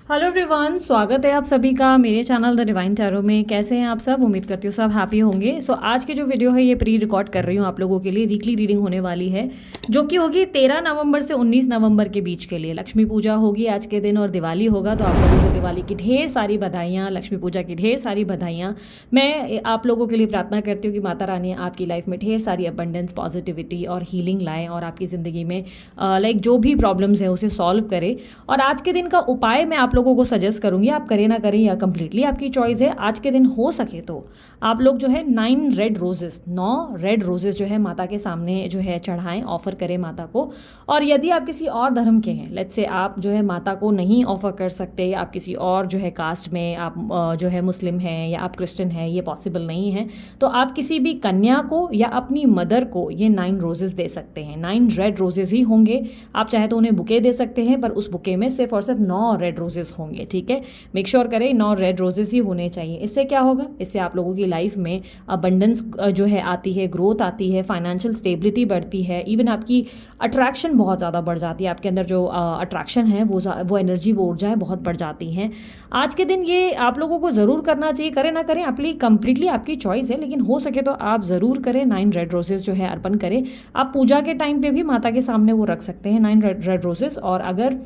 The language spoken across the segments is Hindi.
हेलो एवरीवन, स्वागत है आप सभी का मेरे चैनल द डिवाइन टैरो में। कैसे हैं आप सब? उम्मीद करती हूँ सब हैप्पी होंगे। आज की जो वीडियो है ये प्री रिकॉर्ड कर रही हूँ आप लोगों के लिए। वीकली रीडिंग होने वाली है जो कि होगी 13 नवंबर से 19 नवंबर के बीच के लिए। लक्ष्मी पूजा होगी आज के दिन और दिवाली होगा, तो आप लोगों को दिवाली की ढेर सारी बधाइयाँ, लक्ष्मी पूजा की ढेर सारी बधाइयाँ। मैं आप लोगों के लिए प्रार्थना करती हूँ कि माता रानी आपकी लाइफ में ढेर सारी अबंडेंस, पॉजिटिविटी और हीलिंग लाएँ और आपकी ज़िंदगी में लाइक जो भी प्रॉब्लम्स है उसे सॉल्व करे। और आज के दिन का उपाय मैं आप लोगों को सजेस्ट करूंगी, आप करें ना करें या कंप्लीटली आपकी चॉइस है। आज के दिन हो सके तो आप लोग जो है 9 रेड रोजेस जो है माता के सामने जो है चढ़ाएं, ऑफर करें माता को। और यदि आप किसी और धर्म के हैं, लेट्स से आप जो है माता को नहीं ऑफर कर सकते, आप किसी और जो है कास्ट में, आप जो है मुस्लिम हैं या आप क्रिश्चियन हैं, ये पॉसिबल नहीं है, तो आप किसी भी कन्या को या अपनी मदर को ये 9 रोजेस दे सकते हैं। 9 रेड रोजेस ही होंगे। आप चाहे तो उन्हें बुके दे सकते हैं, पर उस बुके में सिर्फ और सिर्फ 9 रेड रोजेस होंगे। ठीक है, मेक श्योर करें 9 रेड रोजेस ही होने चाहिए। इससे क्या होगा? इससे आप लोगों की लाइफ में अबंडेंस जो है आती है, ग्रोथ आती है, फाइनेंशियल स्टेबिलिटी बढ़ती है, इवन आपकी अट्रैक्शन बहुत ज़्यादा बढ़ जाती है। आपके अंदर जो अट्रैक्शन है वो एनर्जी, वो ऊर्जाएं बहुत बढ़ जाती हैं। आज के दिन ये आप लोगों को ज़रूर करना चाहिए। करें ना करें अपनी कंप्लीटली आपकी चॉइस है, लेकिन हो सके तो आप ज़रूर करें। 9 रेड रोजेस जो है अर्पण करें। आप पूजा के टाइम पे भी माता के सामने वो रख सकते हैं 9 रेड रोजेस। और अगर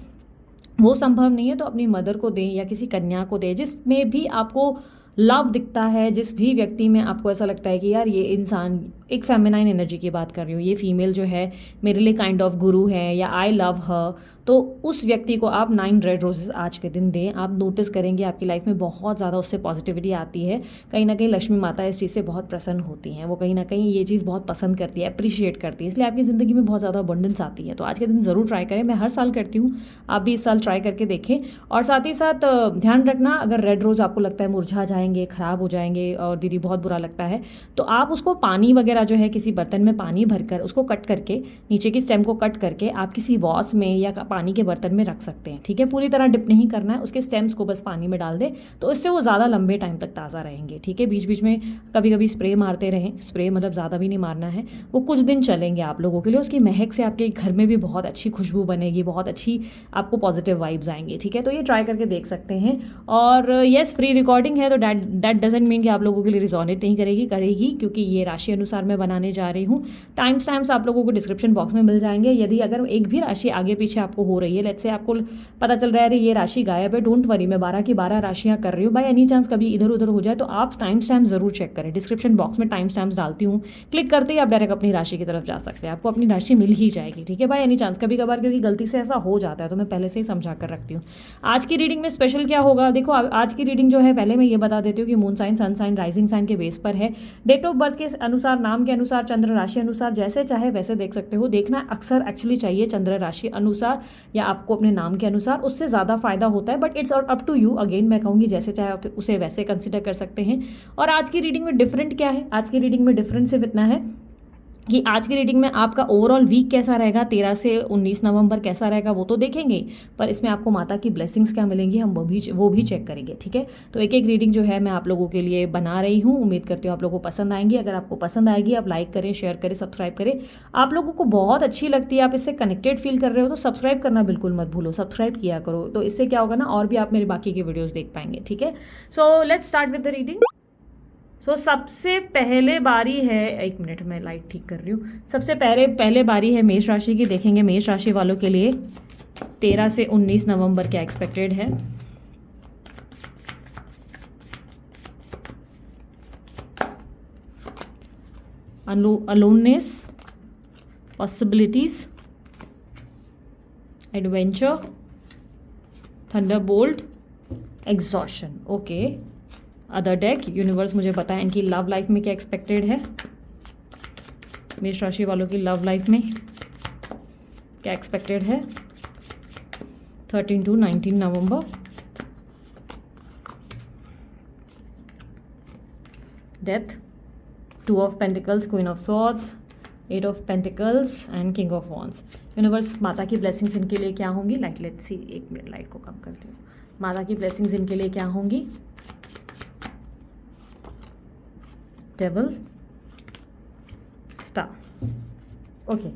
वो संभव नहीं है तो अपनी मदर को दें या किसी कन्या को दें जिसमें भी आपको लव दिखता है, जिस भी व्यक्ति में आपको ऐसा लगता है कि यार ये इंसान, एक फेमिनाइन एनर्जी की बात कर रही हूँ, ये फीमेल जो है मेरे लिए काइंड ऑफ गुरु है या आई लव हर, तो उस व्यक्ति को आप 9 रेड रोजेस आज के दिन दें। आप नोटिस करेंगे आपकी लाइफ में बहुत ज़्यादा उससे पॉजिटिविटी आती है। कहीं ना कहीं लक्ष्मी माता इस चीज़ से बहुत प्रसन्न होती हैं। वो कहीं ना कहीं ये चीज़ बहुत पसंद करती है, अप्रिशिएट करती है, इसलिए आपकी ज़िंदगी में बहुत ज़्यादा अबंडेंस आती है। तो आज के दिन ज़रूर ट्राई करें। मैं हर साल करती हूँ, आप भी इस साल ट्राई करके देखें। और साथ ही साथ ध्यान रखना, अगर रेड रोज़ आपको लगता है मुरझा जाएंगे, ख़राब हो जाएंगे और दीदी बहुत बुरा लगता है, तो आप उसको पानी वगैरह जो है किसी बर्तन में पानी भरकर उसको कट करके, नीचे की स्टेम को कट करके आप किसी वॉस में या पानी के बर्तन में रख सकते हैं। ठीक है, पूरी तरह डिप नहीं करना है, उसके स्टेम्स को बस पानी में डाल दें, तो इससे वो ज़्यादा लंबे टाइम तक ताज़ा रहेंगे। ठीक है, बीच बीच में कभी कभी स्प्रे मारते रहें। स्प्रे मतलब ज़्यादा भी नहीं मारना है, वो कुछ दिन चलेंगे आप लोगों के लिए। उसकी महक से आपके घर में भी बहुत अच्छी खुशबू बनेगी, बहुत अच्छी आपको पॉजिटिव वाइब्स आएंगी। ठीक है, तो ये ट्राई करके देख सकते हैं। और येस, प्री रिकॉर्डिंग है तो दैट डजंट मीन कि आप लोगों के लिए रिजोनेट नहीं करेगी, क्योंकि ये राशि अनुसार मैं बनाने जा रही हूँ। टाइम्स आप लोगों को डिस्क्रिप्शन बॉक्स में मिल जाएंगे। यदि अगर एक भी राशि आगे पीछे आपको हो रही है, लेट्स से आपको पता चल रहा है ये राशि गायब है, डोंट वरी, मैं 12 की 12 राशियां कर रही हूँ। बाय एनी चांस कभी इधर उधर हो जाए तो आप टाइम स्टैम्प जरूर चेक करें। डिस्क्रिप्शन बॉक्स में टाइम स्टैम्प्स डालती हूँ, क्लिक करते ही आप डायरेक्ट अपनी राशि की तरफ जा सकते हैं, आपको अपनी राशि मिल ही जाएगी। ठीक है, बाय एनी चांस, कभी कभार क्योंकि गलती से ऐसा हो जाता है तो मैं पहले से ही समझा कर रखती हूँ। आज की रीडिंग में स्पेशल क्या होगा देखो, आज की रीडिंग जो है पहले मैं ये बता देती हूँ कि moon sign, sun sign, rising sign के बेस पर है। डेट ऑफ बर्थ के अनुसार, नाम के अनुसार, चंद्र राशि अनुसार, जैसे चाहे वैसे देख सकते हो। देखना अक्सर एक्चुअली चाहिए चंद्र राशि अनुसार या आपको अपने नाम के अनुसार, उससे ज़्यादा फायदा होता है। But it's up to you, again मैं कहूँगी जैसे चाहे आप उसे वैसे कंसिडर कर सकते हैं। और आज की रीडिंग में डिफरेंट क्या है? आज की रीडिंग में डिफरेंट सिर्फ इतना है कि आज की रीडिंग में आपका ओवरऑल वीक कैसा रहेगा, 13 से 19 नवंबर कैसा रहेगा वो तो देखेंगे, पर इसमें आपको माता की ब्लेसिंग्स क्या मिलेंगी हम वो भी चेक करेंगे। ठीक है, तो एक एक रीडिंग जो है मैं आप लोगों के लिए बना रही हूँ। उम्मीद करती हूँ आप लोगों को पसंद आएंगी। अगर आपको पसंद आएगी आप लाइक करें, शेयर करें, सब्सक्राइब करें। आप लोगों को बहुत अच्छी लगती है, आप इससे कनेक्टेड फील कर रहे हो तो सब्सक्राइब करना बिल्कुल मत भूलो, सब्सक्राइब किया करो। तो इससे क्या होगा ना, और भी आप मेरे बाकी के वीडियोज़ देख पाएंगे। ठीक है, so let's start with the reading. सबसे पहले बारी है, एक मिनट मैं लाइट ठीक कर रही हूँ। सबसे पहले बारी है मेष राशि की। देखेंगे मेष राशि वालों के लिए 13 से 19 नवंबर क्या एक्सपेक्टेड है। Aloneness, possibilities, adventure, Thunderbolt, exhaustion. Okay, other deck, universe मुझे बताएं इनकी लव लाइफ में क्या एक्सपेक्टेड है। मेष राशि वालों की लव लाइफ में क्या एक्सपेक्टेड है 13 to 19 November. Death, 2 of pentacles, queen of swords, 8 of pentacles and king of wands. Universe माता की ब्लेसिंग्स इनके लिए क्या होंगी? लेट्स सी, एक मिनट लाइट को कम करती हूँ। माता की ब्लेसिंग्स इनके लिए क्या होंगी? Devil, star. ओके,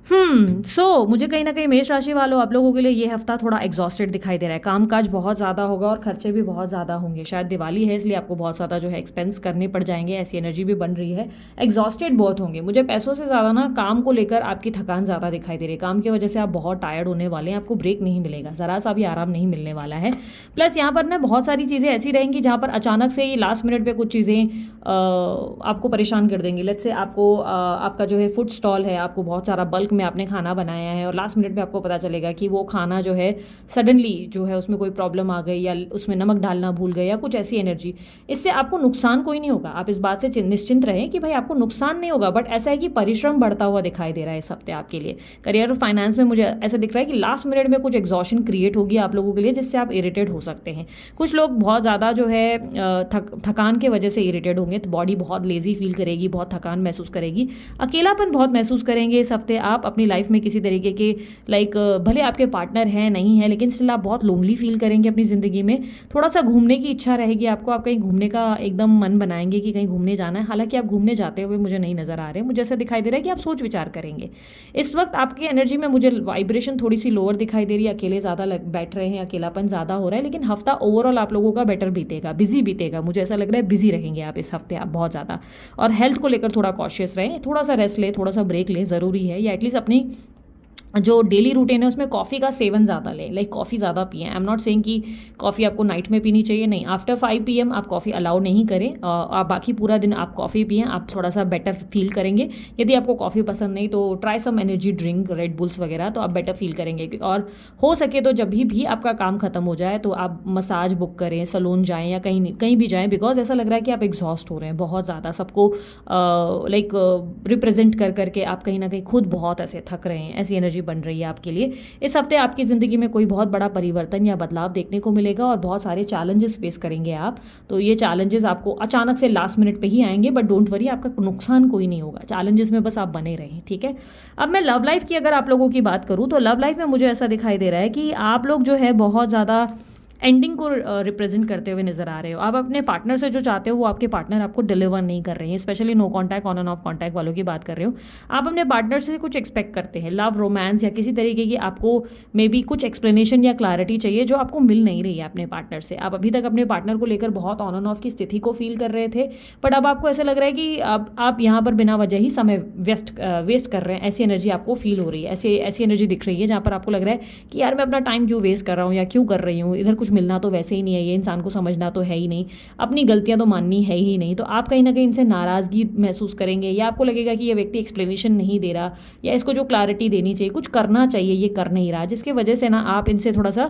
मुझे कहीं ना कहीं मेष राशि वालों आप लोगों के लिए ये हफ्ता थोड़ा एग्जॉस्टेड दिखाई दे रहा है। कामकाज बहुत ज़्यादा होगा और खर्चे भी बहुत ज़्यादा होंगे। शायद दिवाली है इसलिए आपको बहुत ज़्यादा जो है एक्सपेंस करने पड़ जाएंगे, ऐसी एनर्जी भी बन रही है। एग्जॉस्टेड बहुत होंगे। मुझे पैसों से ज़्यादा ना काम को लेकर आपकी थकान ज़्यादा दिखाई दे रही है। काम की वजह से आप बहुत टायर्ड होने वाले हैं, आपको ब्रेक नहीं मिलेगा, ज़रा सा भी आराम नहीं मिलने वाला है। प्लस यहाँ पर ना बहुत सारी चीज़ें ऐसी रहेंगी जहाँ पर अचानक से ही लास्ट मिनट पर कुछ चीज़ें आपको परेशान कर देंगी। लेट्स से आपको आपका जो है फूड स्टॉल है, आपको बहुत सारा बल्क में आपने खाना बनाया है और लास्ट मिनट में आपको पता चलेगा कि वो खाना जो है सडनली जो है उसमें कोई प्रॉब्लम आ गई या उसमें नमक डालना भूल गए या कुछ ऐसी एनर्जी। इससे आपको नुकसान कोई नहीं होगा, आप इस बात से निश्चिंत रहें कि भाई आपको नुकसान नहीं होगा। बट ऐसा है कि परिश्रम बढ़ता हुआ दिखाई दे रहा है इस हफ्ते आपके लिए। करियर और फाइनेंस में मुझे ऐसा दिख रहा है कि लास्ट मिनट में कुछ एग्जॉशन क्रिएट होगी आप लोगों के लिए, जिससे आप इरिटेट हो सकते हैं। कुछ लोग बहुत ज़्यादा जो है थकान की वजह से इरिटेट होंगे, तो बॉडी बहुत लेजी फील करेगी, बहुत थकान महसूस करेगी, अकेलापन बहुत महसूस करेंगे इस हफ्ते आप अपनी लाइफ में। किसी तरीके के भले आपके पार्टनर है नहीं है, लेकिन स्टिल आप बहुत लोनली फील करेंगे अपनी ज़िंदगी में। थोड़ा सा घूमने की इच्छा रहेगी आपको, आप कहीं घूमने का एकदम मन बनाएंगे कि कहीं घूमने जाना है। हालांकि आप घूमने जाते हुए मुझे नहीं नज़र आ रहे, मुझे ऐसा दिखाई दे रहा है कि आप सोच विचार करेंगे। इस वक्त आपकी एनर्जी में मुझे वाइब्रेशन थोड़ी सी लोअर दिखाई दे रही है, अकेले ज़्यादा बैठ रहे हैं, अकेलापन ज़्यादा हो रहा है। लेकिन हफ्ता ओवरऑल आप लोगों का बेटर बीतेगा, बिजी बीतेगा। मुझे ऐसा लग रहा है बिजी रहेंगे आप इस हफ्ते, आप बहुत ज़्यादा। और हेल्थ को लेकर थोड़ा कॉशियस रहें, थोड़ा सा रेस्ट लें, थोड़ा सा ब्रेक लें, ज़रूरी है। या एटलीस्ट अपनी जो डेली रूटीन है उसमें कॉफ़ी का सेवन ज़्यादा लें, कॉफ़ी ज़्यादा पिएं। आई एम नॉट सेइंग कि कॉफ़ी आपको नाइट में पीनी चाहिए, नहीं। आफ्टर 5 PM आप कॉफ़ी अलाउ नहीं करें। आप बाकी पूरा दिन आप कॉफ़ी पिएं, आप थोड़ा सा बेटर फील करेंगे। यदि आपको कॉफ़ी पसंद नहीं तो try some energy drink, Red Bulls वगैरह, तो आप बेटर फील करेंगे। और हो सके तो जब भी आपका काम खत्म हो जाए तो आप मसाज बुक करें, सलून जाएँ या कहीं भी जाएँ, बिकॉज ऐसा लग रहा है कि आप एग्जॉस्ट हो रहे हैं बहुत ज़्यादा। सबको रिप्रेजेंट कर करके आप कहीं ना कहीं खुद बहुत ऐसे थक रहे हैं, ऐसी एनर्जी बन रही है आपके लिए। इस हफ्ते आपकी ज़िंदगी में कोई बहुत बड़ा परिवर्तन या बदलाव देखने को मिलेगा और बहुत सारे चैलेंजेस फेस करेंगे आप। तो ये चैलेंजेस आपको अचानक से लास्ट मिनट पे ही आएंगे, बट डोंट वरी, आपका नुकसान कोई नहीं होगा। चैलेंजेस में बस आप बने रहें, ठीक है। अब मैं लव लाइफ की अगर आप लोगों की बात करूँ तो लव लाइफ में मुझे ऐसा दिखाई दे रहा है कि आप लोग जो है बहुत ज़्यादा एंडिंग को रिप्रेजेंट करते हुए नजर आ रहे हो। आप अपने पार्टनर से जो चाहते हो वो आपके पार्टनर आपको डिलीवर नहीं कर रहे हैं। Specially no contact, on and off contact वालों की बात कर रहे हो। आप अपने पार्टनर से कुछ एक्सपेक्ट करते हैं, लव, रोमांस या किसी तरीके की आपको मे बी कुछ एक्सप्लेनेशन या क्लैरिटी चाहिए जो आपको मिल नहीं रही है अपने पार्टनर से। आप अभी तक अपने पार्टनर को लेकर बहुत ऑन एंड ऑफ की स्थिति को फील कर रहे थे, बट अब आपको ऐसा लग रहा है कि आप यहाँ पर बिना वजह ही समय वेस्ट कर रहे हैं। ऐसी एनर्जी आपको फील हो रही है, ऐसी एनर्जी दिख रही है जहाँ पर आपको लग रहा है कि यार मैं अपना टाइम क्यों वेस्ट कर रहा हूँ या क्यों कर रही हूँ, इधर कुछ मिलना तो वैसे ही नहीं है, ये इंसान को समझना तो है ही नहीं, अपनी गलतियां तो माननी है ही नहीं। तो आप कहीं ना कहीं इनसे नाराज़गी महसूस करेंगे या आपको लगेगा कि ये व्यक्ति एक्सप्लेनेशन नहीं दे रहा या इसको जो क्लैरिटी देनी चाहिए, कुछ करना चाहिए, ये कर नहीं रहा, जिसकी वजह से ना आप इनसे थोड़ा सा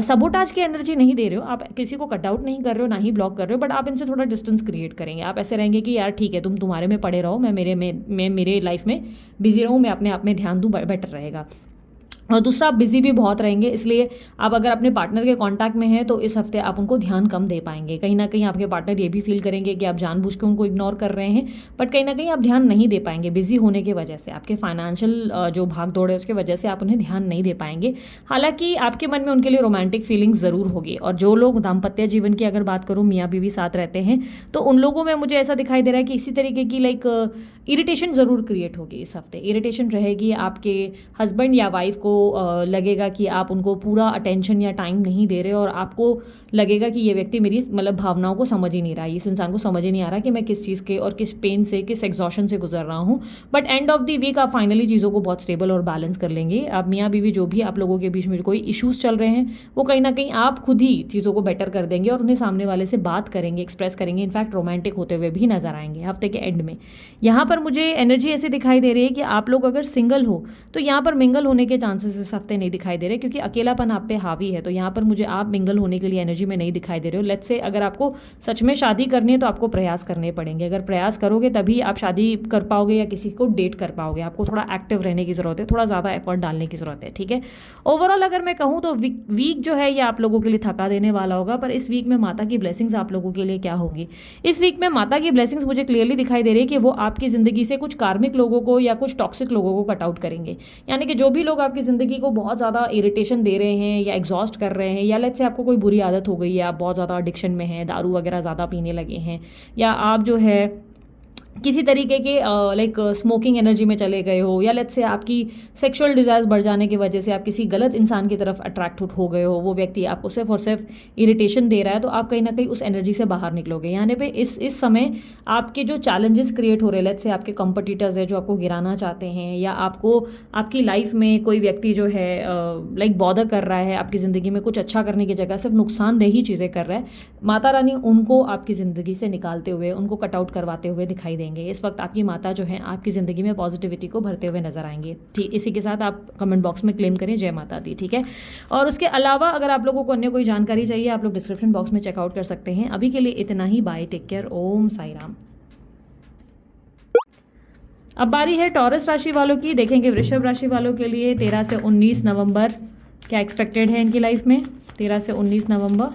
सबोटाज की एनर्जी नहीं दे रहे हो। आप किसी को कट आउट नहीं कर रहे हो, ना ही ब्लॉक कर रहे हो, बट आप इनसे थोड़ा डिस्टेंस क्रिएट करेंगे। आप ऐसे रहेंगे कि यार ठीक है, तुम तुम्हारे में पड़े रहो, मैं मेरे लाइफ में बिजी रहूँ, मैं अपने आप में ध्यान दूँ, बेटर रहेगा। और दूसरा, आप बिजी भी बहुत रहेंगे, इसलिए आप अगर अपने पार्टनर के कांटेक्ट में हैं तो इस हफ्ते आप उनको ध्यान कम दे पाएंगे। कहीं ना कहीं आपके पार्टनर ये भी फील करेंगे कि आप जानबूझ के उनको इग्नोर कर रहे हैं, बट कहीं ना कहीं आप ध्यान नहीं दे पाएंगे बिजी होने की वजह से। आपके फाइनेंशियल जो भाग दौड़ है उसकी वजह से आप उन्हें ध्यान नहीं दे पाएंगे। हालांकि आपके मन में उनके लिए रोमांटिक फीलिंग्स ज़रूर होगी। और जो लोग दाम्पत्य जीवन की अगर बात करूँ, मियाँ बीवी साथ रहते हैं, तो उन लोगों में मुझे ऐसा दिखाई दे रहा है कि इसी तरीके की इरिटेशन ज़रूर क्रिएट होगी इस हफ्ते। इरिटेशन रहेगी, आपके हस्बैंड या वाइफ को लगेगा कि आप उनको पूरा अटेंशन या टाइम नहीं दे रहे और आपको लगेगा कि ये व्यक्ति मेरी भावनाओं को समझ ही नहीं रहा, इस इंसान को समझ ही नहीं आ रहा कि मैं किस चीज़ के और किस पेन से, किस एग्जॉशन से गुजर रहा हूँ। But end of the week आप फाइनली चीज़ों को बहुत स्टेबल और बैलेंस कर लेंगे। आप मियाँ बीवी जो भी आप लोगों के बीच में कोई इश्यूज़ चल रहे हैं, वो कहीं ना कहीं आप खुद ही चीज़ों को बेटर कर देंगे और उन्हें सामने वाले से बात करेंगे, एक्सप्रेस करेंगे, इनफैक्ट रोमांटिक होते हुए भी नजर आएंगे हफ्ते के एंड में। यहाँ पर मुझे एनर्जी ऐसे दिखाई दे रही है कि आप लोग अगर सिंगल हो तो यहाँ पर मिंगल होने के चांसेस इस हफ्ते नहीं दिखाई दे रहे, क्योंकि अकेलापन आप पे हावी है। तो यहाँ पर मुझे आप मिंगल होने के लिए एनर्जी में नहीं दिखाई दे रहे हो। लेट्स से अगर आपको सच में शादी करनी है तो आपको प्रयास करने पड़ेंगे। अगर प्रयास करोगे तभी आप शादी कर पाओगे या किसी को डेट कर पाओगे। आपको थोड़ा एक्टिव रहने की ज़रूरत है, थोड़ा ज़्यादा एफर्ट डालने की ज़रूरत है, ठीक है। ओवरऑल अगर मैं कहूँ तो वीक जो है ये आप लोगों के लिए थका देने वाला होगा, पर इस वीक में माता की ब्लेसिंग्स आप लोगों के लिए क्या होगी। इस वीक में माता की ब्लेसिंग्स मुझे क्लियरली दिखाई दे रही है कि वो आपकी ज़िंदगी से कुछ कार्मिक लोगों को या कुछ टॉक्सिक लोगों को कट आउट करेंगे। यानी कि जो भी लोग आपकी ज़िंदगी को बहुत ज़्यादा इरिटेशन दे रहे हैं या एग्जॉस्ट कर रहे हैं, या लेट्स से आपको कोई बुरी आदत हो गई है, आप बहुत ज़्यादा एडिक्शन में हैं, दारू वगैरह ज़्यादा पीने लगे हैं, या आप जो है किसी तरीके के लाइक स्मोकिंग एनर्जी में चले गए हो, या लेट्स से आपकी सेक्सुअल डिज़ायर्स बढ़ जाने की वजह से आप किसी गलत इंसान की तरफ अट्रैक्ट हो गए हो, वो व्यक्ति आपको सिर्फ और सिर्फ इरिटेशन दे रहा है, तो आप कहीं ना कहीं उस एनर्जी से बाहर निकलोगे। यानी पे इस समय आपके जो चैलेंजेस क्रिएट हो रहे हैं, लेट्स से आपके कंपटीटर्स है जो आपको गिराना चाहते हैं, या आपको आपकी लाइफ में कोई व्यक्ति जो है लाइक बॉदर कर रहा है, आपकी ज़िंदगी में कुछ अच्छा करने की जगह सिर्फ नुकसानदेह ही चीज़ें कर रहा है, माता रानी उनको आपकी ज़िंदगी से निकालते हुए, उनको कट आउट करवाते हुए दिखाई देंगे। इस वक्त आपकी माता जो है आपकी ज़िंदगी में पॉजिटिविटी को भरते हुए नजर आएंगे। ठीक, इसी के साथ आप कमेंट बॉक्स में क्लेम करें जय माता दी, ठीक है। और उसके अलावा अगर आप लोगों को अन्य कोई जानकारी चाहिए, आप लोग डिस्क्रिप्शन बॉक्स में चेकआउट कर सकते हैं। अभी के लिए इतना ही, बाय, टेक केयर, ओम साई राम। अब बारी है टॉरस राशि वालों की। देखेंगे वृषभ राशि वालों के लिए 13 से 19 नवंबर क्या एक्सपेक्टेड है इनकी लाइफ में। 13 से 19 नवंबर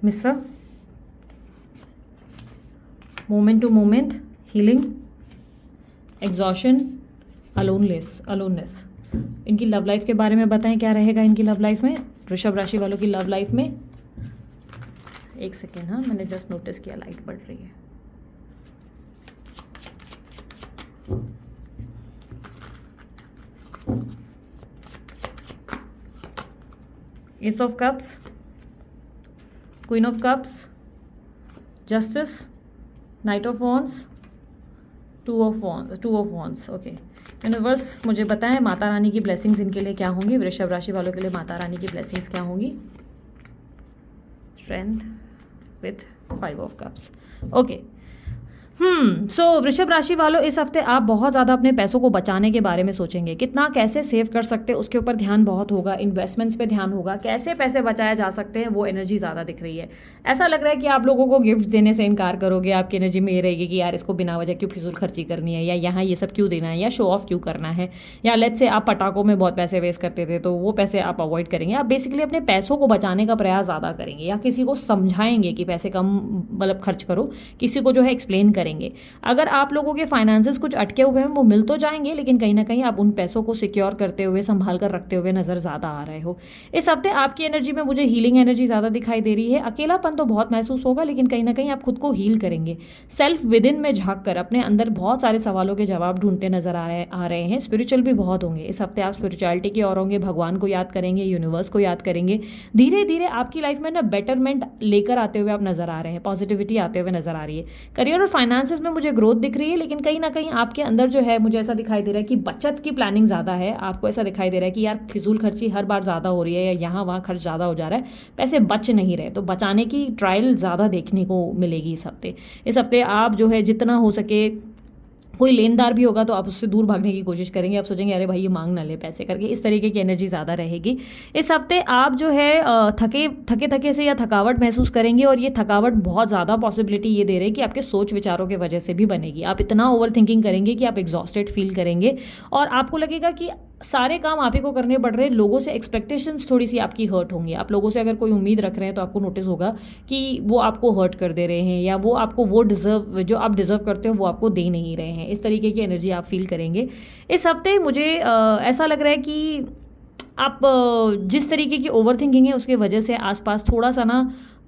मिस्र, moment to moment, healing, exhaustion, aloneness. इनकी लव लाइफ के बारे में बताएं, क्या रहेगा इनकी लव लाइफ में, वृषभ राशि वालों की लव लाइफ में। एक सेकेंड, हाँ मैंने जस्ट नोटिस किया लाइट बढ़ रही है। S of cups, queen of cups, justice, night of wands, two of wands. Okay universe मुझे बताएं माता रानी की ब्लेसिंग्स इनके लिए क्या होंगी, वृषभ राशि वालों के लिए माता रानी की ब्लेसिंग्स क्या होंगी। Strength with 5 of cups. Okay सो वृषभ राशि वालों, इस हफ्ते आप बहुत ज़्यादा अपने पैसों को बचाने के बारे में सोचेंगे, कितना कैसे सेव कर सकते हैं उसके ऊपर ध्यान बहुत होगा, इन्वेस्टमेंट्स पे ध्यान होगा, कैसे पैसे बचाए जा सकते हैं वो एनर्जी ज़्यादा दिख रही है। ऐसा लग रहा है कि आप लोगों को गिफ्ट देने से इनकार करोगे। आपकी एनर्जी में ये रहेगी कि यार इसको बिना वजह क्यों फिजूल खर्ची करनी है, या यहाँ ये सब क्यों देना है, या शो ऑफ क्यों करना है, या लेट्स से आप पटाखों में बहुत पैसे वेस्ट करते थे तो वो पैसे आप अवॉइड करेंगे। आप बेसिकली अपने पैसों को बचाने का प्रयास ज़्यादा करेंगे, या किसी को समझाएंगे कि पैसे कम मतलब खर्च करो, किसी को जो है एक्सप्लेन करेंगे। अगर आप लोगों के फाइनेंसेस कुछ अटके हुए हैं वो मिल तो जाएंगे, लेकिन कहीं ना कहीं आप उन पैसों को सिक्योर करते हुए, संभाल कर रखते हुए नजर ज़्यादा आ रहे हो। इस हफ्ते आपकी एनर्जी में मुझे हीलिंग एनर्जी ज़्यादा दिखाई दे रही है। अकेलापन तो बहुत महसूस होगा, लेकिन कहीं ना कहीं आप खुद को हील करेंगे। सेल्फ विद इन में झांक कर अपने अंदर बहुत सारे सवालों के जवाब ढूंढते नजर आ रहे हैं। स्पिरिचुअल भी बहुत होंगे इस हफ्ते, आप स्पिरिचुअलिटी की ओर होंगे, भगवान को याद करेंगे, यूनिवर्स को याद करेंगे। धीरे धीरे आपकी लाइफ में ना बेटरमेंट लेकर आते हुए आप नजर आ रहे हैं, पॉजिटिविटी आते हुए नजर आ रही है। करियर और फाइनेंसेस में मुझे ग्रोथ दिख रही है, लेकिन कहीं ना कहीं आपके अंदर जो है मुझे ऐसा दिखाई दे रहा है कि बचत की प्लानिंग ज़्यादा है। आपको ऐसा दिखाई दे रहा है कि यार फिजूल खर्ची हर बार ज़्यादा हो रही है, या यहाँ वहाँ खर्च ज़्यादा हो जा रहा है, पैसे बच नहीं रहे, तो बचाने की ट्रायल ज़्यादा देखने को मिलेगी इस हफ्ते। इस हफ्ते आप जो है जितना हो सके, कोई लेनदार भी होगा तो आप उससे दूर भागने की कोशिश करेंगे। आप सोचेंगे अरे भाई ये मांग ना ले पैसे करके, इस तरीके की एनर्जी ज़्यादा रहेगी। इस हफ्ते आप जो है थके से या थकावट महसूस करेंगे, और ये थकावट बहुत ज़्यादा पॉसिबिलिटी ये दे रही है कि आपके सोच विचारों की वजह से भी बनेगी। आप इतना ओवर थिंकिंग करेंगे कि आप एग्जॉस्टेड फील करेंगे, और आपको लगेगा कि सारे काम आप ही को करने पड़ रहे हैं। लोगों से एक्सपेक्टेशंस थोड़ी सी आपकी हर्ट होंगी। आप लोगों से अगर कोई उम्मीद रख रहे हैं तो आपको नोटिस होगा कि वो आपको हर्ट कर दे रहे हैं, या वो आपको वो डिज़र्व जो आप डिज़र्व करते हो वो आपको दे नहीं रहे हैं। इस तरीके की एनर्जी आप फील करेंगे इस हफ्ते। मुझे ऐसा लग रहा है कि आप जिस तरीके की ओवर थिंकिंग है उसके वजह से आसपास थोड़ा सा ना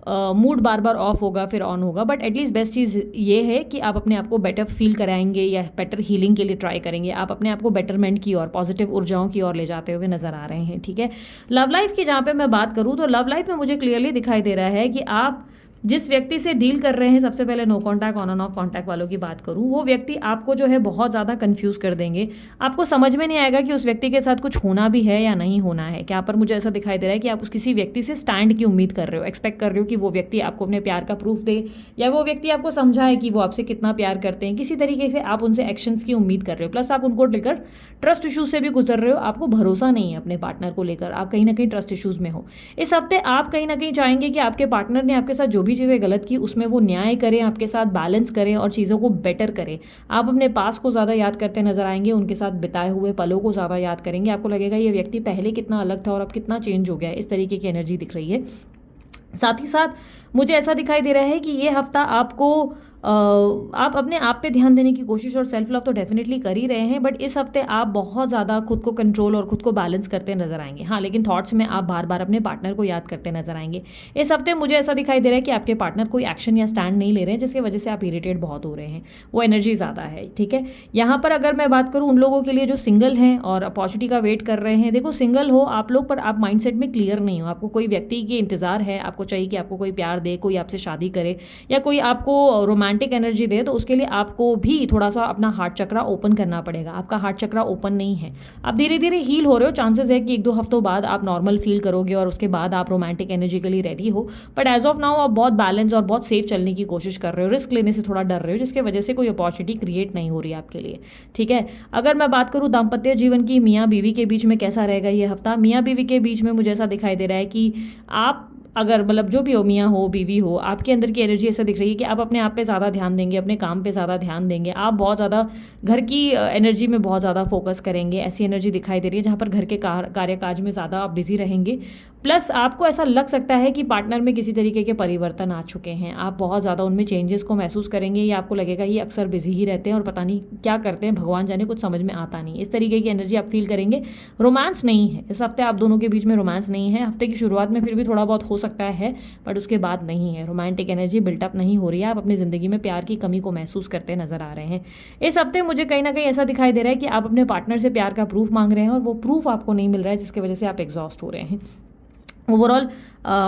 मूड बार बार ऑफ होगा फिर ऑन होगा, बट एटलीस्ट बेस्ट चीज़ ये है कि आप अपने आप को बेटर फील कराएंगे, या बेटर हीलिंग के लिए ट्राई करेंगे। आप अपने आप को बेटरमेंट की ओर, पॉजिटिव ऊर्जाओं की ओर ले जाते हुए नजर आ रहे हैं, ठीक है। लव लाइफ की जहाँ पे मैं बात करूँ तो लव लाइफ में मुझे क्लियरली दिखाई दे रहा है कि आप जिस व्यक्ति से डील कर रहे हैं, सबसे पहले no contact, on and off contact वालों की बात करूं, वो व्यक्ति आपको जो है बहुत ज़्यादा कंफ्यूज कर देंगे। आपको समझ में नहीं आएगा कि उस व्यक्ति के साथ कुछ होना भी है या नहीं होना है। क्या पर मुझे ऐसा दिखाई दे रहा है कि आप उस किसी व्यक्ति से स्टैंड की उम्मीद कर रहे हो, एक्सपेक्ट कर रहे हो कि वो व्यक्ति आपको अपने प्यार का प्रूफ दे, या वो व्यक्ति आपको समझाए कि वो आपसे कितना प्यार करते हैं। किसी तरीके से आप उनसे एक्शंस की उम्मीद कर रहे हो, प्लस आप उनको लेकर ट्रस्ट इशूज से भी गुजर रहे हो। आपको भरोसा नहीं है अपने पार्टनर को लेकर, आप कहीं ना कहीं ट्रस्ट इशूज में हो। इस हफ्ते आप कहीं ना कहीं चाहेंगे कि आपके पार्टनर ने आपके साथ जो भी चीज़ें गलत की उसमें वो न्याय करें, आपके साथ बैलेंस करें और चीज़ों को बेटर करें। आप अपने पास को ज़्यादा याद करते नजर आएंगे, उनके साथ बिताए हुए पलों को ज़्यादा याद करेंगे। आपको लगेगा ये व्यक्ति पहले कितना अलग था और अब कितना चेंज हो गया है। इस तरीके की एनर्जी दिख रही है। साथ ही साथ मुझे ऐसा दिखाई दे रहा है कि ये हफ्ता आपको आप अपने आप पे ध्यान देने की कोशिश और सेल्फ लव तो डेफिनेटली कर ही रहे हैं, बट इस हफ्ते आप बहुत ज़्यादा खुद को कंट्रोल और खुद को बैलेंस करते नजर आएंगे। हाँ, लेकिन थॉट्स में आप बार बार अपने पार्टनर को याद करते नजर आएंगे। इस हफ्ते मुझे ऐसा दिखाई दे रहा है कि आपके पार्टनर कोई एक्शन या स्टैंड नहीं ले रहे हैं, जिसकी वजह से आप इरिटेट बहुत हो रहे हैं, वो एनर्जी ज़्यादा है। ठीक है, यहाँ पर अगर मैं बात करूँ उन लोगों के लिए जो सिंगल हैं और अपॉर्चुनिटी का वेट कर रहे हैं, देखो सिंगल हो आप लोग पर आप माइंडसेट में क्लियर नहीं हो, आपको कोई व्यक्ति की इंतजार है, आपको चाहिए कि आपको कोई प्यार दे, कोई आपसे शादी करे या कोई आपको रोमांटिक एनर्जी दे, तो उसके लिए आपको भी थोड़ा सा अपना हार्ट चक्रा ओपन करना पड़ेगा। आपका हार्ट चक्रा ओपन नहीं है, आप धीरे धीरे हील हो रहे हो, चांसेस है कि 1-2 हफ्तों बाद आप नॉर्मल फील करोगे और उसके बाद आप रोमांटिक एनर्जी के लिए रेडी हो। बट एज ऑफ नाउ आप बहुत बैलेंस और बहुत सेफ चलने की कोशिश कर रहे हो, रिस्क लेने से थोड़ा डर रहे हो, जिसकी वजह से कोई अपॉर्चुनिटी क्रिएट नहीं हो रही है आपके लिए। ठीक है, अगर मैं बात करूँ दाम्पत्य जीवन की, मियाँ बीवी के बीच में कैसा रहेगा ये हफ्ता, मियाँ बीवी के बीच में मुझे ऐसा दिखाई दे रहा है कि आप अगर मतलब जो भी हो, मियाँ हो बीवी हो, आपके अंदर की एनर्जी ऐसा दिख रही है कि आप अपने आप पे ज़्यादा ध्यान देंगे, अपने काम पे ज़्यादा ध्यान देंगे, आप बहुत ज़्यादा घर की एनर्जी में बहुत ज़्यादा फोकस करेंगे। ऐसी एनर्जी दिखाई दे रही है जहाँ पर घर के कार्यकाज में ज़्यादा आप बिजी रहेंगे। प्लस आपको ऐसा लग सकता है कि पार्टनर में किसी तरीके के परिवर्तन आ चुके हैं, आप बहुत ज़्यादा उनमें चेंजेस को महसूस करेंगे, या आपको लगेगा ये अक्सर बिजी ही रहते हैं और पता नहीं क्या करते हैं, भगवान जाने, कुछ समझ में आता नहीं। इस तरीके की एनर्जी आप फील करेंगे। रोमांस नहीं है इस हफ्ते, आप दोनों के बीच में रोमांस नहीं है। हफ्ते की शुरुआत में फिर भी थोड़ा बहुत हो सकता है, बट उसके बाद नहीं है, रोमांटिक एनर्जी बिल्टअप नहीं हो रही है, आप अपनी ज़िंदगी में प्यार की कमी को महसूस करते नजर आ रहे हैं। इस हफ्ते मुझे कहीं ना कहीं ऐसा दिखाई दे रहा है कि आप अपने पार्टनर से प्यार का प्रूफ मांग रहे हैं और वो प्रूफ आपको नहीं मिल रहा है, जिसकी वजह से आप एग्जॉस्ट हो रहे हैं। ओवरऑल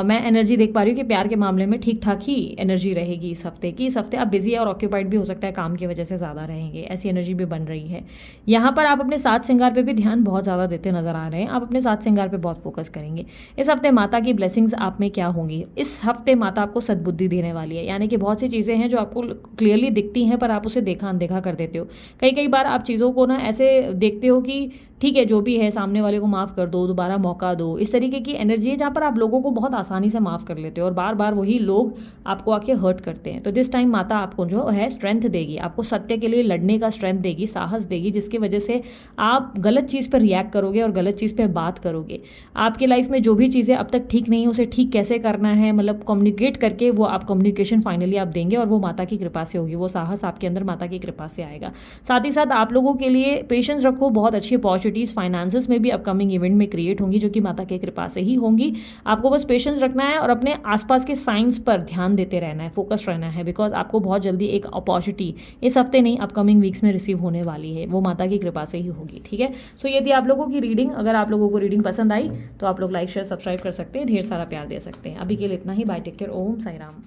मैं एनर्जी देख पा रही हूँ कि प्यार के मामले में ठीक ठाक ही एनर्जी रहेगी इस हफ्ते की। इस हफ्ते आप बिजी और ऑक्यूपाइड भी हो सकता है, काम की वजह से ज़्यादा रहेंगे, ऐसी एनर्जी भी बन रही है। यहाँ पर आप अपने साथ श्रृंगार पे भी ध्यान बहुत ज़्यादा देते नजर आ रहे हैं, आप अपने साथ श्रृंगार पे बहुत फोकस करेंगे। इस हफ्ते माता की ब्लेसिंग्स आप में क्या होंगी, इस हफ्ते माता आपको सद्बुद्धि देने वाली है, यानी कि बहुत सी चीज़ें हैं जो आपको क्लियरली दिखती हैं पर आप उसे देखा अनदेखा कर देते हो। कई बार आप चीज़ों को ना ऐसे देखते हो कि ठीक है जो भी है, सामने वाले को माफ़ कर दो, दोबारा मौका दो, इस तरीके की एनर्जी है जहाँ पर आप लोगों को बहुत आसानी से माफ़ कर लेते हो और बार बार वही लोग आपको आके हर्ट करते हैं। तो दिस टाइम माता आपको जो है स्ट्रेंथ देगी, आपको सत्य के लिए लड़ने का स्ट्रेंथ देगी, साहस देगी, जिसकी वजह से आप गलत चीज़ पर रिएक्ट करोगे और गलत चीज़ पर बात करोगे। आपकी लाइफ में जो भी चीज़ें अब तक ठीक नहीं है उसे ठीक कैसे करना है, मतलब कम्युनिकेट करके वो आप कम्युनिकेशन फाइनली आप देंगे और वो माता की कृपा से होगी, वो साहस आपके अंदर माता की कृपा से आएगा। साथ ही साथ आप लोगों के लिए पेशेंस रखो, बहुत अच्छी अपॉर्चुनिटीज़ फाइनेंसेस में भी अपकमिंग इवेंट में क्रिएट होंगी, जो कि माता की कृपा से ही होंगी। आपको बस पेशेंस रखना है और अपने आसपास के साइंस पर ध्यान देते रहना है, फोकस रहना है, बिकॉज आपको बहुत जल्दी एक अपॉर्चुनिटी इस हफ्ते नहीं अपकमिंग वीक्स में रिसीव होने वाली है, वो माता की कृपा से ही होगी। ठीक है, सो ये थी आप लोगों की रीडिंग। अगर आप लोगों को रीडिंग पसंद आई तो आप लोग लाइक शेयर सब्सक्राइब कर सकते हैं, ढेर सारा प्यार दे सकते हैं। अभी के लिए इतना ही, बाय, टेक केयर, ओम साई राम।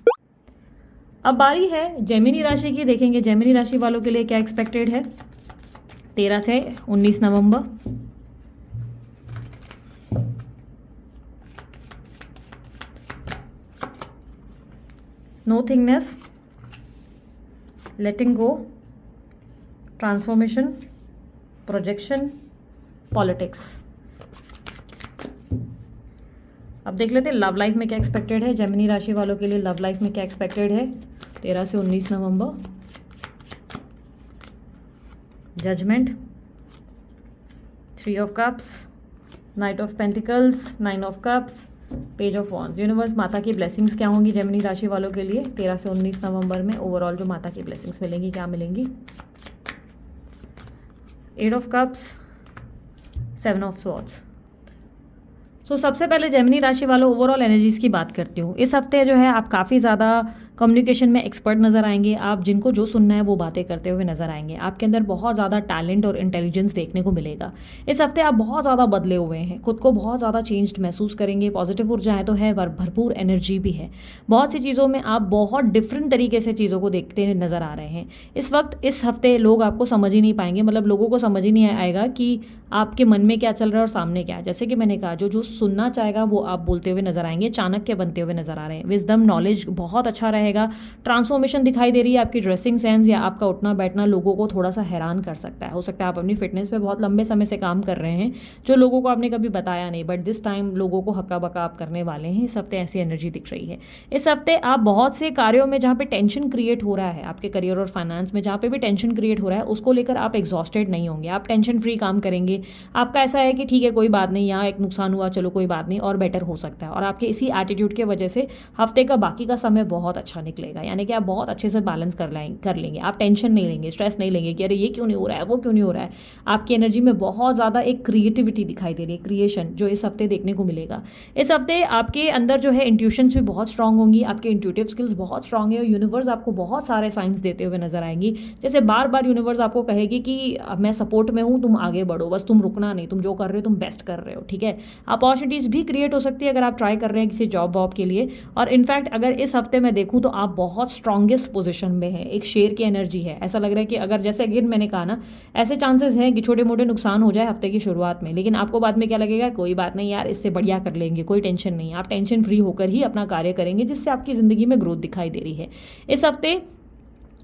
अब बारी है जेमिनी राशि की, देखेंगे जेमिनी राशि वालों के लिए क्या एक्सपेक्टेड है 13 से 19 नवंबर। नोथिंगनेस, लेटिंग गो, ट्रांसफॉर्मेशन, प्रोजेक्शन, पॉलिटिक्स। अब देख लेते हैं लव लाइफ में क्या एक्सपेक्टेड है जेमिनी राशि वालों के लिए। लव लाइफ में क्या एक्सपेक्टेड है 13 से 19 नवंबर। Judgement, 3 of cups, knight of pentacles, 9 of cups, page of wands. Universe, माता की ब्लेसिंग्स क्या होंगी जेमिनी राशि वालों के लिए 13 से 19 नवंबर में। ओवरऑल जो माता की ब्लेसिंग्स मिलेंगी क्या मिलेंगी, 8 ऑफ कप्स, 7 ऑफ स्वॉर्ड्स। सो सबसे पहले जेमिनी राशि वालों ओवरऑल एनर्जीज की बात करती हूँ। इस हफ्ते जो है आप काफ़ी ज़्यादा कम्युनिकेशन में एक्सपर्ट नज़र आएंगे, आप जिनको जो सुनना है वो बातें करते हुए नजर आएंगे। आपके अंदर बहुत ज़्यादा टैलेंट और इंटेलिजेंस देखने को मिलेगा। इस हफ्ते आप बहुत ज़्यादा बदले हुए हैं, खुद को बहुत ज़्यादा चेंज्ड महसूस करेंगे। पॉजिटिव ऊर्जाएं तो है, भरपूर एनर्जी भी है। बहुत सी चीज़ों में आप बहुत डिफरेंट तरीके से चीज़ों को देखते नजर आ रहे हैं। इस वक्त इस हफ्ते लोग आपको समझ ही नहीं पाएंगे, मतलब लोगों को समझ ही नहीं आएगा कि आपके मन में क्या चल रहा है और सामने क्या है। जैसे कि मैंने कहा, जो सुनना चाहेगा वो आप बोलते हुए नजर आएंगे, चाणक्य बनते हुए नजर आ रहे हैं। विजडम, नॉलेज बहुत अच्छा रहेगा। ट्रांसफॉर्मेशन दिखाई दे रही है, आपकी ड्रेसिंग सेंस या आपका उठना बैठना लोगों को थोड़ा सा हैरान कर सकता है। हो सकता है आप अपनी फिटनेस पे बहुत लंबे समय से काम कर रहे हैं, जो लोगों को आपने कभी बताया नहीं, बट दिस टाइम लोगों को हक्का बक्का आप करने वाले हैं। इस हफ्ते ऐसी एनर्जी दिख रही है। इस हफ्ते आप बहुत से कार्यों में जहाँ पे टेंशन क्रिएट हो रहा है, आपके करियर और फाइनेंस में जहाँ पे भी टेंशन क्रिएट हो रहा है, उसको लेकर आप एग्जॉस्टेड नहीं होंगे, आप टेंशन फ्री काम करेंगे। आपका ऐसा है कि ठीक है कोई बात नहीं, यहाँ एक नुकसान हुआ, चलो कोई बात नहीं, और बेटर हो सकता है। और आपके इसी एटीट्यूड के वजह से हफ्ते का बाकी का समय बहुत अच्छा अच्छा निकलेगा, यानी कि आप बहुत अच्छे से बैलेंस कर लेंगे। आप टेंशन नहीं लेंगे, स्ट्रेस नहीं लेंगे कि अरे ये क्यों नहीं हो रहा है, वो क्यों नहीं हो रहा है। आपकी एनर्जी में बहुत ज़्यादा एक क्रिएटिविटी दिखाई दे रही है, क्रिएशन जो इस हफ्ते देखने को मिलेगा। इस हफ्ते आपके अंदर जो है इंट्यूशंस भी बहुत स्ट्रांग होंगी, आपके इंट्यूटिव स्किल्स बहुत स्ट्रांग है और यूनिवर्स आपको बहुत सारे साइंस देते हुए नजर आएंगी। जैसे बार बार यूनिवर्स आपको कहेगी कि मैं सपोर्ट में हूँ, तुम आगे बढ़ो, बस तुम रुकना नहीं, तुम जो कर रहे हो तुम बेस्ट कर रहे हो, ठीक है। अपॉर्चुनिटीज़ भी क्रिएट हो सकती है अगर आप ट्राई कर रहे हैं किसी जॉब वॉब के लिए। और इनफैक्ट अगर इस हफ्ते मैं देखूँ तो आप बहुत स्ट्रांगेस्ट पोजीशन में है, एक शेर की एनर्जी है। ऐसा लग रहा है कि अगर जैसे अगेन मैंने कहा ना, ऐसे चांसेस हैं कि छोटे मोटे नुकसान हो जाए हफ्ते की शुरुआत में, लेकिन आपको बाद में क्या लगेगा, कोई बात नहीं यार, इससे बढ़िया कर लेंगे, कोई टेंशन नहीं। आप टेंशन फ्री होकर ही अपना कार्य करेंगे, जिससे आपकी ज़िंदगी में ग्रोथ दिखाई दे रही है। इस हफ्ते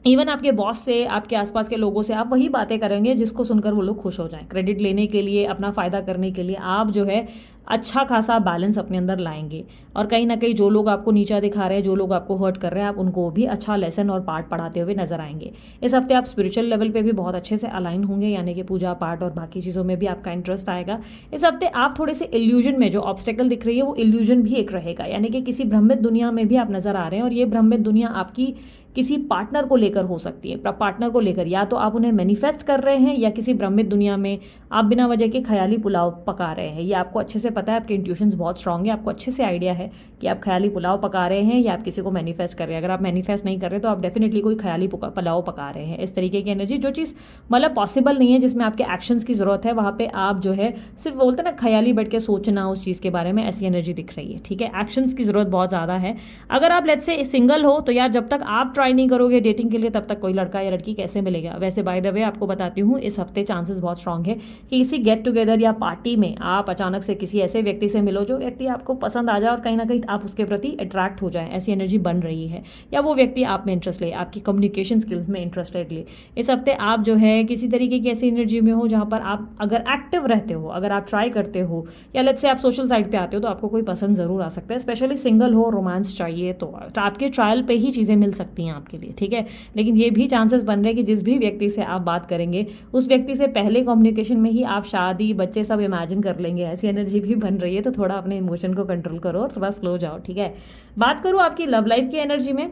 इवन आपके बॉस से, आपके आसपास के लोगों से आप वही बातें करेंगे जिसको सुनकर वो लोग खुश हो जाएं। क्रेडिट लेने के लिए, अपना फ़ायदा करने के लिए आप जो है अच्छा खासा बैलेंस अपने अंदर लाएंगे। और कहीं ना कहीं जो लोग आपको नीचा दिखा रहे हैं, जो लोग आपको हर्ट कर रहे हैं, आप उनको भी अच्छा लेसन और पाठ पढ़ाते हुए नजर आएंगे। इस हफ्ते आप स्पिरिचुअल लेवल पे भी बहुत अच्छे से अलाइन होंगे, यानी कि पूजा पाठ और बाकी चीज़ों में भी आपका इंटरेस्ट आएगा। इस हफ्ते आप थोड़े से इल्यूजन में, जो ऑब्स्टेकल दिख रही है वो इल्यूजन भी एक रहेगा, यानी कि किसी भ्रमित दुनिया में भी आप नजर आ रहे हैं। और ये भ्रमित दुनिया आपकी किसी पार्टनर को लेकर हो सकती है। पार्टनर को लेकर या तो आप उन्हें मैनिफेस्ट कर रहे हैं, या किसी भ्रमित दुनिया में आप बिना वजह के ख्याली पुलाव पका रहे हैं। ये आपको अच्छे से पता है, आपके इंट्यूशंस बहुत स्ट्रांग है, आपको अच्छे से आइडिया है कि आप ख्याली पुलाव पका रहे हैं या आप किसी को मैनिफेस्ट कर रहे हैं। अगर आप मैनिफेस्ट नहीं कर रहे तो आप डेफिनेटली कोई ख्याली पुलाव पका रहे हैं। इस तरीके की एनर्जी, जो चीज़ मतलब पॉसिबल नहीं है, जिसमें आपके एक्शंस की जरूरत है, वहाँ पे आप जो है सिर्फ बोलते ना ख्याली बैठ के सोचना उस चीज़ के बारे में, ऐसी एनर्जी दिख रही है, ठीक है। एक्शंस की जरूरत बहुत ज़्यादा है। अगर आप लेट्स से सिंगल हो तो यार, जब तक आप ट्राई नहीं करोगे डेटिंग के लिए, तब तक कोई लड़का या लड़की कैसे मिलेगा। वैसे बाय द वे आपको बताती हूँ, इस हफ्ते चांसेस बहुत स्ट्रांग है कि किसी गेट टुगेदर या पार्टी में आप अचानक से किसी ऐसे व्यक्ति से मिलो जो व्यक्ति आपको पसंद आ जाए और कहीं ना कहीं आप उसके प्रति अट्रैक्ट हो जाए, ऐसी एनर्जी बन रही है। या वो व्यक्ति आप में इंटरेस्ट ले, आपकी कम्युनिकेशन स्किल्स में इंटरेस्टेड ले। इस हफ्ते आप जो है किसी तरीके की ऐसी एनर्जी में हो जहाँ पर आप अगर एक्टिव रहते हो, अगर आप ट्राई करते हो, या लेट्स से आप सोशल साइड पे आते हो, तो आपको कोई पसंद जरूर आ सकता है। स्पेशली सिंगल हो, रोमांस चाहिए तो आपके ट्रायल पे ही चीज़ें मिल सकती हैं आपके लिए, ठीक है। लेकिन ये भी चांसेस बन रहे हैं कि जिस भी व्यक्ति से आप बात करेंगे, उस व्यक्ति से पहले कम्युनिकेशन में ही आप शादी बच्चे सब इमेजिन कर लेंगे, ऐसी एनर्जी भी बन रही है। तो थोड़ा अपने इमोशन को कंट्रोल करो और थोड़ा स्लो जाओ, ठीक है। बात करूँ आपकी लव लाइफ की एनर्जी में,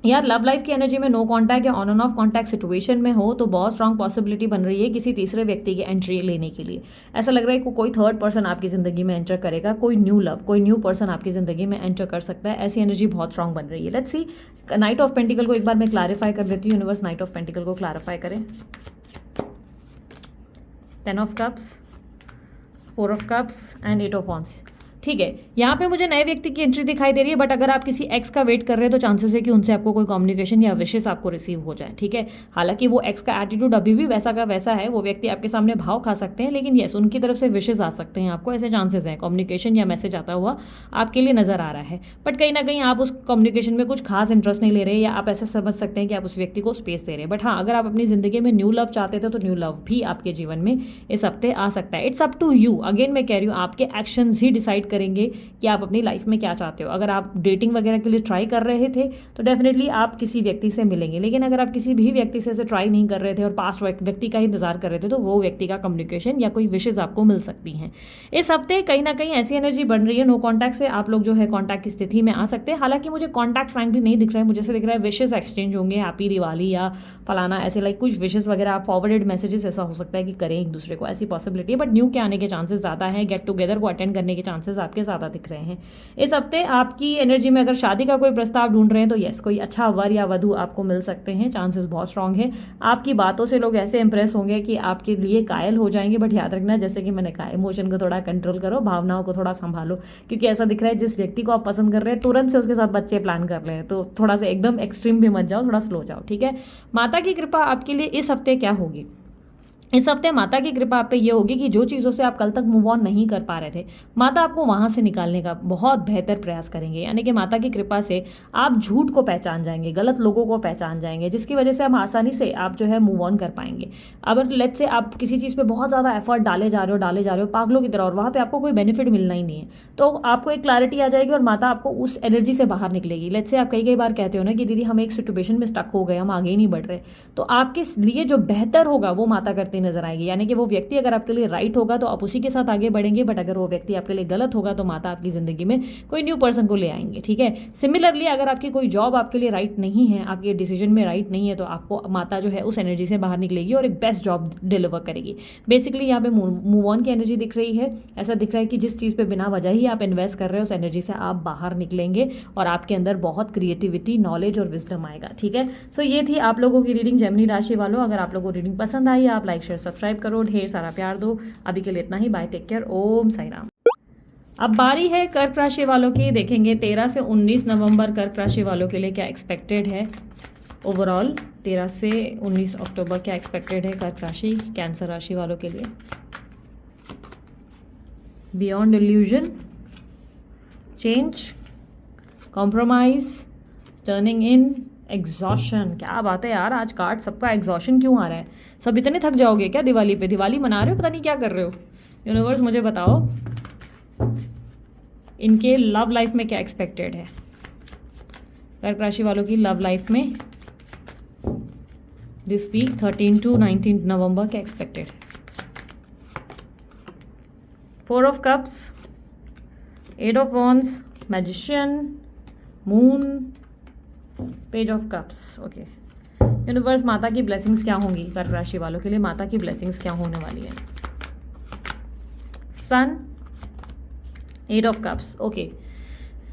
यार लव लाइफ की एनर्जी में नो कांटेक्ट या on and of contact situation में हो तो बहुत स्ट्रांग पॉसिबिलिटी बन रही है किसी तीसरे व्यक्ति की एंट्री लेने के लिए। ऐसा लग रहा है कि कोई थर्ड पर्सन आपकी ज़िंदगी में एंटर करेगा, कोई न्यू लव, कोई न्यू पर्सन आपकी ज़िंदगी में एंटर कर सकता है। ऐसी एनर्जी बहुत स्ट्रांग बन रही है। Let's see, night of pentacle को एक बार मैं क्लैरिफाई कर देती हूँ। यूनिवर्स नाइट ऑफ पेंटिकल को क्लैरिफाई करें। 10 of cups, 4 of cups and 8 of wands, ठीक है। यहाँ पे मुझे नए व्यक्ति की एंट्री दिखाई दे रही है, बट अगर आप किसी एक्स का वेट कर रहे हैं तो चांसेस है कि उनसे आपको कोई कम्युनिकेशन या विशेष आपको रिसीव हो जाए, ठीक है। हालांकि वो एक्स का एटीट्यूड अभी भी वैसा का वैसा है, वो व्यक्ति आपके सामने भाव खा सकते हैं, लेकिन येस उनकी तरफ से विशेष आ सकते हैं आपको, ऐसे चांसेस हैं। कम्युनिकेशन या मैसेज आता हुआ आपके लिए नजर आ रहा है, बट कहीं ना कहीं आप उस कम्युनिकेशन में कुछ खास इंटरेस्ट नहीं ले रहे, या आप ऐसा समझ सकते हैं कि आप उस व्यक्ति को स्पेस दे रहे हैं। बट हाँ, अगर आप अपनी जिंदगी में न्यू लव चाहते थे तो न्यू लव भी आपके जीवन में इस हफ्ते आ सकता है। It's up to you. Again मैं कह रही हूँ, आपके एक्शंस ही डिसाइड करेंगे कि आप अपनी लाइफ में क्या चाहते हो। अगर आप डेटिंग वगैरह के लिए ट्राई कर रहे थे तो डेफिनेटली आप किसी व्यक्ति से मिलेंगे, लेकिन अगर आप किसी भी व्यक्ति से ट्राई नहीं कर रहे थे और पास्ट व्यक्ति का इंतजार कर रहे थे, तो वो व्यक्ति का कम्युनिकेशन या कोई विशेष आपको मिल सकती हैं। इस हफ्ते कहीं ना कहीं ऐसी एनर्जी बन रही है, नो कॉन्टैक्ट से आप लोग जो है कॉन्टैक्ट की स्थिति में आ सकते हैं। हालांकि मुझे कॉन्टैक्ट फ्रैंकली नहीं दिख रहा है, मुझे से दिख रहा है विशेष एक्सचेंज होंगे, हैप्पी दिवाली या फलाना, ऐसे लाइक कुछ विशेष वगैरह आप फॉरवर्डेड मैसेजेस ऐसा हो सकता है कि करें एक दूसरे को, ऐसी पॉसिबिलिटी है। बट न्यू के आने के चांसेस ज़्यादा हैं, गेट टुगेदर को अटेंड करने के चांसेस आपके ज़्यादा दिख रहे हैं। इस हफ्ते आपकी एनर्जी में अगर शादी का कोई प्रस्ताव ढूंढ रहे हैं तो यस, कोई अच्छा वर या वधू आपको मिल सकते हैं, चांसेस बहुत स्ट्रांग है। आपकी बातों से लोग ऐसे इंप्रेस होंगे कि आपके लिए कायल हो जाएंगे। बट याद रखना, जैसे कि मैंने कहा, इमोशन को थोड़ा कंट्रोल करो, भावनाओं को थोड़ा संभालो, क्योंकि ऐसा दिख रहा है जिस व्यक्ति को आप पसंद कर रहे हैं तुरंत से उसके साथ बच्चे प्लान कर रहे हैं, तो थोड़ा सा एकदम एक्सट्रीम भी मत जाओ, थोड़ा स्लो जाओ, ठीक है। माता की कृपा आपके लिए इस हफ्ते क्या होगी? इस हफ्ते माता की कृपा आप पे ये होगी कि जो चीज़ों से आप कल तक मूव ऑन नहीं कर पा रहे थे, माता आपको वहाँ से निकालने का बहुत बेहतर प्रयास करेंगे। यानी कि माता की कृपा से आप झूठ को पहचान जाएंगे, गलत लोगों को पहचान जाएंगे, जिसकी वजह से हम आसानी से आप जो है मूव ऑन कर पाएंगे। अगर लेट्स से आप किसी चीज़ पे बहुत ज़्यादा एफर्ट डाले जा रहे हो पागलों की तरह, और वहाँ पर आपको कोई बेनिफिट मिलना ही नहीं है, तो आपको एक क्लैरिटी आ जाएगी और माता आपको उस एनर्जी से बाहर निकलेगी। लेट्स से आप कई बार कहते हो ना कि दीदी हम एक सिचुएशन में स्टक हो गए, हम आगे ही नहीं बढ़ रहे, तो आपके लिए जो बेहतर होगा वो माता करते आती नजर आएगी। यानी कि वो व्यक्ति अगर आपके लिए राइट होगा तो आप उसी के साथ आगे बढ़ेंगे, बट अगर वो व्यक्ति आपके लिए गलत होगा तो माता आपकी ज़िंदगी में कोई न्यू पर्सन को ले आएंगे। ठीक है। सिमिलरली अगर आपकी कोई जॉब आपके लिए राइट नहीं है, आपके डिसीजन में राइट नहीं है, तो आपको माता जो है उस एनर्जी से बाहर निकलेगी और एक बेस्ट जॉब डिलीवर करेगी। बेसिकली यहाँ पे मूव ऑन की एनर्जी दिख रही है। ऐसा दिख रहा है कि जिस चीज़ पे बिना वजह ही आप इन्वेस्ट कर रहे हो उस एनर्जी से आप बाहर निकलेंगे और आपके अंदर बहुत क्रिएटिविटी, नॉलेज और विजडम आएगा। ठीक है। सो ये थी आप लोगों की रीडिंग जेमिनी राशि वालों। अगर आप लोगों को रीडिंग पसंद आई, आप लाइक शेयर सब्सक्राइब करो, ढेर सारा प्यार दो। अभी के लिए इतना ही। बाय, टेक केयर, ओम साई राम। अब बारी है कर्क राशि वालों की। देखेंगे 13 से 19 नवंबर कर्क राशि वालों के लिए क्या एक्सपेक्टेड है ओवरऑल। 13 से 19 अक्टूबर क्या एक्सपेक्टेड है कर्क राशि, कैंसर राशि वालों के लिए। Beyond illusion, change, compromise, turning इन, एग्जॉशन। क्या बात है यार, आज कार्ड सबका एग्जॉशन क्यों आ रहा है? सब इतने थक जाओगे क्या दिवाली पे? दिवाली मना रहे हो, पता नहीं क्या कर रहे हो। यूनिवर्स मुझे बताओ इनके लव लाइफ में क्या एक्सपेक्टेड है कर्क राशि वालों की लव लाइफ में दिस वीक 13 to 19 नवंबर क्या एक्सपेक्टेड है। 4 of cups, 8 of wands, magician, moon, page of cups. Okay universe, माता की ब्लेसिंग्स क्या होंगी कर्क राशि वालों के लिए? माता की ब्लेसिंग्स क्या होने वाली है? सन, 8 ऑफ कप्स। ओके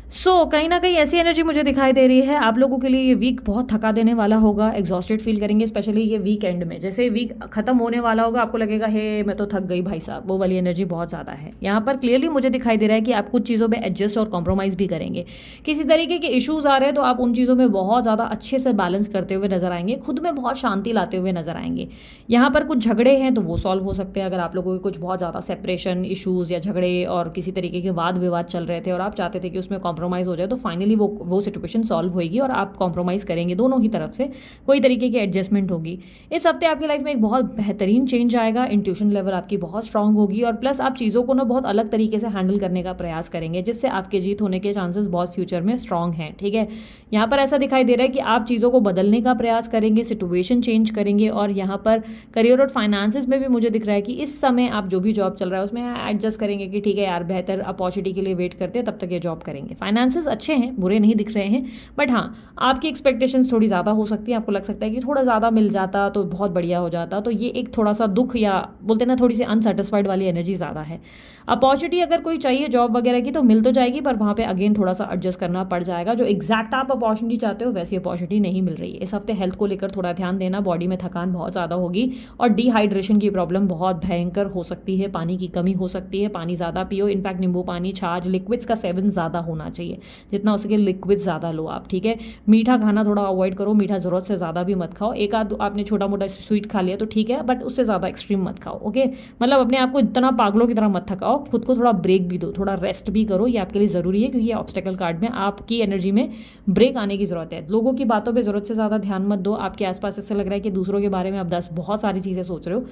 सो कहीं ना कहीं ऐसी एनर्जी मुझे दिखाई दे रही है आप लोगों के लिए ये वीक बहुत थका देने वाला होगा, एग्जॉस्टेड फील करेंगे, स्पेशली ये वीक एंड में। जैसे वीक खत्म होने वाला होगा आपको लगेगा हे मैं तो थक गई भाई साहब, वो वाली एनर्जी बहुत ज़्यादा है यहाँ पर। क्लियरली मुझे दिखाई दे रहा है कि आप कुछ चीज़ों में एडजस्ट और कॉम्प्रोमाइज़ भी करेंगे। किसी तरीके के इशूज़ आ रहे हैं तो आप उन चीज़ों में बहुत ज़्यादा अच्छे से बैलेंस करते हुए नजर आएंगे, खुद में बहुत शांति लाते हुए नजर आएंगे। यहाँ पर कुछ झगड़े हैं तो वो सॉल्व हो सकते हैं। अगर आप लोगों के कुछ बहुत ज़्यादा सेपरेशन इशूज़ या झगड़े और किसी तरीके के वाद विवाद चल रहे थे और आप चाहते थे कि उसमें कॉम्प्रोमाइज़ हो जाए, तो फाइनली वो सिचुएशन सॉल्व होगी और आप कॉम्प्रोमाइज़ करेंगे, दोनों ही तरफ से कोई तरीके की एडजस्टमेंट होगी। इस हफ्ते आपकी लाइफ में एक बहुत बेहतरीन चेंज आएगा, इंट्यूशन लेवल आपकी बहुत स्ट्रांग होगी और प्लस आप चीज़ों को ना बहुत अलग तरीके से हैंडल करने का प्रयास करेंगे, जिससे आपके जीत होने के चांसेस बहुत फ्यूचर में स्ट्रांग हैं। ठीक है। यहाँ पर ऐसा दिखाई दे रहा है कि आप चीज़ों को बदलने का प्रयास करेंगे, सिचुएशन चेंज करेंगे और यहाँ पर करियर और फाइनेंसेस में भी मुझे दिख रहा है कि इस समय आप जो भी जॉब चल रहा है उसमें एडजस्ट करेंगे कि ठीक है यार बेहतर अपॉर्चुनिटी के लिए वेट करते हैं, तब तक ये जॉब करेंगे। फाइनेंसेस अच्छे हैं, बुरे नहीं दिख रहे हैं, बट हाँ आपकी एक्सपेक्टेशंस थोड़ी ज़्यादा हो सकती है। आपको लग सकता है कि थोड़ा ज़्यादा मिल जाता तो बहुत बढ़िया हो जाता, तो ये एक थोड़ा सा दुख या बोलते हैं ना थोड़ी सी अनसेटिस्फाइड वाली एनर्जी ज़्यादा है। अपॉर्चुनिटी अगर कोई चाहिए जॉब वगैरह की तो मिल तो जाएगी, पर वहाँ पे अगेन थोड़ा सा एडजस्ट करना पड़ जाएगा। जो एग्जैक्ट आप अपॉर्चुनिटी चाहते हो वैसी अपॉर्चुनिटी नहीं मिल रही है। इस हफ्ते हेल्थ को लेकर थोड़ा ध्यान देना, बॉडी में थकान बहुत ज़्यादा होगी और डिहाइड्रेशन की प्रॉब्लम बहुत भयंकर हो सकती है, पानी की कमी हो सकती है। पानी ज़्यादा पियो, इनफैक्ट नींबू पानी, छाछ, लिक्विड्स का सेवन ज़्यादा होना चाहिए, जितना हो सके लिक्विड ज़्यादा लो आप। ठीक है। मीठा खाना थोड़ा अवॉइड करो, मीठा ज़रूरत से ज़्यादा भी मत खाओ। एक आध आपने छोटा मोटा स्वीट खा लिया तो ठीक है, बट उससे ज़्यादा एक्सट्रीम मत खाओ। ओके मतलब अपने आप को इतना पागलों की तरह मत थकाओ, खुद को थोड़ा ब्रेक भी दो, थोड़ा रेस्ट भी करो, ये आपके लिए ज़रूरी है क्योंकि ऑब्स्टेकल कार्ड में आपकी एनर्जी में ब्रेक आने की ज़रूरत है। लोगों की बातों पे ज़रूरत से ज़्यादा ध्यान मत दो। आपके आसपास ऐसा लग रहा है कि दूसरों के बारे में आप बहुत सारी चीज़ें सोच रहे हो,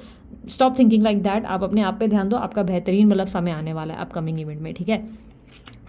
स्टॉप थिंकिंग लाइक दैट। आप अपने आप पे ध्यान दो, आपका बेहतरीन मतलब समय आने वाला है अपकमिंग इवेंट में। ठीक है।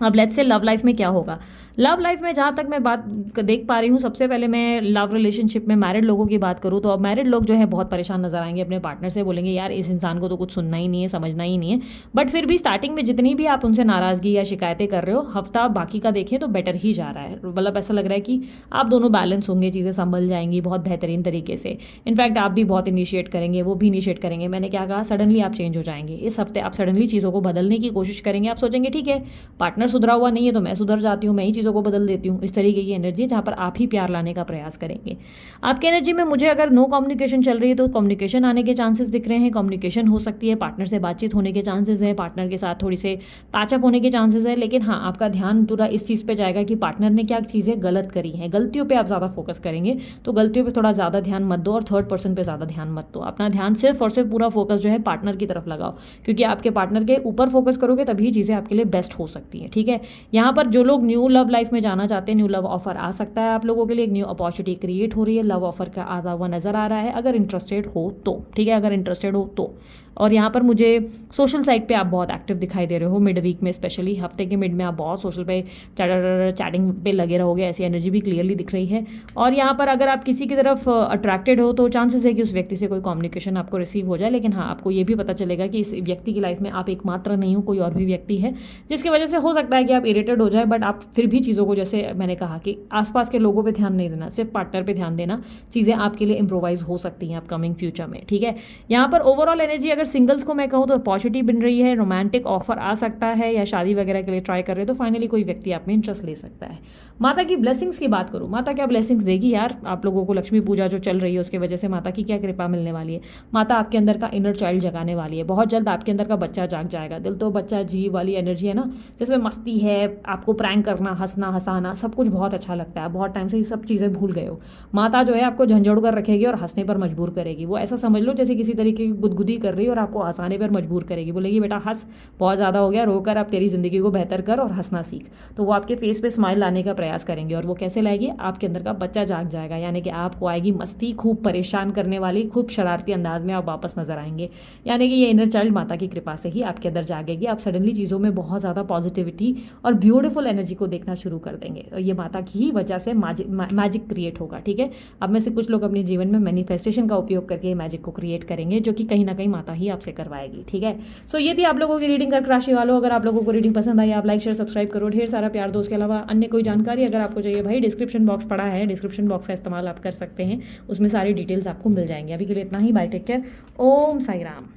अब लेट्स से लव लाइफ में क्या होगा। लव लाइफ में जहाँ तक मैं बात देख पा रही हूँ, सबसे पहले मैं लव रिलेशनशिप में मैरिड लोगों की बात करूँ तो अब मैरिड लोग जो है बहुत परेशान नजर आएंगे अपने पार्टनर से, बोलेंगे यार इस इंसान को तो कुछ सुनना ही नहीं है, समझना ही नहीं है। बट फिर भी स्टार्टिंग में जितनी भी आप उनसे नाराज़गी या शिकायतें कर रहे हो, हफ्ता बाकी का देखें तो बेटर ही जा रहा है। मतलब ऐसा लग रहा है कि आप दोनों बैलेंस होंगे, चीज़ें संभल जाएंगी बहुत बेहतरीन तरीके से। इनफैक्ट आप भी बहुत इनिशिएट करेंगे, वो भी इनिशिएट करेंगे। मैंने क्या कहा, सडनली आप चेंज हो जाएंगे। इस हफ्ते आप सडनली चीज़ों को बदलने की कोशिश करेंगे। आप सोचेंगे ठीक है पार्टनर सुधरा हुआ नहीं है तो मैं सुधर जाती हूँ, मैं ही चीज़ों को बदल देती हूँ। इस तरीके की एनर्जी है जहाँ पर आप ही प्यार लाने का प्रयास करेंगे। आपकी एनर्जी में मुझे अगर नो कम्युनिकेशन चल रही है तो कम्युनिकेशन आने के चांसेस दिख रहे हैं। कम्युनिकेशन हो सकती है, पार्टनर से बातचीत होने के चांसेस है, पार्टनर के साथ थोड़ी से पैचअप होने के चांसेस है। लेकिन हाँ आपका ध्यान पूरा इस चीज़ पे जाएगा कि पार्टनर ने क्या चीज़ें गलत करी हैं। गलतियों पर आप ज़्यादा फोकस करेंगे, तो गलतियों पर थोड़ा ज़्यादा ध्यान मत दो और थर्ड पर्सन पर ज़्यादा ध्यान मत दो। अपना ध्यान सिर्फ और सिर्फ पूरा फोकस जो है पार्टनर की तरफ लगाओ, क्योंकि आपके पार्टनर के ऊपर फोकस करोगे तभी चीज़ें आपके लिए बेस्ट हो सकती सकती हैं, ठीक है। यहाँ पर जो लोग न्यू लव लाइफ में जाना चाहते हैं, न्यू लव ऑफर आ सकता है आप लोगों के लिए, एक न्यू अपॉर्चुनिटी क्रिएट हो रही है, लव ऑफर का आता हुआ नजर आ रहा है, अगर इंटरेस्टेड हो तो, ठीक है, अगर इंटरेस्टेड हो तो। और यहाँ पर मुझे सोशल साइट पे आप बहुत एक्टिव दिखाई दे रहे हो, मिड वीक में स्पेशली, हफ्ते के मिड में आप बहुत सोशल पे चैटिंग पे लगे रहोगे, ऐसी एनर्जी भी क्लियरली दिख रही है। और यहाँ पर अगर आप किसी की तरफ अट्रैक्टेड हो तो चांसेस है कि उस व्यक्ति से कोई कम्युनिकेशन आपको रिसीव हो जाए, लेकिन हाँ, आपको ये भी पता चलेगा कि इस व्यक्ति की लाइफ में आप एकमात्र नहीं हो, कोई और भी व्यक्ति है, जिसकी वजह से हो सकता है कि आप इरिटेड हो जाए, बट आप फिर भी चीज़ों को, जैसे मैंने कहा कि आसपास के लोगों पर ध्यान नहीं देना, सिर्फ पार्टनर पर ध्यान देना, चीज़ें आपके लिए इम्प्रोवाइज हो सकती हैं अपकमिंग फ्यूचर में, ठीक है। यहाँ पर ओवरऑल एनर्जी अगर सिंगल्स को मैं कहूँ तो अपॉर्चुनिटी बन रही है, रोमांटिक ऑफर आ सकता है, या शादी वगैरह के लिए ट्राई कर रहे हो तो फाइनली कोई व्यक्ति आप में इंटरेस्ट ले सकता है। माता की ब्लेसिंग्स की बात करूँ, माता क्या ब्लेसिंग्स देगी यार आप लोगों को, लक्ष्मी पूजा जो चल रही है उसकी वजह से माता की क्या कृपा मिलने वाली है। माता आपके अंदर का इनर चाइल्ड जगाने वाली है, बहुत जल्द आपके अंदर का बच्चा जाग जाएगा। दिल तो बच्चा जीव वाली एनर्जी है ना, जिसमें मस्ती है, आपको प्रैंक करना, हंसना हंसाना सब कुछ बहुत अच्छा लगता है, बहुत टाइम से ये सब चीज़ें भूल गए हो। माता जो है आपको झंझोड़ कर रखेगी और हंसने पर मजबूर करेगी। वो ऐसा समझ लो जैसे किसी तरीके की गुदगुदी कर रही है और आपको हंसाने पर मजबूर करेगी, बोलेगी बेटा हंस, बहुत ज़्यादा हो गया, रोकर अब तेरी ज़िंदगी को बेहतर कर और हंसना सीख। तो वो आपके फेस पे स्माइल लाने का प्रयास करेंगे, और वो कैसे लाएगी, आपके अंदर का बच्चा जाग जाएगा, यानी कि आपको आएगी मस्ती, खूब परेशान करने वाली, खूब शरारती अंदाज में आप वापस नजर आएंगे। यानी कि ये इनर चाइल्ड माता की कृपा से ही आपके अंदर जागेगी। आप सडनली चीज़ों में बहुत ज़्यादा पॉजिटिविटी और ब्यूटीफुल एनर्जी को देखना शुरू कर देंगे, और ये माता की ही वजह से मैजिक क्रिएट होगा, ठीक है। अब में से कुछ लोग अपने जीवन में मैनिफेस्टेशन का उपयोग करके मैजिक को क्रिएट करेंगे, जो कि कहीं ना कहीं माता ही आपसे करवाएगी, ठीक है। सो ये थी आप लोगों की रीडिंग कर्क राशि वालों। अगर आप लोगों को रीडिंग पसंद आई, आप लाइक शेयर सब्सक्राइब करो, ढेर सारा प्यार दो। उसके अलावा अन्य कोई जानकारी अगर आपको चाहिए, भाई डिस्क्रिप्शन बॉक्स पड़ा है, डिस्क्रिप्शन बॉक्स का इस्तेमाल आप कर सकते हैं, उसमें सारी डिटेल्स आपको मिल जाएंगी। अभी के लिए इतना ही, बाय, टेक केयर, ओम साई राम।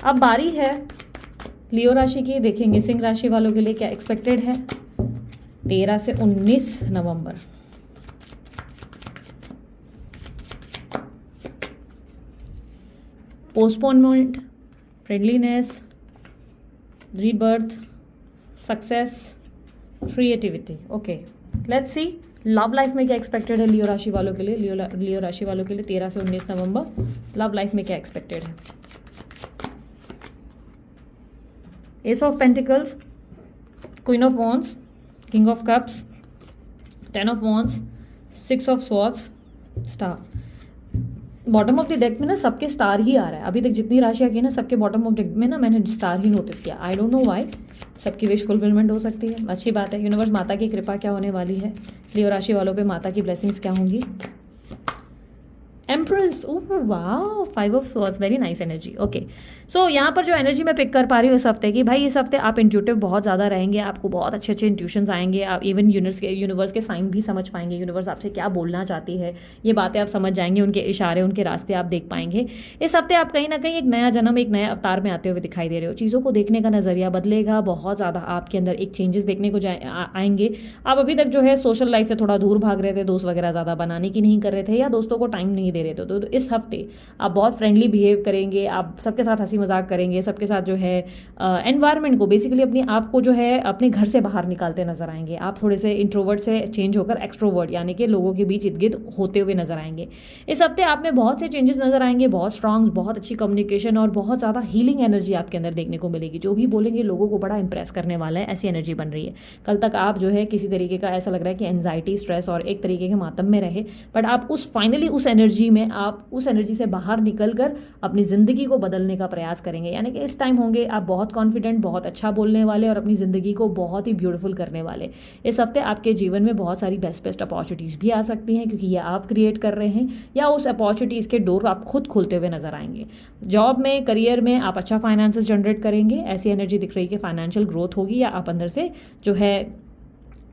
अब बारी है लियो राशि की, देखेंगे सिंह राशि वालों के लिए क्या एक्सपेक्टेड है 13 से 19 नवंबर। Postponement, friendliness, rebirth, success, creativity. Okay, let's see love life में क्या एक्सपेक्टेड है लियो राशि वालों के लिए। लियो राशि वालों के लिए 13 से 19 नवंबर लव लाइफ में क्या एक्सपेक्टेड है। S of pentacles, queen of wands, king of cups, 10 of wands, 6 of swords, star. Bottom of the deck में ना सबके स्टार ही आ रहा है। अभी तक जितनी राशियाँ की ना, सबके बॉटम ऑफ डेक में ना मैंने स्टार ही नोटिस किया। आई डोंट नो व्हाई, सबकी विश फुलफिलमेंट हो सकती है, अच्छी बात है। यूनिवर्स माता की कृपा क्या होने वाली है, लियो राशि वालों पे माता की ब्लेसिंग्स क्या होंगी। एम्प्रेस, ओह वाह, 5 of swords, very nice energy. Okay, so यहाँ पर जो एनर्जी मैं पिक कर पा रही हूँ इस हफ्ते की, भाई इस हफ्ते आप इंट्यूटिव बहुत ज़्यादा रहेंगे, आपको बहुत अच्छे अच्छे इंट्यूशंस आएंगे, आप इवन यूनिवर्स के साइन भी समझ पाएंगे, यूनिवर्स आपसे क्या बोलना चाहती है ये बातें आप समझ जाएंगे, उनके इशारे, उनके रास्ते आप देख पाएंगे। इस हफ्ते आप कहीं ना कहीं एक नया जन्म, एक नए अवतार में आते हुए दिखाई दे रहे हो। चीज़ों को देखने का नज़रिया बदलेगा, बहुत ज़्यादा आपके अंदर एक चेंजेस देखने को आएंगे। आप अभी तक जो है सोशल लाइफ से थोड़ा दूर भाग रहे थे, दोस्त वगैरह ज़्यादा बनाने की नहीं कर रहे थे, या दोस्तों को टाइम नहीं दे रहे थे, तो इस हफ्ते आप बहुत फ्रेंडली बिहेव करेंगे, आप सबके साथ हंसी मजाक करेंगे, सबके साथ जो है एनवायरनमेंट को, बेसिकली अपनी आप को जो है अपने घर से बाहर निकालते नजर आएंगे। आप थोड़े से इंट्रोवर्ट से चेंज होकर एक्सट्रोवर्ट, यानी कि लोगों के बीच इर्द गिर्द होते हुए नजर आएंगे। इस हफ्ते आप में बहुत से चेंजेस नजर आएंगे, बहुत स्ट्रांग, बहुत अच्छी कम्युनिकेशन और बहुत ज़्यादा हीलिंग एनर्जी आपके अंदर देखने को मिलेगी। जो भी बोलेंगे लोगों को बड़ा इंप्रेस करने वाला है, ऐसी एनर्जी बन रही है। कल तक आप जो है किसी तरीके का ऐसा लग रहा है कि एंजाइटी, स्ट्रेस और एक तरीके के मातम में रहे, बट आप फाइनली उस एनर्जी में, आप उस एनर्जी से बाहर निकलकर अपनी ज़िंदगी को बदलने का प्रयास करेंगे। यानी कि इस टाइम होंगे आप बहुत कॉन्फिडेंट, बहुत अच्छा बोलने वाले और अपनी ज़िंदगी को बहुत ही ब्यूटीफुल करने वाले। इस हफ्ते आपके जीवन में बहुत सारी बेस्ट अपॉर्चुनिटीज़ भी आ सकती हैं, क्योंकि ये आप क्रिएट कर रहे हैं, या उस अपॉर्चुनिटीज़ के डोर आप खुद खोलते हुए नजर आएंगे। जॉब में, करियर में आप अच्छा फाइनेंसेस जनरेट करेंगे, ऐसी एनर्जी दिख रही है कि फाइनेंशियल ग्रोथ होगी, या आप अंदर से जो है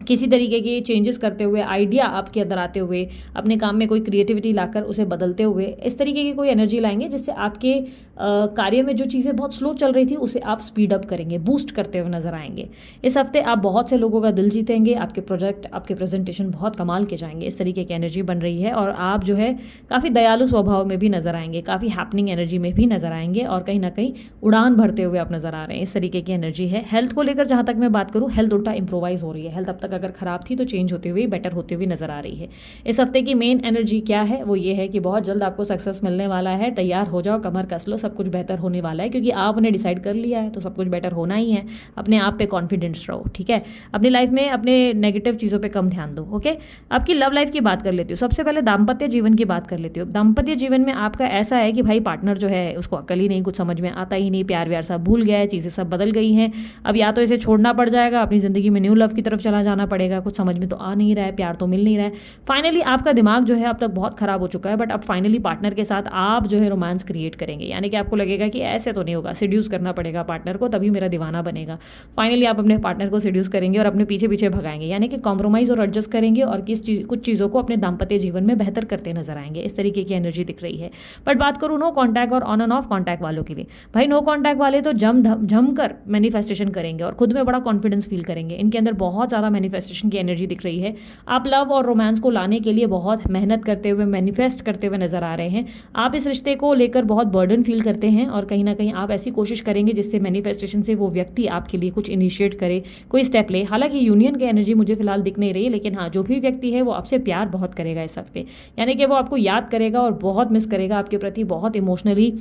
किसी तरीके के चेंजेस करते हुए, आइडिया आपके अंदर आते हुए, अपने काम में कोई क्रिएटिविटी लाकर उसे बदलते हुए, इस तरीके की कोई एनर्जी लाएंगे जिससे आपके कार्य में जो चीज़ें बहुत स्लो चल रही थी उसे आप स्पीड अप करेंगे, बूस्ट करते हुए नजर आएंगे। इस हफ्ते आप बहुत से लोगों का दिल जीतेंगे, आपके प्रोजेक्ट, आपके प्रेजेंटेशन बहुत कमाल के जाएंगे, इस तरीके की एनर्जी बन रही है। और आप जो है काफ़ी दयालु स्वभाव में भी नजर आएंगे, काफ़ी हैपनिंग एनर्जी में भी नजर आएंगे, और कहीं ना कहीं उड़ान भरते हुए आप नजर आ रहे हैं, इस तरीके की एनर्जी है। हेल्थ को लेकर जहाँ तक मैं बात करूँ, हेल्थ उल्टा इंप्रोवाइज हो रही है। हेल्थ अब तक तक अगर ख़राब थी तो चेंज होते हुए बेटर होते हुए नज़र आ रही है। इस हफ्ते की मेन एनर्जी क्या है, वो ये है कि बहुत जल्द आपको सक्सेस मिलने वाला है। तैयार हो जाओ, कमर कस लो, सब कुछ बेहतर होने वाला है, क्योंकि आपने डिसाइड कर लिया है तो सब कुछ बेटर होना ही है। अपने आप पे कॉन्फिडेंस रहो, ठीक है। अपनी लाइफ में अपने नेगेटिव चीज़ों पे कम ध्यान दो, ओके। आपकी लव लाइफ की बात कर लेती हूँ। सबसे पहले दाम्पत्य जीवन की बात कर लेती हूँ। दाम्पत्य जीवन में आपका ऐसा है कि भाई पार्टनर जो है उसको अकल ही नहीं, कुछ समझ में आता ही नहीं, प्यार व्यार सब भूल गया है, चीज़ें सब बदल गई हैं। अब या तो इसे छोड़ना पड़ जाएगा, अपनी ज़िंदगी में न्यू लव की तरफ चला जाना पड़ेगा। कुछ समझ में तो आ नहीं रहा है, प्यार तो मिल नहीं रहा है। फाइनली आपका दिमाग जो है अब तक बहुत ख़राब हो चुका है, बट अब फाइनली पार्टनर के साथ आप जो है रोमांस क्रिएट करेंगे। यानी कि आपको लगेगा कि ऐसे तो नहीं होगा, सिड्यूस करना पड़ेगा पार्टनर को, तभी मेरा दीवाना बनेगा। फाइनली आप अपने पार्टनर को सिड्यूस करेंगे और अपने पीछे पीछे भगाएंगे, यानी कि कॉम्प्रोमाइज़ और एडजस्ट करेंगे और कुछ चीज़ों को अपने दाम्पत्य जीवन में बेहतर करते नजर आएंगे। इस तरीके की एनर्जी दिख रही है। बट बात करूँ नो कॉन्टैक्ट और ऑन एंड ऑफ कॉन्टैक्ट वालों के लिए, भाई नो कॉन्टैक्ट वाले तो जम कर मैनिफेस्टेशन करेंगे और खुद में बड़ा कॉन्फिडेंस फील करेंगे। इनके अंदर बहुत ज़्यादा मैनिफेस्टेशन की एनर्जी दिख रही है। आप लव और रोमांस को लाने के लिए बहुत मेहनत करते हुए, मैनिफेस्ट करते हुए नजर आ रहे हैं। आप इस रिश्ते को लेकर बहुत बर्डन फील करते हैं और कहीं ना कहीं आप ऐसी कोशिश करेंगे जिससे मैनिफेस्टेशन से वो व्यक्ति आपके लिए कुछ इनिशिएट करे, कोई स्टेप ले। हालांकि यूनियन की एनर्जी मुझे फिलहाल दिख नहीं रही, लेकिन हाँ, जो भी व्यक्ति है वो आपसे प्यार बहुत करेगा इस हफ्ते। यानी कि वो आपको याद करेगा और बहुत मिस करेगा, आपके प्रति बहुत इमोशनली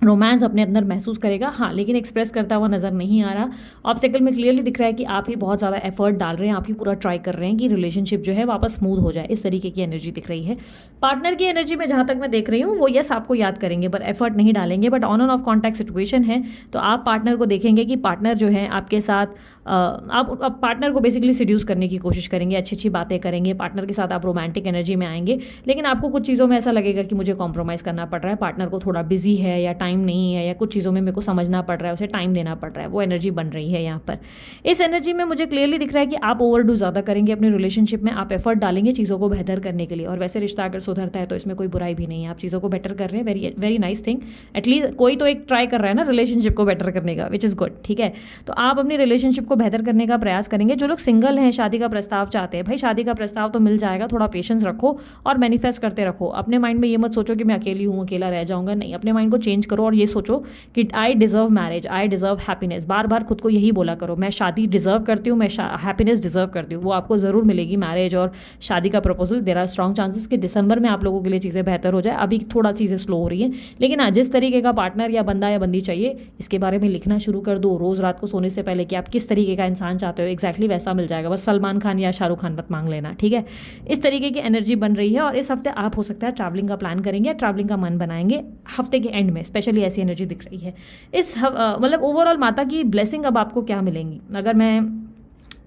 रोमांस अपने अंदर महसूस करेगा। हाँ, लेकिन एक्सप्रेस करता हुआ नज़र नहीं आ रहा। ऑब्स्टेकल में क्लियरली दिख रहा है कि आप ही बहुत ज़्यादा एफर्ट डाल रहे हैं, आप ही पूरा ट्राई कर रहे हैं कि रिलेशनशिप जो है वापस स्मूथ हो जाए। इस तरीके की एनर्जी दिख रही है। पार्टनर की एनर्जी में जहाँ तक मैं देख रही हूँ वो यस आपको याद करेंगे पर एफर्ट नहीं डालेंगे। But on and off contact situation है तो आप पार्टनर को देखेंगे कि पार्टनर जो है आपके साथ आप पार्टनर को बेसिकली सिड्यूस करने की कोशिश करेंगे, अच्छी अच्छी बातें करेंगे, पार्टनर के साथ आप रोमांटिक एनर्जी में आएंगे। लेकिन आपको कुछ चीज़ों में ऐसा लगेगा कि मुझे कॉम्प्रोमाइज़ करना पड़ रहा है, पार्टनर को थोड़ा बिजी है या टाइम नहीं है या कुछ चीज़ों में मेरे को समझना पड़ रहा है, उसे टाइम देना पड़ रहा है। वो एनर्जी बन रही है यहाँ पर। इस एनर्जी में मुझे क्लियरली दिख रहा है कि आप ओवरडू ज़्यादा करेंगे अपने रिलेशनशिप में, आप एफर्ट डालेंगे चीज़ों को बेहतर करने के लिए। और वैसे रिश्ता अगर सुधरता है तो इसमें कोई बुराई भी नहीं है, आप चीज़ों को बेटर कर रहे हैं, very very nice thing. At least कोई तो एक ट्राई कर रहा है ना रिलेशनशिप को बेटर करने का, विच इज़ गुड, ठीक है। तो आप अपनी रिलेशनशिप को बेहतर करने का प्रयास करेंगे। जो लोग सिंगल हैं, शादी का प्रस्ताव चाहते हैं, भाई शादी का प्रस्ताव तो मिल जाएगा। थोड़ा पेशेंस रखो और मैनिफेस्ट करते रखो। अपने माइंड में ये मत सोचो कि मैं अकेली हूँ, अकेला रह जाऊंगा, नहीं। अपने माइंड को चेंज करो और ये सोचो कि I deserve marriage, I deserve happiness. बार बार खुद को यही बोला करो, मैं शादी डिजर्व करती हूँ, मैं हैप्पीनेस डिजर्व करती हूँ। वो आपको ज़रूर मिलेगी। मैरिज और शादी का proposal, there are strong chances कि दिसंबर में आप लोगों के लिए चीज़ें बेहतर हो जाए। अभी थोड़ा चीज़ें स्लो हो रही हैं, लेकिन हाँ, जिस तरीके का पार्टनर या बंदा या बंदी चाहिए, इसके बारे में लिखना शुरू कर दो रोज़ रात को सोने से पहले कि आप किस तरीके का इंसान चाहते हो। एक्जैक्टली वैसा मिल जाएगा। बस सलमान खान या शाहरुख खान मत मांग लेना, ठीक है। इस तरीके की एनर्जी बन रही है। और इस हफ्ते आप हो सकता है ट्रैवलिंग का प्लान करेंगे, ट्रैवलिंग का मन बनाएंगे हफ्ते के एंड में, स्पेशली ऐसी एनर्जी दिख रही है। इस मतलब ओवरऑल माता की ब्लेसिंग अब आपको क्या मिलेंगी अगर मैं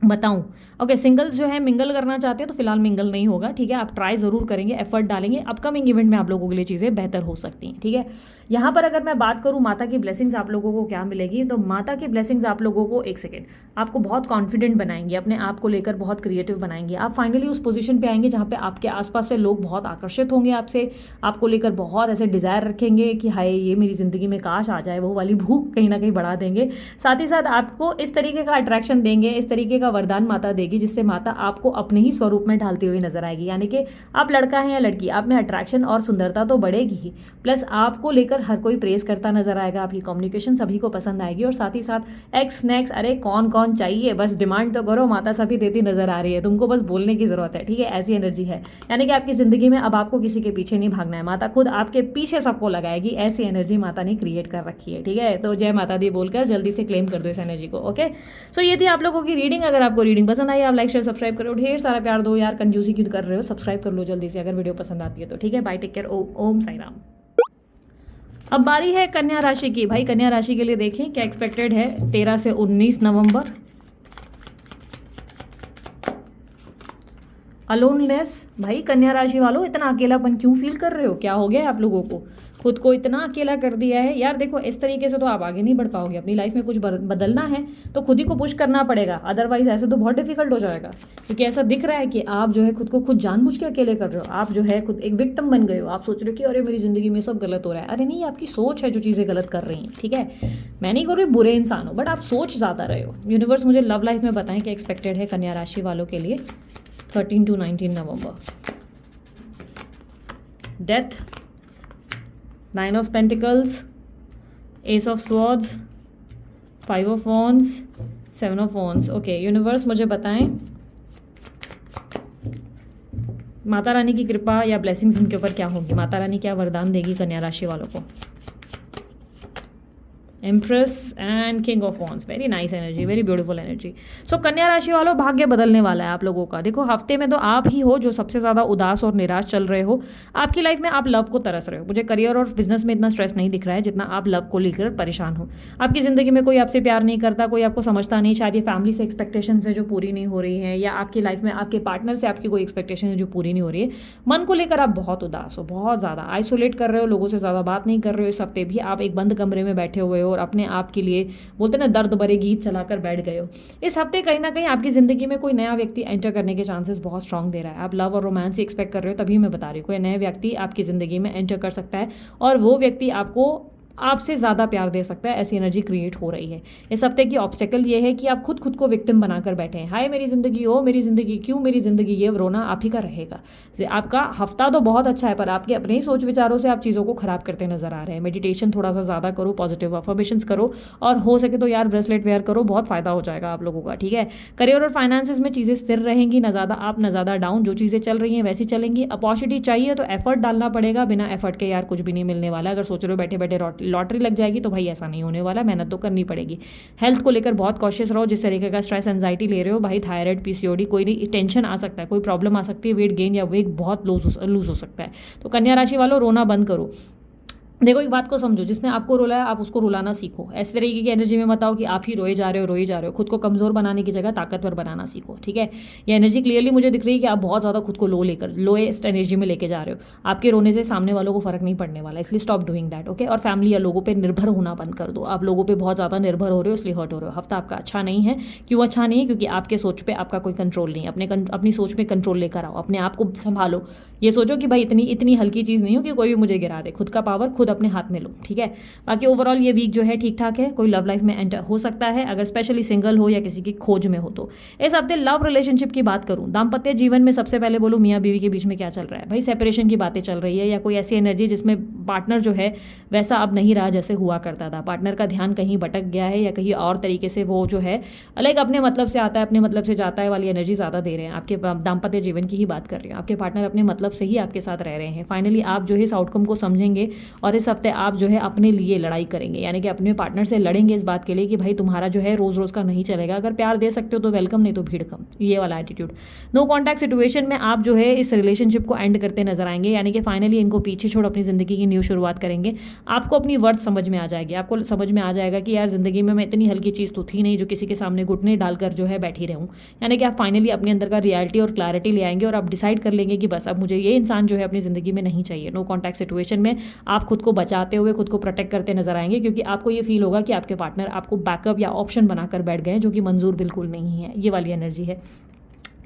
बताऊं। ओके, सिंगल्स जो है मिंगल करना चाहते हैं तो फिलहाल मिंगल नहीं होगा, ठीक है। आप ट्राई ज़रूर करेंगे, एफर्ट डालेंगे, अपकमिंग इवेंट में आप लोगों के लिए चीज़ें बेहतर हो सकती हैं, ठीक है। यहाँ पर अगर मैं बात करूँ माता की ब्लेसिंग्स आप लोगों को क्या मिलेगी, तो माता की ब्लेसिंग्स आप लोगों को, एक सेकेंड, आपको बहुत कॉन्फिडेंट बनाएंगे, अपने आप को लेकर बहुत क्रिएटिव बनाएंगे। आप फाइनली उस पोजीशन पे आएंगे जहाँ पे आपके आसपास से लोग बहुत आकर्षित होंगे आपसे, आपको लेकर बहुत ऐसे डिज़ायर रखेंगे कि हाय ये मेरी ज़िंदगी में काश आ जाए। वो वाली भूख कहीं ना कहीं बढ़ा देंगे। साथ ही साथ आपको इस तरीके का अट्रैक्शन देंगे, इस तरीके का वरदान माता देगी जिससे माता आपको अपने ही स्वरूप में ढालती हुई नजर आएगी। यानी कि आप लड़का है या लड़की, आप में अट्रैक्शन और सुंदरता तो बढ़ेगी ही, प्लस आपको लेकर हर कोई प्रेज करता नजर आएगा। आपकी कम्युनिकेशन सभी को पसंद आएगी। और साथ ही साथ एक्स नेक्स्ट, अरे कौन कौन चाहिए, बस डिमांड तो करो, माता सभी देती नजर आ रही है, तुमको बस बोलने की जरूरत है, ठीक है। ऐसी एनर्जी है। यानी कि आपकी जिंदगी में अब आपको किसी के पीछे नहीं भागना है, माता खुद आपके पीछे सबको लगाएगी। ऐसी एनर्जी माता ने क्रिएट कर रखी है, ठीक है। तो जय माता दी बोलकर जल्दी से क्लेम कर दो इस एनर्जी को, ओके। सो ये थी आप लोगों की रीडिंग। अगर आपको रीडिंग पसंद आई, आप लाइक शेयर सब्सक्राइब करो, ढेर सारा प्यार दो यार, कंजूसी क्यों कर रहे हो, सब्सक्राइब कर लो जल्दी से अगर वीडियो पसंद आती है तो, ठीक है। बाय, टेक केयर, ओम साई राम। अब बारी है कन्या राशि की। भाई कन्या राशि के लिए देखें क्या एक्सपेक्टेड है 13 से 19 नवंबर। अलोनलेस, भाई कन्या राशि वालों इतना अकेलापन क्यों फील कर रहे हो, क्या हो गया है आप लोगों को, खुद को इतना अकेला कर दिया है यार। देखो इस तरीके से तो आप आगे नहीं बढ़ पाओगे। अपनी लाइफ में कुछ बदलना है तो खुद ही को पुश करना पड़ेगा, अदरवाइज ऐसे तो बहुत डिफिकल्ट हो जाएगा। क्योंकि ऐसा दिख रहा है कि आप जो है खुद को खुद जानबूझ के अकेले कर रहे हो। आप जो है खुद एक विक्टिम बन गए हो। आप सोच रहे हो कि अरे मेरी जिंदगी में सब गलत हो रहा है। अरे नहीं, आपकी सोच है जो चीज़ें गलत कर रही हैं, ठीक है। मैं नहीं कर रही बुरे इंसान हो, बट आप सोच ज़्यादा रहे हो। यूनिवर्स मुझे लव लाइफ में बताएं कि एक्सपेक्टेड है कन्या राशि वालों के लिए 13 to 19 November. Death, 9 of Pentacles, Ace of Swords, 5 of Wands, 7 of Wands। Okay universe मुझे बताएं माता रानी की कृपा या ब्लेसिंग्स इनके ऊपर क्या होगी, माता रानी क्या वरदान देगी कन्या राशि वालों को। Empress and king of wands, very nice energy, very beautiful energy. So कन्या राशि वालों, भाग्य बदलने वाला है आप लोगों का। देखो हफ्ते में तो आप ही हो जो सबसे ज़्यादा उदास और निराश चल रहे हो। आपकी लाइफ में आप लव को तरस रहे हो। मुझे करियर और बिजनेस में इतना स्ट्रेस नहीं दिख रहा है जितना आप लव को लेकर परेशान हो। आपकी ज़िंदगी में कोई आपसे प्यार नहीं करता, कोई आपको समझता नहीं। शायद ये फैमिली से एक्सपेक्टेशन है जो पूरी नहीं हो रही है, या आपकी लाइफ में आपके पार्टनर से आपकी कोई एक्सपेक्टेशन है जो पूरी नहीं हो रही है। मन को लेकर आप बहुत उदास हो, बहुत ज़्यादा आइसोलेट कर रहे हो, लोगों से ज़्यादा बात नहीं कर रहे हो। इस हफ्ते भी आप एक बंद कमरे में बैठे हुए हो और अपने आप के लिए बोलते ना दर्द भरे गीत चलाकर बैठ गए हो। इस हफ्ते कहीं ना कहीं आपकी जिंदगी में कोई नया व्यक्ति एंटर करने के चांसेस बहुत स्ट्रांग दे रहा है। आप लव और रोमांस ही एक्सपेक्ट कर रहे हो, तभी मैं बता रही हूँ कोई नया व्यक्ति आपकी जिंदगी में एंटर कर सकता है और वो व्यक्ति आपको आपसे ज़्यादा प्यार दे सकता है। ऐसी एनर्जी क्रिएट हो रही है। इस हफ्ते की ऑब्स्टेकल ये है कि आप खुद को विक्टिम बनाकर बैठे हैं। हाय मेरी ज़िंदगी, ओ मेरी ज़िंदगी, क्यों मेरी ज़िंदगी, ये रोना आप ही का रहेगा। आपका हफ्ता तो बहुत अच्छा है पर आपके अपने ही सोच विचारों से आप चीज़ों को खराब करते नजर आ रहे हैं। मेडिटेशन थोड़ा सा ज़्यादा करो, पॉजिटिव अफर्मेशंस करो और हो सके तो यार ब्रेसलेट वेयर करो, बहुत फ़ायदा हो जाएगा आप लोगों का। ठीक है, करियर और फाइनेंसेस में चीज़ें स्थिर रहेंगी, ना ज़्यादा अप ना ज़्यादा डाउन। जो चीज़ें चल रही हैं वैसी चलेंगी। अपॉर्चुनिटी चाहिए तो एफर्ट डालना पड़ेगा, बिना एफर्ट के यार कुछ भी नहीं मिलने वाला। अगर सोच रहे हो बैठे बैठे लॉटरी लग जाएगी तो भाई ऐसा नहीं होने वाला, मेहनत तो करनी पड़ेगी। हेल्थ को लेकर बहुत कॉशियस रहो। जिस तरीके का स्ट्रेस एंजाइटी ले रहे हो भाई, थायराइड, पीसीओडी, कोई नहीं, टेंशन आ सकता है, कोई प्रॉब्लम आ सकती है, वेट गेन या वेट बहुत लूज हो सकता है। तो कन्या राशि वालों रोना बंद करो। देखो एक बात को समझो, जिसने आपको रुलाया आप उसको रुलाना सीखो। इस तरीके की एनर्जी में मत आओ कि आप ही रोए जा रहे हो। खुद को कमज़ोर बनाने की जगह ताकतवर बनाना सीखो। ठीक है, ये एनर्जी क्लियरली मुझे दिख रही है कि आप बहुत ज़्यादा खुद को लोएस्ट एनर्जी में लेके जा रहे हो। आपके रोने से सामने वालों को फर्क नहीं पड़ने वाला, इसलिए स्टॉप डूइंग दैट। ओके, और फैमिली या लोगों पर निर्भर होना बंद कर दो। आप लोगों पर बहुत ज़्यादा निर्भर हो रहे हो, इसलिए हर्ट हो रहे हो। हफ्ता आपका अच्छा नहीं है। क्यों अच्छा नहीं है? क्योंकि आपके सोच पर आपका कोई कंट्रोल नहीं है। अपनी सोच में कंट्रोल लेकर आओ, अपने आप को संभालो। ये सोचो कि भाई इतनी हल्की चीज़ नहीं हो कि कोई भी मुझे गिरा दे। खुद का पावर खुद अपने हाथ में लो। ठीक है, बाकी ओवरऑल ये वीक जो है ठीक ठाक है। कोई लव लाइफ में एंटर हो सकता है अगर स्पेशली सिंगल हो या किसी की खोज में हो तो। इस हफ्ते लव रिलेशनशिप की बात करूं, दाम्पत्य जीवन में सबसे पहले बोलूं मियाँ बीवी के बीच में क्या चल रहा है। भाई सेपरेशन की बातें चल रही है या कोई ऐसी एनर्जी जिसमें पार्टनर जो है वैसा अब नहीं रहा जैसे हुआ करता था। पार्टनर का ध्यान कहीं भटक गया है या कहीं और तरीके से वो जो है अलग अपने मतलब से आता है अपने मतलब से जाता है वाली एनर्जी ज़्यादा दे रहे हैं। आपके दाम्पत्य जीवन की ही बात कर रही हूँ। आपके पार्टनर अपने मतलब से ही आपके साथ रह रहे हैं। फाइनली आप जो है इस आउटकम को समझेंगे और इस हफ्ते आप जो है अपने लिए लड़ाई करेंगे, यानी कि अपने पार्टनर से लड़ेंगे इस बात के लिए कि भाई तुम्हारा जो है रोज रोज का नहीं चलेगा। अगर प्यार दे सकते हो तो वेलकम, नहीं तो भीड़ कम, ये वाला एटीट्यूड। नो कॉन्टैक्ट सिचुएशन में आप जो है इस रिलेशनशिप को एंड करते नजर आएंगे, यानी कि फाइनली इनको पीछे छोड़ अपनी जिंदगी की न्यू शुरुआत करेंगे। आपको अपनी वर्थ समझ में आ जाएगी। आपको समझ में आ जाएगा कि यार जिंदगी में मैं इतनी हल्की चीज़ तो थी नहीं जो किसी के सामने घुटने डालकर जो है बैठी रहूं। यानी कि आप फाइनली अपने अंदर का रियलिटी और क्लैरिटी ले आएंगे और आप डिसाइड कर लेंगे कि बस अब मुझे ये इंसान जो है अपनी जिंदगी में नहीं चाहिए। नो कॉन्टैक्ट सिचुएशन में आप खुद को बचाते हुए खुद को प्रोटेक्ट करते नजर आएंगे, क्योंकि आपको ये फील होगा कि आपके पार्टनर आपको बैकअप या ऑप्शन बनाकर बैठ गए, जो कि मंजूर बिल्कुल नहीं है। ये वाली एनर्जी है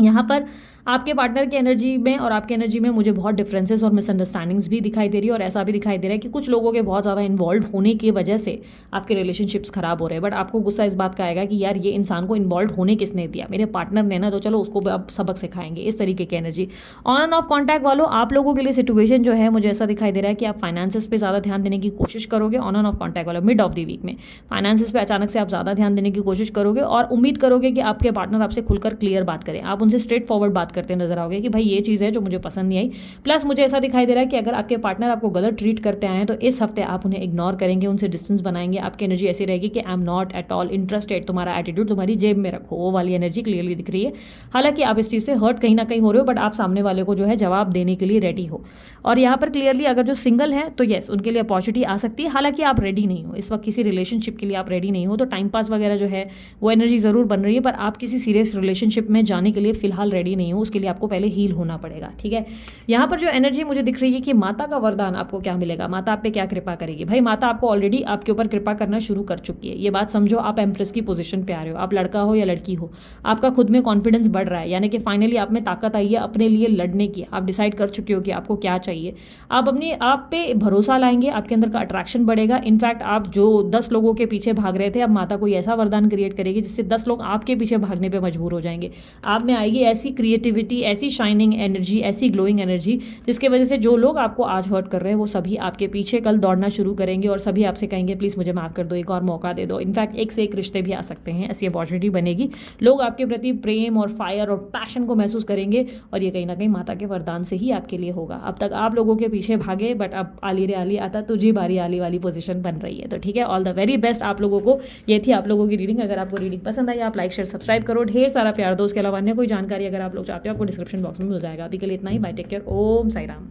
यहाँ पर। आपके पार्टनर की एनर्जी में और आपकी एनर्जी में मुझे बहुत डिफरेंसेस और मिसअंडरस्टैंडिंग्स भी दिखाई दे रही है, और ऐसा भी दिखाई दे रहा है कि कुछ लोगों के बहुत ज़्यादा इन्वॉल्व होने की वजह से आपके रिलेशनशिप्स खराब हो रहे हैं। बट आपको गुस्सा इस बात का आएगा कि यार ये इंसान को इन्वॉल्व होने किसने दिया, मेरे पार्टनर ने ना, तो चलो उसको अब सबक सिखाएंगे। इस तरीके की energy. On and off contact वालों, आप लोगों के लिए सिचुएशन जो है मुझे ऐसा दिखाई दे रहा है कि आप फाइनेंसेस पे ज़्यादा ध्यान देने की कोशिश करोगे। ऑन एंड ऑफ कॉन्टैक्ट वालों मिड ऑफ द वीक में फाइनेंसेस पे अचानक से आप ज़्यादा ध्यान देने की कोशिश करोगे और उम्मीद करोगे कि आपके पार्टनर आपसे खुलकर क्लियर बात करें। आप उनसे स्ट्रेट फॉरवर्ड बात करते नजर आओगे कि भाई ये चीज़ है जो मुझे पसंद नहीं आई। प्लस मुझे ऐसा दिखाई दे रहा है कि अगर आपके पार्टनर आपको गलत ट्रीट करते आए हैं तो इस हफ्ते आप उन्हें इग्नोर करेंगे, उनसे डिस्टेंस बनाएंगे। आपकी एनर्जी ऐसी रहेगी कि I am not at all interested, तुम्हारा एटीट्यूड तुम्हारी जेब में रखो, वो वाली एनर्जी क्लियरली दिख रही है। हालांकि आप इस चीज़ से हर्ट कहीं ना कहीं हो रहे हो, बट आप सामने वाले को जो है जवाब देने के लिए रेडी हो। और यहाँ पर क्लियरली अगर जो सिंगल है तो येस उनके लिए अपॉर्चुनिटी आ सकती है। हालांकि आप रेडी नहीं हो इस वक्त, किसी रिलेशनशिप के लिए आप रेडी नहीं हो, तो टाइम पास वगैरह जो है वो एनर्जी ज़रूर बन रही है, पर आप किसी सीरियस रिलेशनशिप में जाने के लिए फिलहाल रेडी नहीं हो। उसके लिए आपको पहले हील होना पड़ेगा। ठीक है, यहाँ पर जो एनर्जी मुझे दिख रही है कि माता का वरदान आपको क्या मिलेगा, माता आप पे क्या कृपा करेगी। भाई माता आपको ऑलरेडी आपके ऊपर कृपा करना शुरू कर चुकी है। ये बात समझो, आप एम्प्रेस की पोजीशन पे आ रहे हो, आप लड़का हो या लड़की हो, आपका खुद में कॉन्फिडेंस बढ़ रहा है, यानी कि फाइनली आप में ताकत आई है अपने लिए लड़ने की। आप डिसाइड कर चुके हो कि आपको क्या चाहिए। आप अपने आप पे भरोसा लाएंगे, आपके अंदर का अट्रैक्शन बढ़ेगा। इनफैक्ट आप जो 10 लोगों के पीछे भाग रहे थे, अब माता कोई ऐसा वरदान क्रिएट करेगी जिससे 10 लोग आपके पीछे भागने पर मजबूर हो जाएंगे। आप में आएगी ऐसी क्रिएटिविटी पॉजिटिविटी, ऐसी शाइनिंग एनर्जी, ऐसी ग्लोइंग एनर्जी जिसकी वजह से जो लोग आपको आज हर्ट कर रहे हैं वो सभी आपके पीछे कल दौड़ना शुरू करेंगे और सभी आपसे कहेंगे प्लीज़ मुझे माफ़ कर दो, एक और मौका दे दो। इनफैक्ट एक से एक रिश्ते भी आ सकते हैं, ऐसी अपॉर्चुनिटी बनेगी। लोग आपके प्रति प्रेम और फायर और पैशन को महसूस करेंगे और ये कहीं ना कहीं माता के वरदान से ही आपके लिए होगा। अब तक आप लोगों के पीछे भागे बट अब आली रे आली आता तुझे बारी आली वाली पोजीशन बन रही है। तो ठीक है, ऑल द वेरी बेस्ट आप लोगों को। ये थी आप लोगों की रीडिंग। अगर आपको रीडिंग पसंद आई आप लाइक शेयर सब्सक्राइब करो, ढेर सारा प्यार दो। उसके अलावा अन्य कोई जानकारी अगर आप लोग चाहते हो आपको डिस्क्रिप्शन बॉक्स में मिल जाएगा। अभी के लिए इतना ही, बाय, टेक केयर, ओम साई राम।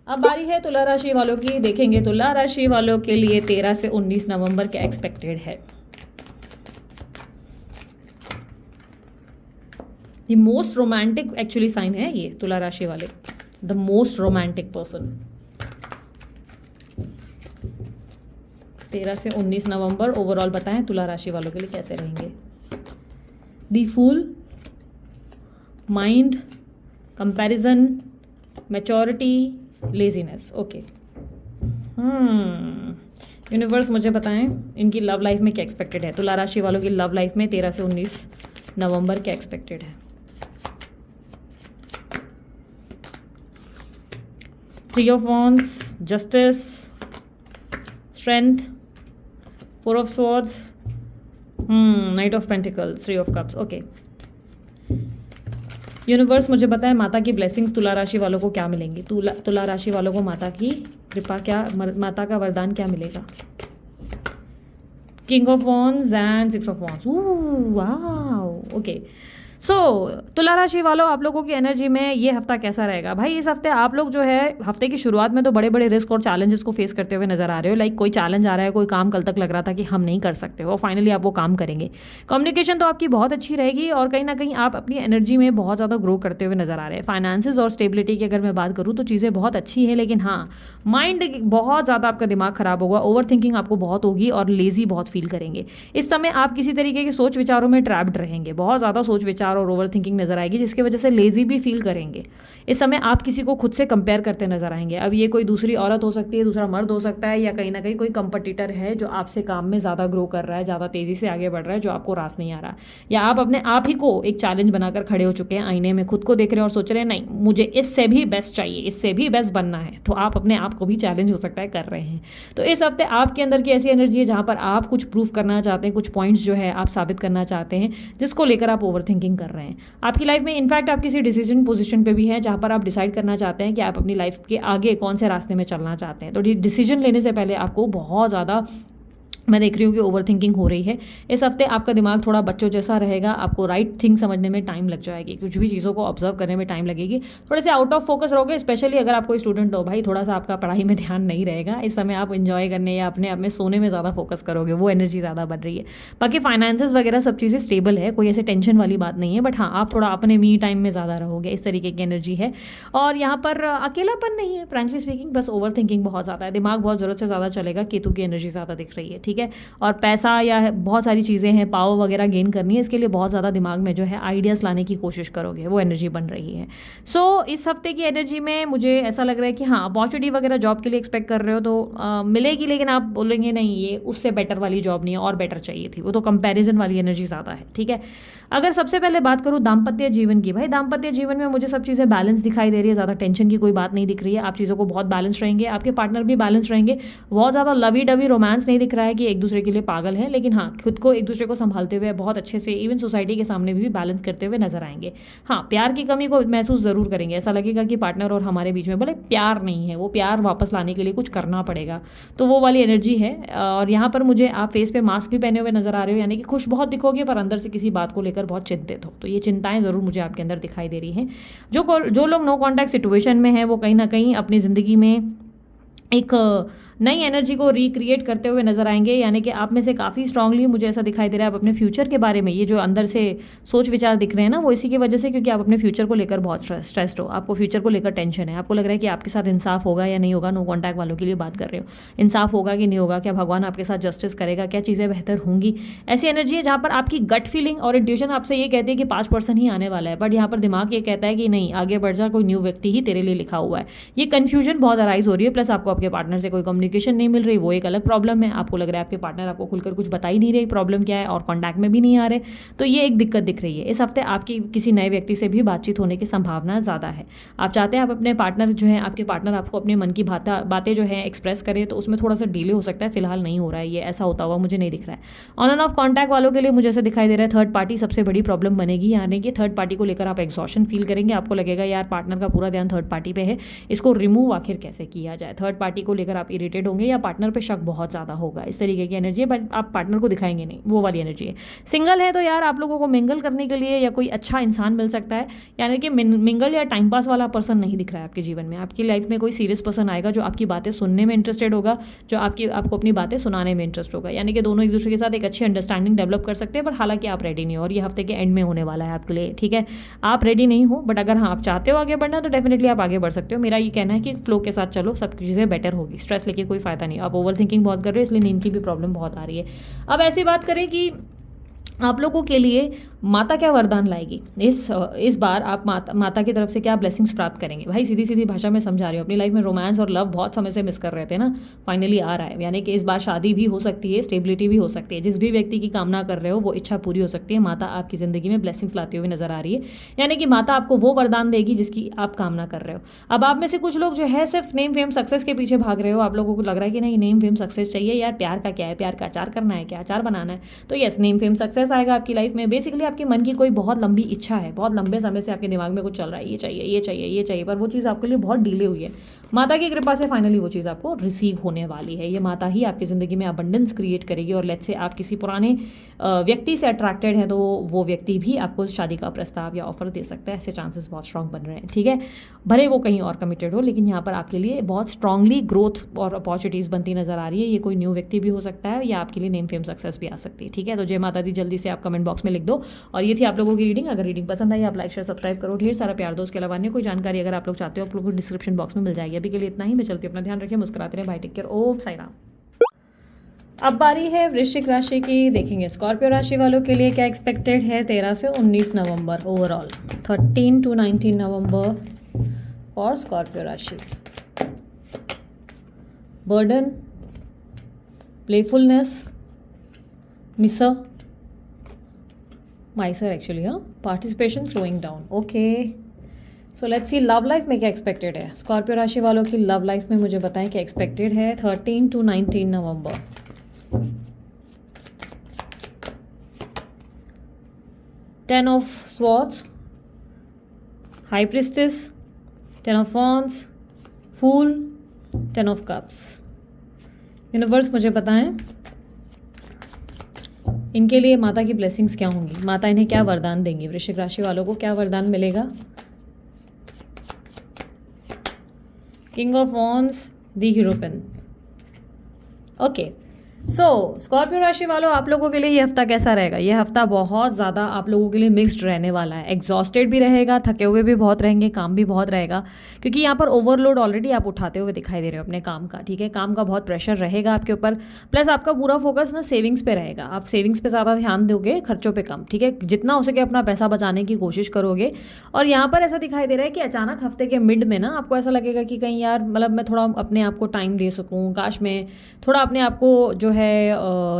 अब बारी है तुला राशि वालों की। देखेंगे तुला राशि वालों के लिए 13 से 19 नवंबर क्या एक्सपेक्टेड है। The most romantic actually sign है ये तुला राशि वाले, द मोस्ट रोमांटिक पर्सन। 13 से 19 नवंबर ओवरऑल बताएं तुला राशि वालों के लिए कैसे रहेंगे। The fool, mind, comparison, maturity, laziness. Okay, universe मुझे बताएं इनकी लव लाइफ में क्या एक्सपेक्टेड है। तुला राशि वालों की लव लाइफ में 13 से 19 नवंबर क्या एक्सपेक्टेड है। 3 of wands, justice, strength, 4 of swords, night of pentacles, 3 of cups. Okay, universe मुझे बताएं माता की ब्लेसिंग्स तुला राशि वालों को क्या मिलेंगी। तुला राशि वालों को माता की कृपा क्या, माता का वरदान क्या मिलेगा। King of wands and 6 of wands. Wow, okay. So तुला राशि वालों आप लोगों की एनर्जी में ये हफ्ता कैसा रहेगा भाई। इस हफ्ते आप लोग जो है हफ्ते की शुरुआत में तो बड़े बड़े रिस्क और चैलेंजेस को फेस करते हुए नजर आ रहे हो। लाइक कोई चैलेंज आ रहा है, कोई काम कल तक लग रहा था कि हम नहीं कर सकते हो, फाइनली आप वो काम करेंगे। कम्युनिकेशन तो आपकी बहुत अच्छी रहेगी और कहीं ना कहीं आप अपनी एनर्जी में बहुत ज़्यादा ग्रो करते हुए नजर आ रहे हैं। फाइनेंसेस और स्टेबिलिटी की अगर मैं बात करूँ तो चीज़ें बहुत अच्छी है, लेकिन हाँ माइंड बहुत ज़्यादा आपका दिमाग खराब होगा, ओवर थिंकिंग आपको बहुत होगी और लेजी बहुत फील करेंगे। इस समय आप किसी तरीके के सोच विचारों में ट्रैप्ड रहेंगे, बहुत ज़्यादा सोच विचार और ओवर थिंकिंग नजर आएगी जिसकी वजह से लेजी भी फील करेंगे। इस समय आप किसी को खुद से कंपेयर करते नजर आएंगे। अब ये कोई दूसरी औरत हो सकती है, दूसरा मर्द हो सकता है, या कहीं ना कहीं कोई कंपटीटर है जो आपसे काम में ज़्यादा ग्रो कर रहा है, ज़्यादा तेज़ी से आगे बढ़ रहा है, जो आपको रास नहीं आ रहा, या आप अपने आप ही को एक चैलेंज बनाकर खड़े हो चुके हैं, आईने में खुद को देख रहे हैं और सोच रहे हैं नहीं मुझे इससे भी बेस्ट चाहिए, इससे भी बेस्ट बनना है। तो आप अपने आप को भी चैलेंज हो सकता है कर रहे हैं। तो इस हफ्ते आपके अंदर की ऐसी एनर्जी है जहाँ पर आप कुछ प्रूफ करना चाहते हैं, कुछ पॉइंट्स जो है आप साबित करना चाहते हैं जिसको लेकर आप ओवर थिंकिंग कर रहे हैं। आपकी लाइफ में इनफैक्ट आप किसी डिसीजन पोजीशन पे भी हैं जहाँ पर आप डिसाइड करना चाहते हैं कि आप अपनी लाइफ के आगे कौन से रास्ते में चलना चाहते हैं। तो डिसीजन लेने से पहले आपको बहुत ज़्यादा मैं देख रही हूँ कि ओवर थिंकिंग हो रही है। इस हफ्ते आपका दिमाग थोड़ा बच्चों जैसा रहेगा, आपको राइट थिंग समझने में टाइम लग जाएगी, कुछ भी चीज़ों को ऑब्जर्व करने में टाइम लगेगी, थोड़े से आउट ऑफ फोकस रहोगे। स्पेशली अगर आप कोई स्टूडेंट हो भाई, थोड़ा सा आपका पढ़ाई में ध्यान नहीं रहेगा इस समय, आप इन्जॉय करने या अपने आप में सोने में ज़्यादा फोकस करोगे, वो एनर्जी ज़्यादा बन रही है। बाकी फाइनेंसेस वगैरह सब चीज़ें स्टेबल है, कोई ऐसे टेंशन वाली बात नहीं है, बट हाँ आप थोड़ा अपने मी टाइम में ज़्यादा रहोगे, इस तरीके की एनर्जी है। और यहाँ पर अकेलापन नहीं है फ्रैंकली स्पीकिंग, बस ओवर थिंकिंग बहुत ज़्यादा है, दिमाग बहुत ज़रूरत से ज़्यादा चलेगा, केतु की एनर्जी ज़्यादा दिख रही है, ठीक है। और पैसा या बहुत सारी चीज़ें हैं, पावर वगैरह गेन करनी है, इसके लिए बहुत ज़्यादा दिमाग में जो है आइडियाज़ लाने की कोशिश करोगे, वो एनर्जी बन रही है। सो इस हफ्ते की एनर्जी में मुझे ऐसा लग रहा है कि हाँ अपॉर्चुनिटी वगैरह जॉब के लिए एक्सपेक्ट कर रहे हो तो मिलेगी, लेकिन आप बोलेंगे नहीं ये उससे बेटर वाली जॉब नहीं है और बेटर चाहिए थी, वो तो कंपैरिजन वाली एनर्जी ज़्यादा है, ठीक है। अगर सबसे पहले बात करूँ दाम्पत्य जीवन की, भाई दाम्पत्य जीवन में मुझे सब चीज़ें बैलेंस दिखाई दे रही है, ज़्यादा टेंशन की कोई बात नहीं दिख रही है, आप चीज़ों को बहुत बैलेंस रहेंगे, आपके पार्टनर भी बैलेंस रहेंगे, बहुत ज़्यादा लवी डवी रोमांस नहीं दिख रहा है कि एक दूसरे के लिए पागल है, लेकिन हाँ खुद को एक दूसरे को संभालते हुए बहुत अच्छे से इवन सोसाइटी के सामने भी बैलेंस करते हुए नजर आएंगे। हाँ प्यार की कमी को महसूस ज़रूर करेंगे, ऐसा लगेगा कि पार्टनर और हमारे बीच में बोले प्यार नहीं है, वो प्यार वापस लाने के लिए कुछ करना पड़ेगा, तो वो वाली एनर्जी है। और यहाँ पर मुझे आप फेस पे मास्क भी पहने हुए नजर आ रहे हो, यानी कि खुश बहुत दिखोगे पर अंदर से किसी बात को लेकर बहुत चिंतित हो, तो ये चिंताएं ज़रूर मुझे आपके अंदर दिखाई दे रही हैं। जो लोग नो कॉन्टैक्ट सिचुएशन में हैं वो कहीं ना कहीं अपनी ज़िंदगी में एक नई एनर्जी को रिक्रिएट करते हुए नजर आएंगे, यानी कि आप में से काफ़ी स्ट्रांगली मुझे ऐसा दिखाई दे रहा है आप अपने फ्यूचर के बारे में, ये जो अंदर से सोच विचार दिख रहे हैं ना वो इसी की वजह से, क्योंकि आप अपने फ्यूचर को लेकर बहुत स्ट्रेस्ड हो, आपको फ्यूचर को लेकर टेंशन है, आपको लग रहा है कि आपके साथ इंसाफ होगा या नहीं होगा। नो कॉन्टैक्ट वालों के लिए बात कर रहे हो, इंसाफ होगा कि नहीं होगा, क्या भगवान आपके साथ जस्टिस करेगा, क्या चीज़ें बेहतर होंगी, ऐसी एनर्जी है जहाँ पर आपकी गट फीलिंग और इंट्यूशन आपसे ये कहती है कि 5% ही आने वाला है, बट यहाँ पर दिमाग ये कहता है कि नहीं आगे बढ़ जा, कोई न्यू व्यक्ति ही तेरे लिए लिखा हुआ है। ये कन्फ्यूजन बहुत अराइज हो रही है, प्लस आपको आपके पार्टनर से कोई कम्युनिकेशन नहीं मिल रही, वो एक अलग प्रॉब्लम है। आपको लग रहा है आपके पार्टनर आपको खुलकर कुछ बता ही नहीं रही प्रॉब्लम क्या है, और कॉन्टैक्ट में भी नहीं आ रहे, तो ये एक दिक्कत दिख रही है। इस हफ्ते आपकी किसी नए व्यक्ति से भी बातचीत होने की संभावना ज़्यादा है। आप चाहते हैं आप अपने पार्टनर जो है, आपके पार्टनर आपको अपने मन की बातें जो है एक्सप्रेस करें, तो उसमें थोड़ा सा डिले हो सकता है। फिलहाल नहीं हो रहा है, ये ऐसा होता हुआ मुझे नहीं दिख रहा है। ऑन एंड ऑफ कॉन्टैक्ट वालों के लिए मुझे ऐसा दिखाई दे रहा है थर्ड पार्टी सबसे बड़ी प्रॉब्लम बनेगी, यानी कि थर्ड पार्टी को लेकर आप एग्जॉशन फील करेंगे। आपको लगेगा यार पार्टनर का पूरा ध्यान थर्ड पार्टी पे है, इसको रिमूव आखिर कैसे किया जाए। थर्ड पार्टी को लेकर आप इरिटेट होंगे या पार्टनर पे शक बहुत ज़्यादा होगा, इस तरीके की एनर्जी है, बट आप पार्टनर को दिखाएंगे नहीं, वो वाली एनर्जी है। सिंगल है तो यार आप लोगों को मिंगल करने के लिए या कोई अच्छा इंसान मिल सकता है, यानी कि मिंगल या टाइम पास वाला पर्सन नहीं दिख रहा है आपके जीवन में। आपकी लाइफ में कोई सीरियस पर्सन आएगा जो आपकी बातें सुनने में इंटरेस्टेड होगा, जो आपको अपनी बातें सुनाने में इंटरेस्ट होगा, यानी कि दोनों एक दूसरे के साथ एक अच्छी अंडरस्टैंडिंग डेवलप कर सकते हैं। पर हालांकि आप रेडी नहीं हो, और ये हफ्ते के एंड में होने वाला है आपके लिए, ठीक है। आप रेडी नहीं हो, बट अगर हाँ आप चाहते हो आगे बढ़ना तो डेफिनेटली आप आगे बढ़ सकते हो। मेरा ये कहना है कि फ्लो के साथ चलो, सब चीज़ें बेटर होगी। स्ट्रेस लेके कोई फायदा नहीं। आप ओवर थिंकिंग बहुत कर रहे हो, इसलिए नींद की भी प्रॉब्लम बहुत आ रही है। अब ऐसी बात करें कि आप लोगों के लिए माता क्या वरदान लाएगी इस बार, आप माता की तरफ से क्या ब्लेसिंग्स प्राप्त करेंगे। भाई सीधी सीधी भाषा में समझा रही हूँ, अपनी लाइफ में रोमांस और लव बहुत समय से मिस कर रहे थे ना, फाइनली आ रहा है। यानी कि इस बार शादी भी हो सकती है, स्टेबिलिटी भी हो सकती है। जिस भी व्यक्ति की कामना कर रहे हो वो इच्छा पूरी हो सकती है। माता आपकी ज़िंदगी में ब्लेसिंग्स लाती हुई नजर आ रही है, यानी कि माता आपको वो वरदान देगी जिसकी आप कामना कर रहे हो। अब आप में से कुछ लोग जो है सिर्फ नेम फेम सक्सेस के पीछे भाग रहे हो। आप लोगों को लग रहा है कि नहीं नेम फेम सक्सेस चाहिए यार, प्यार का क्या है, प्यार का अचार करना है क्या, अचार बनाना है, तो यस नेम फेम सक्सेस आएगा आपकी लाइफ में। बेसिकली आपके मन की कोई बहुत लंबी इच्छा है, बहुत लंबे समय से आपके दिमाग में कुछ चल रहा है, ये चाहिए ये चाहिए ये चाहिए, पर वो चीज़ आपके लिए बहुत डिले हुई है। माता की कृपा से फाइनली वो चीज़ आपको रिसीव होने वाली है। ये माता ही आपकी ज़िंदगी में अबंडेंस क्रिएट करेगी। और लेट्स से आप किसी पुराने व्यक्ति से अट्रैक्टेड हैं तो वो व्यक्ति भी आपको शादी का प्रस्ताव या ऑफर दे सकता है। ऐसे चांसेस बहुत स्ट्रांग बन रहे हैं, ठीक है। भले वो कहीं और कमिटेड हो, लेकिन यहाँ पर आपके लिए बहुत स्ट्रांगली ग्रोथ और अपॉर्चुनिटीज़ बनती नजर आ रही है। ये कोई न्यू व्यक्ति भी हो सकता है या आपके लिए नेम फेम सक्सेस भी आ सकती है, ठीक है। तो जय माता दी, जल्दी से आप कमेंट बॉक्स में लिख दो। और ये थी आप लोगों की रीडिंग। अगर रीडिंग पसंद आई आप लाइक शेयर सब्सक्राइब करो, ढेर सारा प्यार दो। उसके अलावा अन्य कोई जानकारी अगर आप लोग चाहते हो आप लोगों को डिस्क्रिप्शन बॉक्स में मिल जाएगी। अभी के लिए इतना ही, मैं चलती हूँ, अपना ध्यान रखिए, मुस्कुराते रहे, बाय, टेक केयर, ओम साई राम। अब बारी है वृश्चिक राशि की। देखेंगे स्कॉर्पियो राशि वालों के लिए क्या एक्सपेक्टेड है 13 से 19 नवंबर ओवरऑल, 13 to 19 नवंबर और स्कॉर्पियो राशि। बर्डन, प्लेफुलनेस, मिसर माइसर एक्चुअली, हाँ, participation slowing down, okay. So let's see love life में क्या एक्सपेक्टेड है स्कॉर्पियो राशि वालों की। लव लाइफ में मुझे बताएं क्या एक्सपेक्टेड है 13 to 19 नवंबर। Ten of swords, high priestess, ten of wands, fool, ten of cups. Universe मुझे बताएं इनके लिए माता की ब्लेसिंग्स क्या होंगी, माता इन्हें क्या वरदान देंगी, वृश्चिक राशि वालों को क्या वरदान मिलेगा। King of wands, the hierophant, okay. So Scorpio राशि वालों, आप लोगों के लिए ये हफ्ता कैसा रहेगा। ये हफ्ता बहुत ज़्यादा आप लोगों के लिए मिक्स्ड रहने वाला है। एग्जॉस्टेड भी रहेगा, थके हुए भी बहुत रहेंगे, काम भी बहुत रहेगा, क्योंकि यहाँ पर ओवरलोड ऑलरेडी आप उठाते हुए दिखाई दे रहे हो अपने काम का, ठीक है। काम का बहुत प्रेशर रहेगा आपके ऊपर, प्लस आपका पूरा फोकस ना सेविंग्स पे रहेगा। आप सेविंग्स पे ज़्यादा ध्यान दोगे, खर्चों पे कम, ठीक है। जितना हो सके अपना पैसा बचाने की कोशिश करोगे। और यहाँ पर ऐसा दिखाई दे रहा है कि अचानक हफ्ते के मिड में ना आपको ऐसा लगेगा कि कहीं यार मतलब मैं थोड़ा अपने आप को टाइम दे सकूँ, काश मैं थोड़ा अपने आप को जो है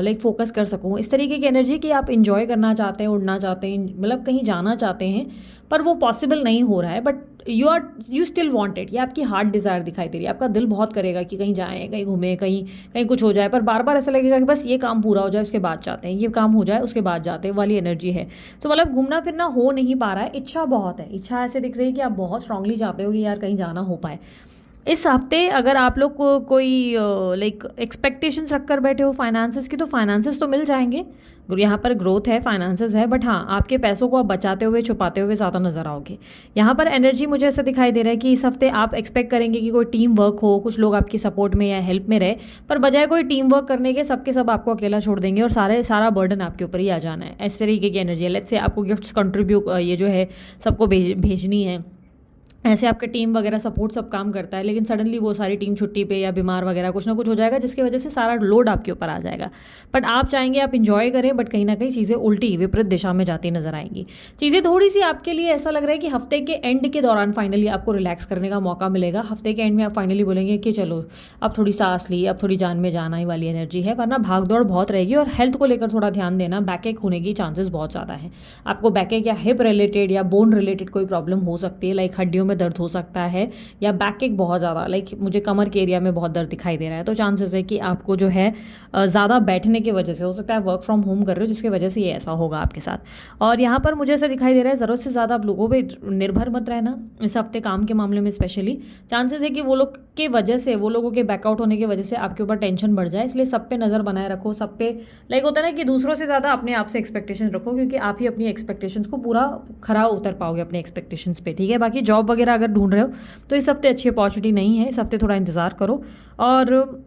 लाइक फोकस कर सकूँ। इस तरीके की एनर्जी कि आप इंजॉय करना चाहते हैं, उड़ना चाहते हैं, मतलब कहीं जाना चाहते हैं, पर वो पॉसिबल नहीं हो रहा है, but you still want it. ये आपकी हार्ट डिज़ायर दिखाई दे रही है। आपका दिल बहुत करेगा कि कहीं जाएँ, कहीं घूमें, कहीं कुछ हो जाए, पर बार बार ऐसा लगेगा कि बस ये काम पूरा हो जाए उसके बाद जाते हैं, ये काम हो जाए उसके बाद जाते हैं, वाली एनर्जी है। तो मतलब घूमना फिरना हो नहीं पा रहा है। इच्छा बहुत है, इच्छा ऐसे दिख रही है कि आप बहुत स्ट्रांगली चाहते हो कि यार कहीं जाना हो पाए। इस हफ्ते अगर आप लोग को कोई लाइक एक्सपेक्टेशंस रख कर बैठे हो फाइनेंसेस की, तो फाइनेंसेस तो मिल जाएंगे। यहाँ पर ग्रोथ है, फाइनेंसेस है, बट हाँ आपके पैसों को आप बचाते हुए छुपाते हुए ज़्यादा नजर आओगे। यहाँ पर एनर्जी मुझे ऐसा दिखाई दे रहा है कि इस हफ्ते आप एक्सपेक्ट करेंगे कि कोई टीम वर्क हो, कुछ लोग आपकी सपोर्ट में या हेल्प में रहे, पर बजाय कोई टीम वर्क करने के सबके सब आपको अकेला छोड़ देंगे और सारा बर्डन आपके ऊपर ही आ जाना है। इस तरीके की एनर्जी है। लेट्स से आपको गिफ्ट्स कंट्रीब्यूट ये जो है सबको भेजनी है, ऐसे आपके टीम वगैरह सपोर्ट सब काम करता है, लेकिन सडनली वो सारी टीम छुट्टी पे या बीमार वगैरह कुछ ना कुछ हो जाएगा, जिसकी वजह से सारा लोड आपके ऊपर आ जाएगा। बट आप चाहेंगे आप इंजॉय करें, बट कहीं ना कहीं चीज़ें उल्टी विपरीत दिशा में जाती नजर आएंगी। चीज़ें थोड़ी सी आपके लिए ऐसा लग रहा है कि हफ्ते के एंड के दौरान फाइनली आपको रिलैक्स करने का मौका मिलेगा। हफ्ते के एंड में आप फाइनली बोलेंगे कि चलो अब थोड़ी सांस ली, अब थोड़ी जान में जान आने वाली एनर्जी है, वरना भाग दौड़ बहुत रहेगी। और हेल्थ को लेकर थोड़ा ध्यान देना, बैकएक होने की चांसेस बहुत ज़्यादा है। आपको बैकएक या हिप रिलेटेड या बोन रिलेटेड कोई प्रॉब्लम हो सकती है, लाइक हड्डियों में दर्द हो सकता है, या बैक एक बहुत ज़्यादा, लाइक मुझे कमर के एरिया में बहुत दर्द दिखाई दे रहा है, तो चांसेस है कि आपको जो है ज़्यादा बैठने की वजह से, हो सकता है वर्क फ्रॉम होम कर रहे हो जिसकी वजह से ये ऐसा होगा आपके साथ। और यहाँ पर मुझे ऐसा दिखाई दे रहा है ज़रूरत से ज़्यादा आप लोगों पे निर्भर मत रहना इस हफ्ते काम के मामले में स्पेशली। चांसेस है कि वो लोग के वजह से, वो लोगों के बैकआउट होने की वजह से आपके ऊपर टेंशन बढ़ जाए, इसलिए सब पे नज़र बनाए रखो। सब पे लाइक होता है ना कि दूसरों से ज़्यादा अपने आप से एक्सपेक्टेशन रखो, क्योंकि आप ही अपनी एक्सपेक्टेशंस को पूरा खरा उतर पाओगे अपने एक्सपेक्टेशंस पे, ठीक है। बाकी जॉब वगैरह अगर ढूंढ रहे हो तो इस हफ्ते अच्छी अपॉर्चुनिटी नहीं है, इस हफ्ते थोड़ा इंतज़ार करो। और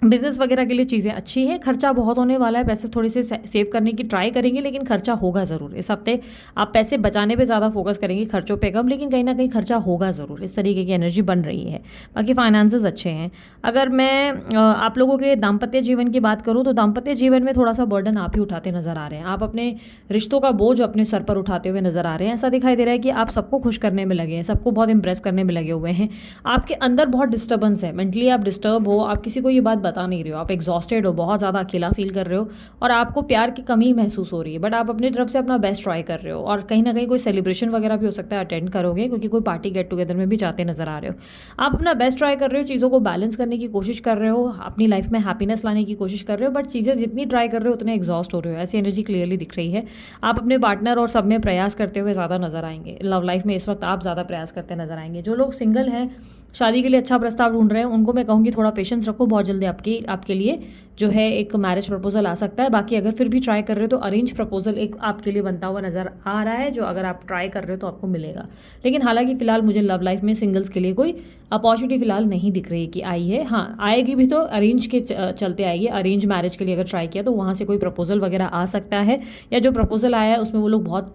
बिजनेस वगैरह के लिए चीज़ें अच्छी हैं। खर्चा बहुत होने वाला है, पैसे थोड़े से सेव करने की ट्राई करेंगे, लेकिन खर्चा होगा ज़रूर। इस हफ्ते आप पैसे बचाने पे ज़्यादा फोकस करेंगे, खर्चों पे कम, लेकिन कहीं ना कहीं खर्चा होगा ज़रूर। इस तरीके की एनर्जी बन रही है। बाकी फाइनेंसेस अच्छे हैं। अगर मैं आप लोगों के दाम्पत्य जीवन की बात करूँ तो दाम्पत्य जीवन में थोड़ा सा बर्डन आप ही उठाते नजर आ रहे हैं। आप अपने रिश्तों का बोझ अपने सर पर उठाते हुए नजर आ रहे हैं। ऐसा दिखाई दे रहा है कि आप सबको खुश करने में लगे हैं, सबको बहुत इंप्रेस करने में लगे हुए हैं। आपके अंदर बहुत डिस्टर्बेंस है, मेंटली आप डिस्टर्ब हो, आप किसी को ये बात बता नहीं रहे हो, आप एग्जॉस्टेड हो, बहुत ज़्यादा अकेला फील कर रहे हो और आपको प्यार की कमी महसूस हो रही है। बट आप अपनी तरफ से अपना बेस्ट ट्राई कर रहे हो, और कहीं ना कहीं कोई सेलिब्रेशन वगैरह भी हो सकता है अटेंड करोगे, क्योंकि कोई पार्टी गेट टुगेदर में भी जाते नजर आ रहे हो। आप अपना बेस्ट ट्राई कर रहे हो, चीज़ों को बैलेंस करने की कोशिश कर रहे हो, अपनी लाइफ में हैप्पीनेस लाने की कोशिश कर रहे हो, बट चीज़ें जितनी ट्राई कर रहे हो उतने एग्जॉस्ट हो रहे हो, ऐसी एनर्जी क्लियरली दिख रही है। आप अपने पार्टनर और सब में प्रयास करते हुए ज़्यादा नजर आएंगे। लव लाइफ में इस वक्त आप ज़्यादा प्रयास करते नजर आएंगे। जो लोग सिंगल हैं, शादी के लिए अच्छा प्रस्ताव ढूंढ रहे हैं, उनको मैं कहूँगी थोड़ा पेशेंस रखो, बहुत जल्दी आपके लिए जो है एक मैरिज प्रपोजल आ सकता है। बाकी अगर फिर भी ट्राई कर रहे हो तो अरेंज प्रपोजल एक आपके लिए बनता हुआ नजर आ रहा है, जो अगर आप ट्राई कर रहे हो तो आपको मिलेगा। लेकिन हालांकि फिलहाल मुझे लव लाइफ में सिंगल्स के लिए कोई अपॉर्चुनिटी फिलहाल नहीं दिख रही कि आई है। हाँ, आएगी भी तो अरेंज के चलते आएगी। अरेंज मैरिज के लिए अगर ट्राई किया तो वहाँ से कोई प्रपोजल वगैरह आ सकता है, या जो प्रपोजल आया है उसमें वो लोग बहुत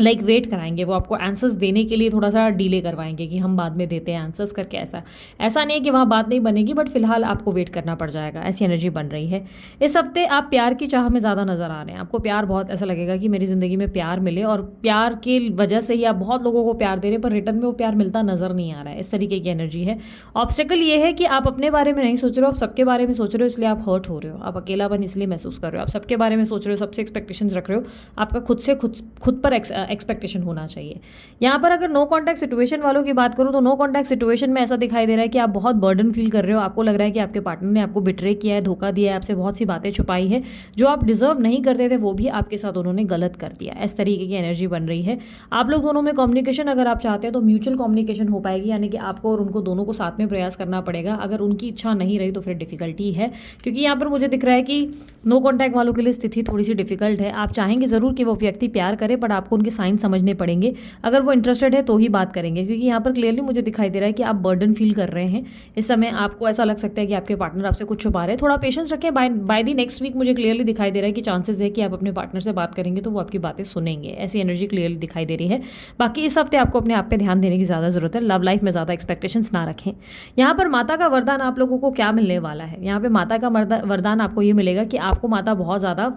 लाइक वेट कराएंगे, वो आपको आंसर्स देने के लिए थोड़ा सा डिले करवाएंगे कि हम बाद में देते हैं आंसर्स करके। ऐसा नहीं है कि वहाँ बात नहीं बनेगी, बट फिलहाल आपको वेट करना पड़ जाएगा, ऐसी एनर्जी बन रही है। इस हफ्ते आप प्यार की चाह में ज़्यादा नजर आ रहे हैं। आपको प्यार बहुत, ऐसा लगेगा कि मेरी ज़िंदगी में प्यार मिले, और प्यार की वजह से ही आप बहुत लोगों को प्यार दे रहे हैं, पर रिटर्न में वो प्यार मिलता नजर नहीं आ रहा है। इस तरीके की एनर्जी है। ऑब्स्टेकल ये है कि आप अपने बारे में नहीं सोच रहे हो, आप सबके बारे में सोच रहे हो, इसलिए आप हर्ट हो रहे हो। आप अकेलापन इसलिए महसूस कर रहे हो, आप सबके बारे में सोच रहे हो, सबसे एक्सपेक्टेशंस रख रहे हो। आपका खुद पर एक्सपेक्टेशन होना चाहिए। यहाँ पर अगर नो कॉन्टैक्ट सिचुएशन वालों की बात करूँ तो नो कॉन्टैक्ट सिचुएशन में ऐसा दिखाई दे रहा है कि आप बहुत बर्डन फील कर रहे हो। आपको लग रहा है कि आपके पार्टनर ने आपको बिट्रे किया है, धोखा दिया है, आपसे बहुत सी बातें छुपाई है, जो आप डिजर्व नहीं करते थे वो भी आपके साथ उन्होंने गलत कर दिया। इस तरीके की एनर्जी बन रही है। आप लोग दोनों में कम्युनिकेशन अगर आप चाहते हैं तो म्यूचुअल कम्युनिकेशन हो पाएगी, यानी कि आपको और उनको दोनों को साथ में प्रयास करना पड़ेगा। अगर उनकी इच्छा नहीं रही तो फिर डिफिकल्टी है, क्योंकि यहाँ पर मुझे दिख रहा है कि नो कॉन्टैक्ट वालों के लिए स्थिति थोड़ी सी डिफिकल्ट है। आप चाहेंगे जरूर कि वो व्यक्ति प्यार करे, पर आपको उनके साइन समझने पड़ेंगे। अगर वो इंटरेस्टेड है तो ही बात करेंगे, क्योंकि यहाँ पर क्लियरली मुझे दिखाई दे रहा है कि आप बर्डन फील कर रहे हैं इस समय। आपको ऐसा लग सकता है कि आपके पार्टनर आपसे कुछ छुपा रहे हैं। थोड़ा पेशेंस रखें। बाय दी नेक्स्ट वीक मुझे क्लियरली दिखाई दे रहा है कि चांसेस है कि आप अपने पार्टनर से बात करेंगे तो वो आपकी बातें सुनेंगे। ऐसी एनर्जी क्लियरली दिखाई दे रही है। बाकी इस हफ्ते आपको अपने आप पे ध्यान देने की ज़्यादा जरूरत है। लव लाइफ में ज़्यादा एक्सपेक्टेशंस ना रखें। यहाँ पर माता का वरदान आप लोगों को क्या मिलने वाला है? यहाँ पे माता का वरदान आपको ये मिलेगा कि आपको माता बहुत ज़्यादा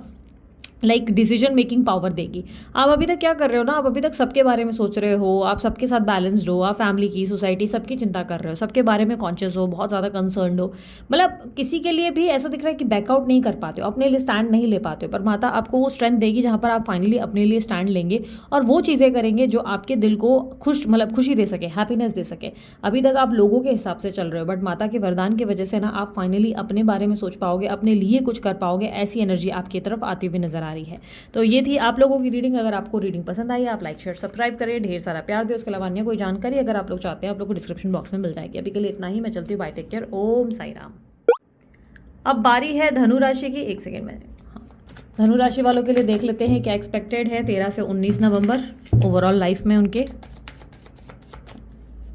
लाइक डिसीजन मेकिंग पावर देगी। आप अभी तक क्या कर रहे हो ना, आप अभी तक सबके बारे में सोच रहे हो, आप सबके साथ बैलेंस्ड हो, आप फैमिली की, सोसाइटी, सबकी चिंता कर रहे हो, सबके बारे में कॉन्शियस हो, बहुत ज़्यादा कंसर्न हो। मतलब किसी के लिए भी ऐसा दिख रहा है कि बैकआउट नहीं कर पाते हो, अपने लिए स्टैंड नहीं ले पाते हो, पर माता आपको वो स्ट्रेंथ देगी जहाँ पर आप फाइनली अपने लिए स्टैंड लेंगे और वो चीज़ें करेंगे जो आपके दिल को खुशी दे सके, हैप्पीनेस दे सके। अभी तक आप लोगों के हिसाब से चल रहे हो, बट माता के वरदान की वजह से ना आप फाइनली अपने बारे में सोच पाओगे, अपने लिए कुछ कर पाओगे। ऐसी एनर्जी आपकी तरफ आती हुई नजर आ रही है। तो ये थी आप लोगों की रीडिंग। अगर आपको रीडिंग पसंद आई, आप लाइक शेयर सब्सक्राइब करें, ढेर सारा प्यार दें। उसके अलावा अन्य कोई जानकारी अगर आप लोग चाहते हैं, आप लोग को डिस्क्रिप्शन बॉक्स में मिल जाएगी। अभी के लिए इतना ही। मैं चलती हूँ, बाय, टेक केयर, ओम साई राम। अब बारी है धनु राशि की। एक सेकेंड में, हाँ, धनु राशि वालों के लिए देख लेते हैं क्या एक्सपेक्टेड है 13 से 19 नवंबर ओवरऑल लाइफ में उनके।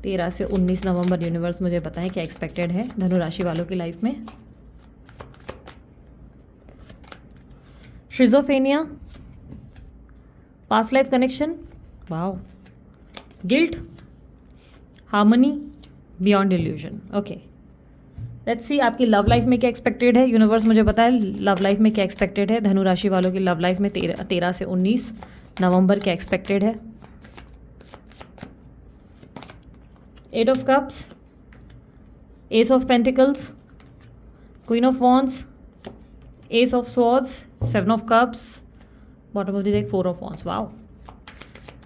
13 से 19 नवंबर यूनिवर्स मुझे बताएं क्या एक्सपेक्टेड है धनु राशि वालों की लाइफ में। Schizophrenia, past life connection, wow, guilt, harmony, beyond illusion. Okay, let's सी आपकी लव लाइफ में क्या एक्सपेक्टेड है। यूनिवर्स मुझे बताए लव लाइफ में क्या एक्सपेक्टेड है। धनु राशि वालों की लव लाइफ में 13 से 19 नवंबर क्या एक्सपेक्टेड है। 8 of cups, S of pentacles, queen of wands, S of swords, 7 of cups, bottom of the deck 4 of wands. Wow,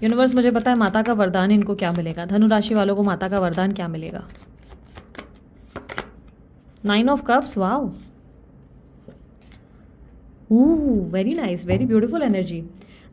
universe मुझे पता है माता का वरदान इनको क्या मिलेगा। धनु राशि वालों को माता का वरदान क्या मिलेगा। 9 of cups, wow, very nice, very beautiful energy.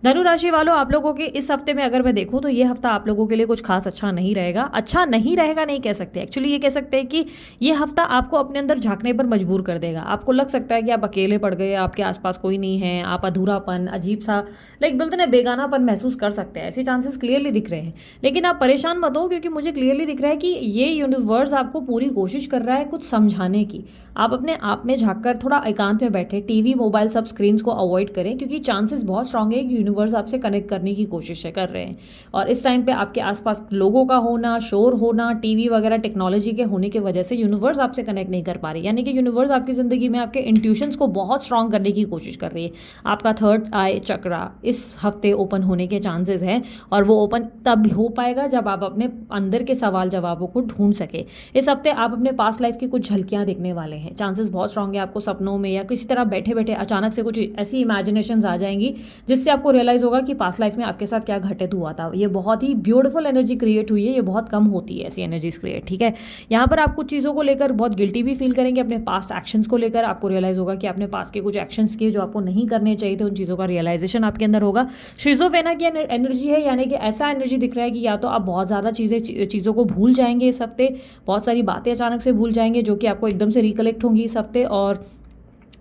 धनु राशि वालों, आप लोगों के इस हफ्ते में अगर मैं देखूं तो ये हफ्ता आप लोगों के लिए कुछ खास अच्छा नहीं रहेगा। अच्छा नहीं रहेगा नहीं कह सकते, एक्चुअली ये कह सकते हैं कि ये हफ्ता आपको अपने अंदर झांकने पर मजबूर कर देगा। आपको लग सकता है कि आप अकेले पड़ गए, आपके आसपास कोई नहीं है, आप अधूरापन, अजीब सा लाइक बोलते ना बेगानापन महसूस कर सकते हैं। ऐसे चांसेस क्लियरली दिख रहे हैं, लेकिन आप परेशान मत हो, क्योंकि मुझे क्लियरली दिख रहा है कि ये यूनिवर्स आपको पूरी कोशिश कर रहा है कुछ समझाने की। आप अपने आप में झाँक कर थोड़ा एकांत में बैठे, टीवी मोबाइल सब स्क्रीन्स को अवॉइड करें, क्योंकि चांसेस बहुत स्ट्रांग है कि यूनिवर्स आपसे कनेक्ट करने की कोशिश कर रहे हैं। और इस टाइम पे आपके आसपास लोगों का होना, शोर होना, टीवी वगैरह टेक्नोलॉजी के होने की वजह से यूनिवर्स आपसे कनेक्ट नहीं कर पा रही। यानी कि यूनिवर्स आपकी ज़िंदगी में आपके इंट्यूशंस को बहुत स्ट्रांग करने की कोशिश कर रही है। आपका थर्ड आई चक्रा इस हफ्ते ओपन होने के चांसेस हैं, और वो ओपन तब हो पाएगा जब आप अपने अंदर के सवाल जवाबों को ढूंढ सके। इस हफ्ते आप अपने पास्ट लाइफ की कुछ झलकियाँ देखने वाले हैं। चांसेस बहुत स्ट्रांग है, आपको सपनों में या किसी तरह बैठे बैठे अचानक से कुछ ऐसी इमेजिनेशंस आ जाएंगी जिससे आपको रियलाइज होगा कि पास्ट लाइफ में आपके साथ क्या घटित हुआ था। ये बहुत ही ब्यूटीफुल एनर्जी क्रिएट हुई है, ये बहुत कम होती है ऐसी एनर्जीज क्रिएट, ठीक है। यहाँ पर आप कुछ चीज़ों को लेकर बहुत गिल्टी भी फील करेंगे, अपने पास्ट एक्शंस को लेकर आपको रियलाइज होगा कि आपने पास्ट के कुछ एक्शंस किए जो आपको नहीं करने चाहिए थे, उन चीज़ों का रियलाइजेशन आपके अंदर होगा। शिजोफ्रेनिया की एनर्जी है, यानी कि ऐसा एनर्जी दिख रहा है कि या तो आप बहुत ज़्यादा चीज़ों को भूल जाएंगे इस हफ्ते, बहुत सारी बातें अचानक से भूल जाएंगे जो कि आपको एकदम से रिकलेक्ट होंगी इस हफ्ते। और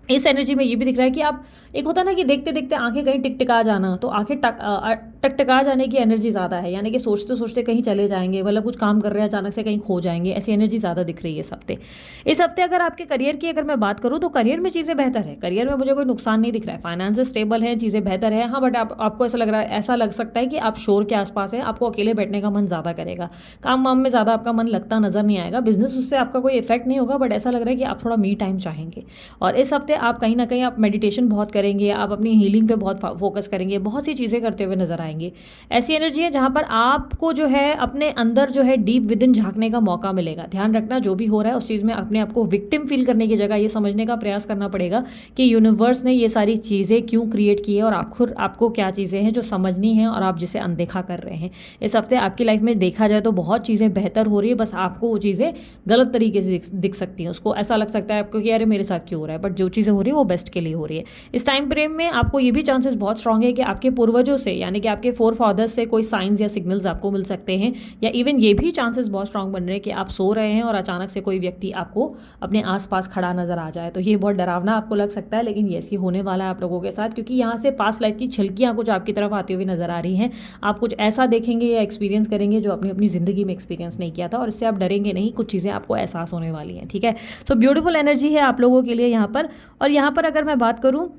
इस एनर्जी में ये भी दिख रहा है कि आप, एक होता है ना कि देखते देखते आंखें कहीं टिकटिका जाना, तो आंखें टकटका जाने की एनर्जी ज़्यादा है, यानी कि सोचते सोचते कहीं चले जाएंगे, मतलब कुछ काम कर रहे हैं अचानक से कहीं खो जाएंगे, ऐसी एनर्जी ज़्यादा दिख रही है इस हफ्ते। इस हफ्ते अगर आपके करियर की अगर मैं बात करूँ तो करियर में चीज़ें बेहतर है, करियर में मुझे कोई नुकसान नहीं दिख रहा है, फाइनेंस स्टेबल है, चीज़ें बेहतर है। हाँ, बट आपको ऐसा लग रहा है, ऐसा लग सकता है कि आप शोर के आसपास है, आपको अकेले बैठने का मन ज़्यादा करेगा, काम वाम में ज़्यादा आपका मन लगता नजर नहीं आएगा, बिजनेस उससे आपका कोई इफेक्ट नहीं होगा, बट ऐसा लग रहा है कि आप थोड़ा मी टाइम चाहेंगे। और इस हफ्ते आप कहीं ना कहीं आप मेडिटेशन बहुत करेंगे, आप अपनी हीलिंग पे बहुत फोकस करेंगे, बहुत सी चीज़ें करते हुए नजर आएंगे। ऐसी एनर्जी है जहां पर आपको जो है अपने अंदर जो है डीप विद इन झांकने का मौका मिलेगा। ध्यान रखना, जो भी हो रहा है उस चीज़ में अपने आप को विक्टिम फील करने की जगह ये समझने का प्रयास करना पड़ेगा कि यूनिवर्स ने ये सारी चीज़ें क्यों क्रिएट की है और आखिर आपको क्या चीज़ें हैं जो समझनी है और आप जिसे अनदेखा कर रहे हैं। इस हफ्ते आपकी लाइफ में देखा जाए तो बहुत चीज़ें बेहतर हो रही है, बस आपको वो चीज़ें गलत तरीके से दिख सकती हैं, उसको ऐसा लग सकता है आपको कि अरे मेरे साथ क्यों हो रहा है, बट जो चीज़ें हो रही है वो बेस्ट के लिए हो रही है। इस टाइम फ्रेम में आपको ये भी चांसेस बहुत स्ट्रांग है कि आपके पूर्वजों से, यानी कि आपके फोर फादर्स से कोई साइंस या सिग्नल्स आपको मिल सकते हैं, या इवन ये भी चांसेस बहुत स्ट्रांग बन रहे हैं कि आप सो रहे हैं और अचानक से कोई व्यक्ति आपको अपने आसपास खड़ा नजर आ जाए। तो ये बहुत डरावना आपको लग सकता है, लेकिन ये ऐसी होने वाला है आप लोगों के साथ, क्योंकि यहाँ से पास्ट लाइफ की झलकियाँ कुछ आपकी तरफ आती हुई नजर आ रही हैं। आप कुछ ऐसा देखेंगे या एक्सपीरियंस करेंगे जो अपनी अपनी जिंदगी में एक्सपीरियंस नहीं किया था, और इससे आप डरेंगे नहीं, कुछ चीज़ें आपको एहसास होने वाली हैं, ठीक है। सो ब्यूटीफुल एनर्जी है आप लोगों के लिए यहाँ पर। और यहाँ पर अगर मैं बात करूँ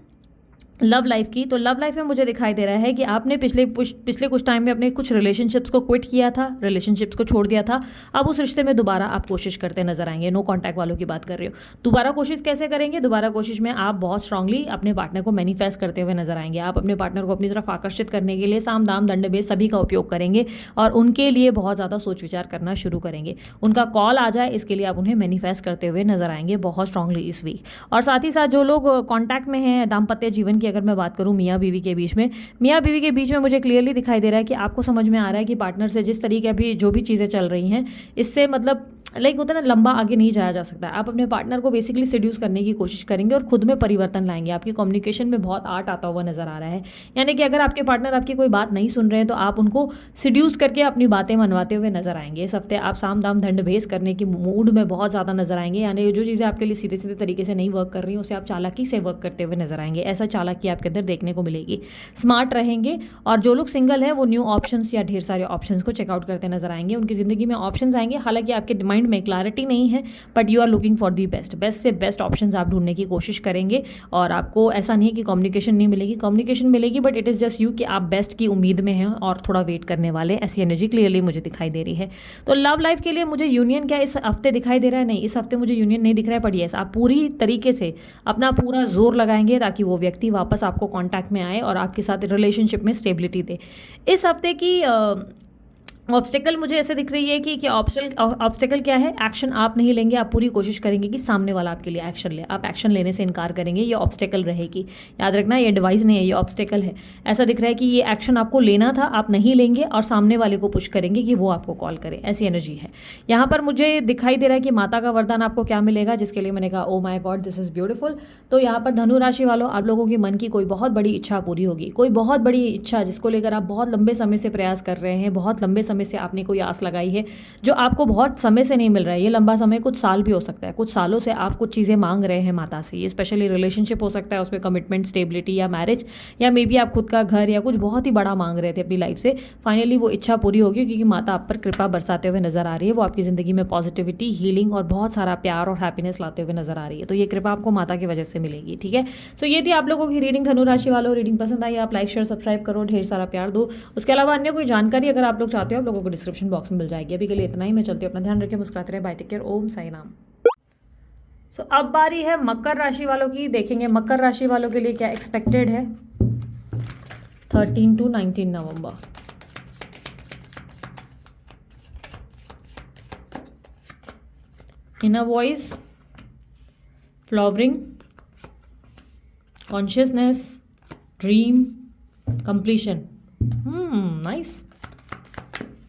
लव लाइफ की, तो लव लाइफ में मुझे दिखाई दे रहा है कि आपने पिछले कुछ टाइम में अपने कुछ रिलेशनशिप्स को क्विट किया था, रिलेशनशिप्स को छोड़ दिया था। अब उस रिश्ते में दोबारा आप कोशिश करते नजर आएंगे। नो कॉन्टैक्ट वालों की बात कर रही हो। दोबारा कोशिश कैसे करेंगे? दोबारा कोशिश में आप बहुत स्ट्रांगली अपने पार्टनर को मैनिफेस्ट करते हुए नजर आएंगे। आप अपने पार्टनर को अपनी तरफ आकर्षित करने के लिए साम दाम दंड भेद सभी का उपयोग करेंगे और उनके लिए बहुत ज़्यादा सोच विचार करना शुरू करेंगे। उनका कॉल आ जाए इसके लिए आप उन्हें मैनिफेस्ट करते हुए नजर आएंगे बहुत स्ट्रांगली इस वीक। और साथ ही साथ जो लोग कॉन्टैक्ट में हैं दाम्पत्य जीवन की अगर मैं बात करूँ, मियाँ बीवी के बीच में मुझे क्लियरली दिखाई दे रहा है कि आपको समझ में आ रहा है कि पार्टनर से जिस तरीके अभी जो भी चीज़ें चल रही हैं, इससे मतलब लाइक होता है ना, लंबा आगे नहीं जाया जा सकता है। आप अपने पार्टनर को बेसिकली सिड्यूस करने की कोशिश करेंगे और खुद में परिवर्तन लाएंगे। आपकी कम्युनिकेशन में बहुत आर्ट आता हुआ नजर आ रहा है। यानी कि अगर आपके पार्टनर आपकी कोई बात नहीं सुन रहे हैं तो आप उनको सिड्यूस करके अपनी बातें मनवाते हुए नजर आएंगे। इस हफ्ते आप साम दाम दंड भेद करने की मूड में बहुत ज़्यादा नजर आएंगे। यानी जो चीज़ें आपके लिए सीधे सीधे तरीके से नहीं वर्क कर रही हैं उसे आप चालाकी से वर्क करते हुए नजर आएंगे। ऐसा चालाकी आपके अंदर देखने को मिलेगी। स्मार्ट रहेंगे। और जो लोग सिंगल हैं वो न्यू ऑप्शंस या ढेर सारे ऑप्शंस को चेकआउट करते नजर आएंगे। उनकी ज़िंदगी में ऑप्शंस आएंगे, हालांकि आपके माइंड माइंड में क्लैरिटी नहीं है, but you are looking for the best से बेस्ट ऑप्शंस आप ढूंढने की कोशिश करेंगे। और आपको ऐसा नहीं है कि कम्युनिकेशन नहीं मिलेगी, कम्युनिकेशन मिलेगी, but it is just you कि आप बेस्ट की उम्मीद में हैं और थोड़ा वेट करने वाले, ऐसी एनर्जी क्लियरली मुझे दिखाई दे रही है। तो लव लाइफ के लिए मुझे यूनियन क्या इस हफ्ते दिखाई दे रहा है? नहीं, इस हफ्ते मुझे यूनियन नहीं दिख रहा है, बट येस आप पूरी तरीके से अपना पूरा जोर लगाएंगे ताकि वो व्यक्ति वापस आपको कांटेक्ट में आए और आपके साथ रिलेशनशिप में स्टेबिलिटी दे। इस हफ्ते की ऑब्स्टेकल मुझे ऐसे दिख रही है कि ऑब्स्टेकल क्या है? एक्शन आप नहीं लेंगे, आप पूरी कोशिश करेंगे कि सामने वाला आपके लिए एक्शन ले, आप एक्शन लेने से इनकार करेंगे, ये ऑब्स्टेकल रहेगी। याद रखना, ये डिवाइस नहीं है, ये ऑब्स्टेकल है। ऐसा दिख रहा है कि ये एक्शन आपको लेना था, आप नहीं लेंगे और सामने वाले को पुश करेंगे कि वो आपको कॉल करे, ऐसी एनर्जी है। यहाँ पर मुझे दिखाई दे रहा है कि माता का वरदान आपको क्या मिलेगा, जिसके लिए मैंने कहा ओ माई गॉड दिस इज ब्यूटीफुल। तो यहाँ पर धनु राशि वालों, आप लोगों के मन की कोई बहुत बड़ी इच्छा पूरी होगी, कोई बहुत बड़ी इच्छा जिसको लेकर आप बहुत लंबे समय से प्रयास कर रहे हैं, बहुत लंबे समय से आपने कोई आस लगाई है जो आपको बहुत समय से नहीं मिल रहा है। ये लंबा समय कुछ साल भी हो सकता है, कुछ सालों से आप कुछ चीज़ें मांग रहे हैं माता से। ये स्पेशली रिलेशनशिप हो सकता है, उसमें कमिटमेंट, स्टेबिलिटी या मैरिज, या मे बी आप खुद का घर या कुछ बहुत ही बड़ा मांग रहे थे अपनी लाइफ से। फाइनली वो इच्छा पूरी होगी क्योंकि माता आप पर कृपा बरसाते हुए नजर आ रही है। वो आपकी ज़िंदगी में पॉजिटिविटी, हीलिंग और बहुत सारा प्यार और हैप्पीनेस लाते हुए नजर आ रही है। तो ये कृपा आपको माता की वजह से मिलेगी, ठीक है। सो ये थी आप लोगों की रीडिंग। धनु राशि वालों, रीडिंग पसंद आई आप लाइक शेयर सब्सक्राइब करो, ढेर सारा प्यार दो। उसके अलावा अन्य कोई जानकारी अगर आप लोग चाहते हो, आप लोगों को डिस्क्रिप्शन बॉक्स में मिल जाएगी। अभी के लिए इतना ही, मैं चलती हूँ, अपना ध्यान रखें, मुस्कुराते रहे, बाय, टेक केयर, ओम साई राम। सो अब बारी है मकर राशि वालों की। देखेंगे मकर राशि वालों के लिए क्या एक्सपेक्टेड है 13 to 19 November. Inner voice, flowering, consciousness, dream, completion. Nice.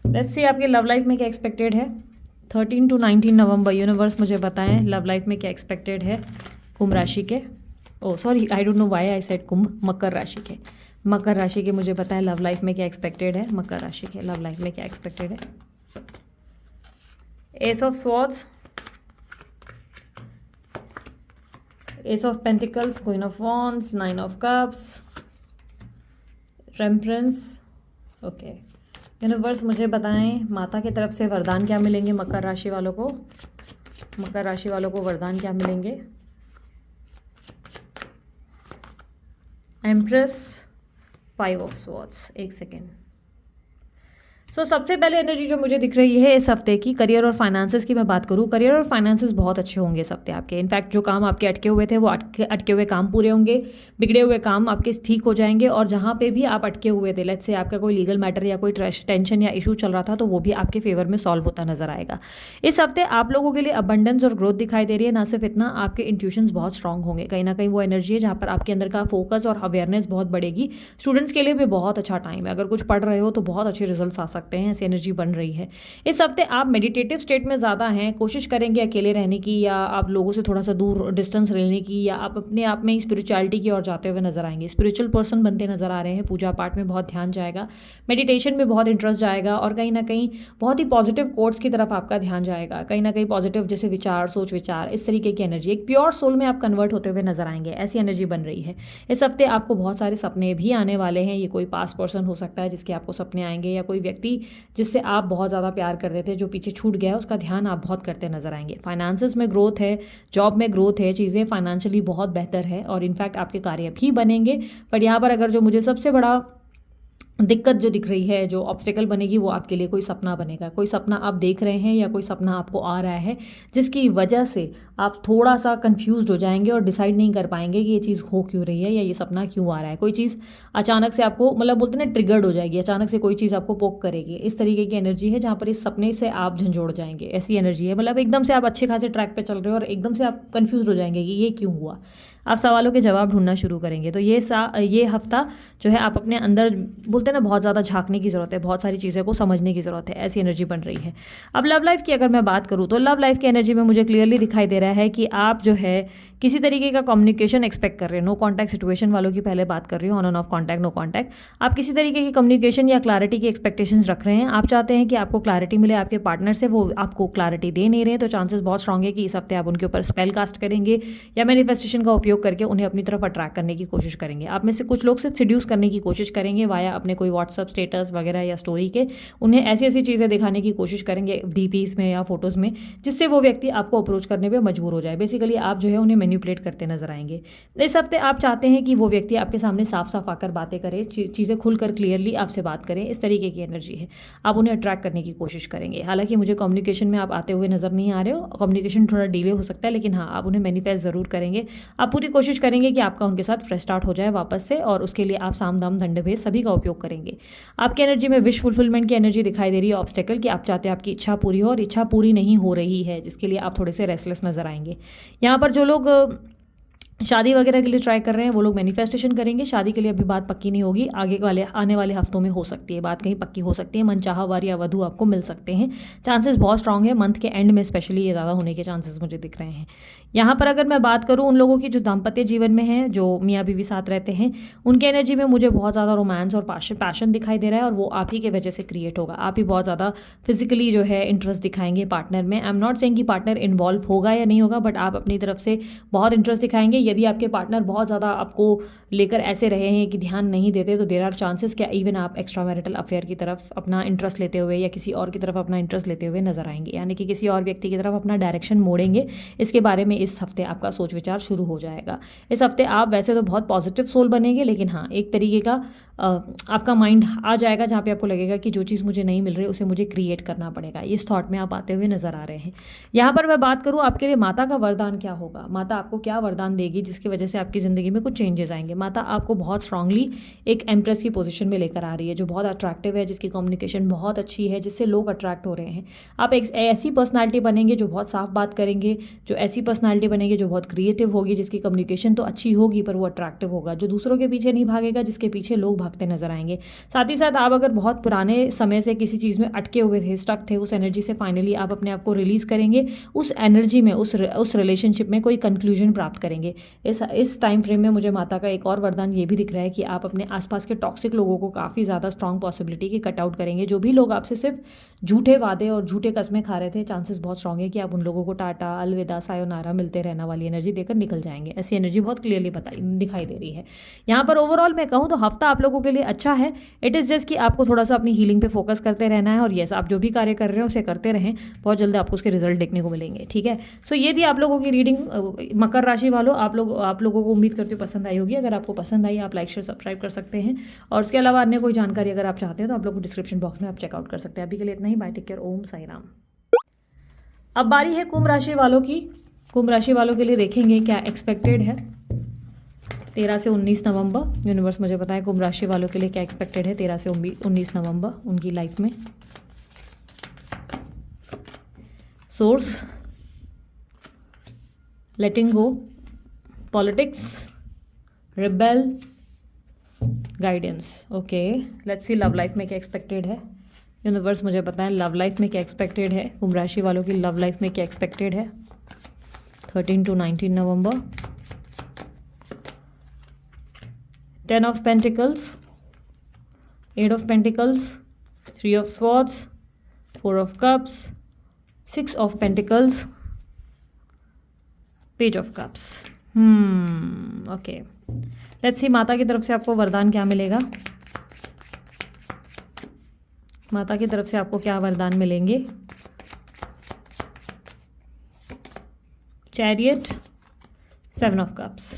Let's see आपके लव लाइफ में क्या एक्सपेक्टेड है 13 to 19 नवंबर। यूनिवर्स मुझे बताएं लव लाइफ में क्या एक्सपेक्टेड है कुंभ राशि के। Oh sorry, I don't know why I said कुंभ, मकर राशि के। मकर राशि के मुझे बताएं लव लाइफ में क्या एक्सपेक्टेड है, मकर राशि के लव लाइफ में क्या एक्सपेक्टेड है। S of swords, S of pentacles, queen of wands, 9 of cups, temperance. Okay, universe मुझे बताएं माता की तरफ से वरदान क्या मिलेंगे मकर राशि वालों को। मकर राशि वालों को वरदान क्या मिलेंगे। Empress, 5 of swords. एक सेकेंड। सो सबसे पहले एनर्जी जो मुझे दिख रही है इस हफ्ते की, करियर और फाइनेंसेस की मैं बात करूँ, करियर और फाइनेंसेस बहुत अच्छे होंगे इस हफ्ते आपके। इनफैक्ट जो काम आपके अटके हुए थे वो अटके हुए काम पूरे होंगे, बिगड़े हुए काम आपके ठीक हो जाएंगे, और जहाँ पे भी आप अटके हुए थे, लेट्स से आपका कोई लीगल मैटर या कोई टेंशन या इशू चल रहा था, तो वो भी आपके फेवर में सॉल्व होता नजर आएगा। इस हफ्ते आप लोगों के लिए अबंडेंस और ग्रोथ दिखाई दे रही है। ना सिर्फ इतना, आपके इंट्यूशंस बहुत स्ट्रांग होंगे। कहीं ना कहीं वो एनर्जी है जहाँ पर आपके अंदर का फोकस और अवेयरनेस बहुत बढ़ेगी। स्टूडेंट्स के लिए भी बहुत अच्छा टाइम है, अगर कुछ पढ़ रहे हो तो बहुत अच्छे रिजल्ट आ सकते हैं, ऐसी एनर्जी बन रही है। इस हफ्ते आप मेडिटेटिव स्टेट में ज़्यादा हैं, कोशिश करेंगे अकेले रहने की, या आप लोगों से थोड़ा सा दूर डिस्टेंस लेने की, या आप अपने आप में स्पिरिचुअलिटी की ओर जाते हुए नजर आएंगे। स्पिरिचुअल पर्सन बनते नजर आ रहे हैं। पूजा पाठ में बहुत ध्यान जाएगा, मेडिटेशन में बहुत इंटरेस्ट जाएगा, और कहीं ना कहीं बहुत ही पॉजिटिव कोट्स की तरफ आपका ध्यान जाएगा। कहीं ना कहीं पॉजिटिव जैसे विचार, सोच विचार, इस तरीके की एनर्जी, एक प्योर सोल में आप कन्वर्ट होते हुए नजर आएंगे, ऐसी एनर्जी बन रही है। इस हफ्ते आपको बहुत सारे सपने भी आने वाले हैं। ये कोई पास पर्सन हो सकता है जिसके आपको सपने आएंगे, या कोई व्यक्ति जिससे आप बहुत ज़्यादा प्यार कर रहे थे, जो पीछे छूट गया है, उसका ध्यान आप बहुत करते नजर आएंगे। फाइनेंसेस में ग्रोथ है, जॉब में ग्रोथ है, चीज़ें फाइनेंशियली बहुत बेहतर है, और इनफैक्ट आपके कार्य भी बनेंगे। बट यहाँ पर अगर जो मुझे सबसे बड़ा दिक्कत जो दिख रही है, जो ऑब्स्टेकल बनेगी, वो आपके लिए कोई सपना बनेगा। कोई सपना आप देख रहे हैं या कोई सपना आपको आ रहा है, जिसकी वजह से आप थोड़ा सा कंफ्यूज्ड हो जाएंगे और डिसाइड नहीं कर पाएंगे कि ये चीज़ हो क्यों रही है या ये सपना क्यों आ रहा है। कोई चीज़ अचानक से आपको, मतलब बोलते हैं ना, ट्रिगर्ड हो जाएगी, अचानक से कोई चीज़ आपको पोक करेगी। इस तरीके की एनर्जी है जहाँ पर इस सपने से आप झंझोड़ जाएंगे, ऐसी एनर्जी है। मतलब एकदम से आप अच्छे खासे ट्रैक पे चल रहे हो और एकदम से आप कंफ्यूज हो जाएंगे कि ये क्यों हुआ। आप सवालों के जवाब ढूंढना शुरू करेंगे। तो ये हफ्ता जो है, आप अपने अंदर, बोलते हैं ना, बहुत ज़्यादा झांकने की ज़रूरत है, बहुत सारी चीज़ों को समझने की ज़रूरत है, ऐसी एनर्जी बन रही है। अब लव लाइफ की अगर मैं बात करूँ, तो लव लाइफ की एनर्जी में मुझे क्लियरली दिखाई दे रहा है कि आप जो है किसी तरीके का कम्युनिकेशन एक्सपेक्ट कर रहे हैं। नो कॉन्टैक्ट सिचुएशन वालों की पहले बात कर रही हूँ, on and off contact, no contact. आप किसी तरीके की कम्युनिकेशन या क्लैरिटी की एक्सपेक्टेशंस रख रहे हैं। आप चाहते हैं कि आपको क्लैरिटी मिले आपके पार्टनर से, वो आपको क्लैरिटी दे नहीं रहे हैं। तो चांसेस बहुत स्ट्रांग है कि इस हफ्ते आप उनके ऊपर स्पेल कास्ट करेंगे या मैनिफेस्टेशन का उपयोग उपयोग करके उन्हें अपनी तरफ अट्रैक्ट करने की कोशिश करेंगे। आप में से कुछ लोग सिर्फ सिड्यूस करने की कोशिश करेंगे वाया अपने कोई व्हाट्सअप स्टेटस वगैरह या स्टोरी के, उन्हें ऐसी ऐसी चीज़ें दिखाने की कोशिश करेंगे डीपीज में या फोटोज़ में, जिससे वो व्यक्ति आपको अप्रोच करने पर मजबूर हो जाए। बेसिकली आप जो है उन्हें मैनिपुलेट करते नजर आएंगे। इस हफ्ते आप चाहते हैं कि वो व्यक्ति आपके सामने साफ साफ आकर बातें करे, चीज़ें खुलकर क्लियरली आपसे बात करें, इस तरीके की एनर्जी है। आप उन्हें अट्रैक्ट करने की कोशिश करेंगे। हालांकि मुझे कम्युनिकेशन में आप आते हुए नजर नहीं आ रहे हो, कम्युनिकेशन थोड़ा डिले हो सकता है, लेकिन हाँ आप उन्हें मैनिफेस्ट ज़रूर करेंगे। आप पूरी कोशिश करेंगे कि आपका उनके साथ फ्रेश स्टार्ट हो जाए वापस से, और उसके लिए आप साम दाम दंड भेद सभी का उपयोग करेंगे। आपकी एनर्जी में विश फुलफिलमेंट की एनर्जी दिखाई दे रही है, ऑब्स्टेकल कि आप चाहते हैं आपकी इच्छा पूरी हो और इच्छा पूरी नहीं हो रही है, जिसके लिए आप थोड़े से रेस्टलेस नजर आएंगे। यहाँ पर जो लोग शादी वगैरह के लिए ट्राई कर रहे हैं वो लोग मैनिफेस्टेशन करेंगे। शादी के लिए अभी बात पक्की नहीं होगी, आने वाले हफ्तों में हो सकती है बात, कहीं पक्की हो सकती है। मनचाहा वर या वधू आपको मिल सकते हैं, चांसेस बहुत स्ट्रांग है। मंथ के एंड में स्पेशली ये ज़्यादा होने के चांसेस मुझे दिख रहे हैं। यहाँ पर अगर मैं बात करूँ उन लोगों की जो दाम्पत्य जीवन में हैं, जो मियाँ बीवी साथ रहते हैं, उनके एनर्जी में मुझे बहुत ज़्यादा रोमांस और पैशन दिखाई दे रहा है, और वो आप ही के वजह से क्रिएट होगा। आप ही बहुत ज़्यादा फिजिकली जो है इंटरेस्ट दिखाएंगे पार्टनर में। आई एम नॉट सेइंग कि पार्टनर इन्वॉल्व होगा या नहीं होगा, बट आप अपनी तरफ से बहुत इंटरेस्ट दिखाएंगे। यदि आपके पार्टनर बहुत ज़्यादा आपको लेकर ऐसे रहे हैं कि ध्यान नहीं देते, तो देयर आर चांसेस क्या इवन आप एक्स्ट्रा मैरिटल अफेयर की तरफ अपना इंटरेस्ट लेते हुए या किसी और की तरफ अपना इंटरेस्ट लेते हुए नजर आएंगे, यानी कि किसी और व्यक्ति की तरफ अपना डायरेक्शन मोड़ेंगे। इसके बारे में इस हफ्ते आपका सोच विचार शुरू हो जाएगा। इस हफ्ते आप वैसे तो बहुत पॉजिटिव सोल बनेंगे, लेकिन हाँ एक तरीके का आपका माइंड आ जाएगा जहाँ पे आपको लगेगा कि जो चीज़ मुझे नहीं मिल रही उसे मुझे क्रिएट करना पड़ेगा। इस थॉट में आप आते हुए नजर आ रहे हैं। यहाँ पर मैं बात करूँ आपके लिए माता का वरदान क्या होगा, माता आपको क्या वरदान देगी जिसकी वजह से आपकी ज़िंदगी में कुछ चेंजेस आएंगे। माता आपको बहुत स्ट्रांगली एक एम्प्रेस की पोजीशन में लेकर आ रही है, जो बहुत अट्रैक्टिव है, जिसकी कम्युनिकेशन बहुत अच्छी है, जिससे लोग अट्रैक्ट हो रहे हैं। आप एक ऐसी पर्सनालिटी बनेंगे जो बहुत साफ बात करेंगे, जो ऐसी पर्सनालिटी बनेंगे जो बहुत क्रिएटिव होगी, जिसकी कम्युनिकेशन तो अच्छी होगी पर वो अट्रैक्टिव होगा, जो दूसरों के पीछे नहीं भागेगा, जिसके पीछे लोग भागते नजर आएंगे। साथ ही साथ आप अगर बहुत पुराने समय से किसी चीज़ में अटके हुए थे, स्टक थे, उस एनर्जी से फाइनली आप अपने आप को रिलीज करेंगे। उस एनर्जी में उस रिलेशनशिप में कोई कंक्लूजन प्राप्त करेंगे। इस टाइम फ्रेम में मुझे माता का एक और वरदान ये भी दिख रहा है कि आप अपने आसपास के टॉक्सिक लोगों को काफ़ी ज़्यादा स्ट्रॉन्ग पॉसिबिलिटी की कट आउट करेंगे। जो भी लोग आपसे सिर्फ झूठे वादे और झूठे कस्में खा रहे थे, चांसेस बहुत स्ट्रॉन्ग है कि आप उन लोगों को टाटा, अलविदा, सायोनारा मिलते रहना वाली एनर्जी देकर निकल जाएंगे। ऐसी एनर्जी बहुत क्लियरली दिखाई दे रही है। यहाँ पर ओवरऑल मैं कहूँ तो हफ्ता आप लोगों के लिए अच्छा है। इट इज़ जस्ट कि आपको थोड़ा सा अपनी हीलिंग पे फोकस करते रहना है, और यस आप जो भी कार्य कर रहे हो उसे करते रहें, बहुत जल्दी आपको उसके रिजल्ट देखने को मिलेंगे। ठीक है, सो ये थी आप लोगों की रीडिंग। मकर राशि वालों, आप लोगों को उम्मीद करती हूँ पसंद आई होगी। अगर आपको पसंद आई आप लाइक शेयर सब्सक्राइब कर सकते हैं, और उसके अलावा अन्य कोई जानकारी अगर आप चाहते हैं तो आप लोग को डिस्क्रिप्शन बॉक्स में आप चेकआउट कर सकते हैं। अभी के लिए इतना ही, बाय, टेक केयर, ओम साई राम। अब बारी है कुंभ राशि वालों की। कुंभ राशि वालों के लिए देखेंगे क्या एक्सपेक्टेड है 13 से 19 नवंबर। यूनिवर्स मुझे बताएं कुंभ राशि वालों के लिए क्या एक्सपेक्टेड है 13 से 19 नवंबर उनकी लाइफ में। Source, letting go, politics, rebel, guidance. Okay, let's see love life में क्या एक्सपेक्टेड है। यूनिवर्स मुझे बताएं लव लाइफ में क्या एक्सपेक्टेड है, कुंभ राशि वालों की लव लाइफ में क्या एक्सपेक्टेड है 13 to 19 November. 10 of Pentacles, 8 of Pentacles, 3 of Swords, 4 of Cups, 6 of Pentacles, Page of Cups. Okay. Let's see माता की तरफ से आपको वरदान क्या मिलेगा। माता की तरफ से आपको क्या वरदान मिलेंगे। Chariot, 7 of Cups.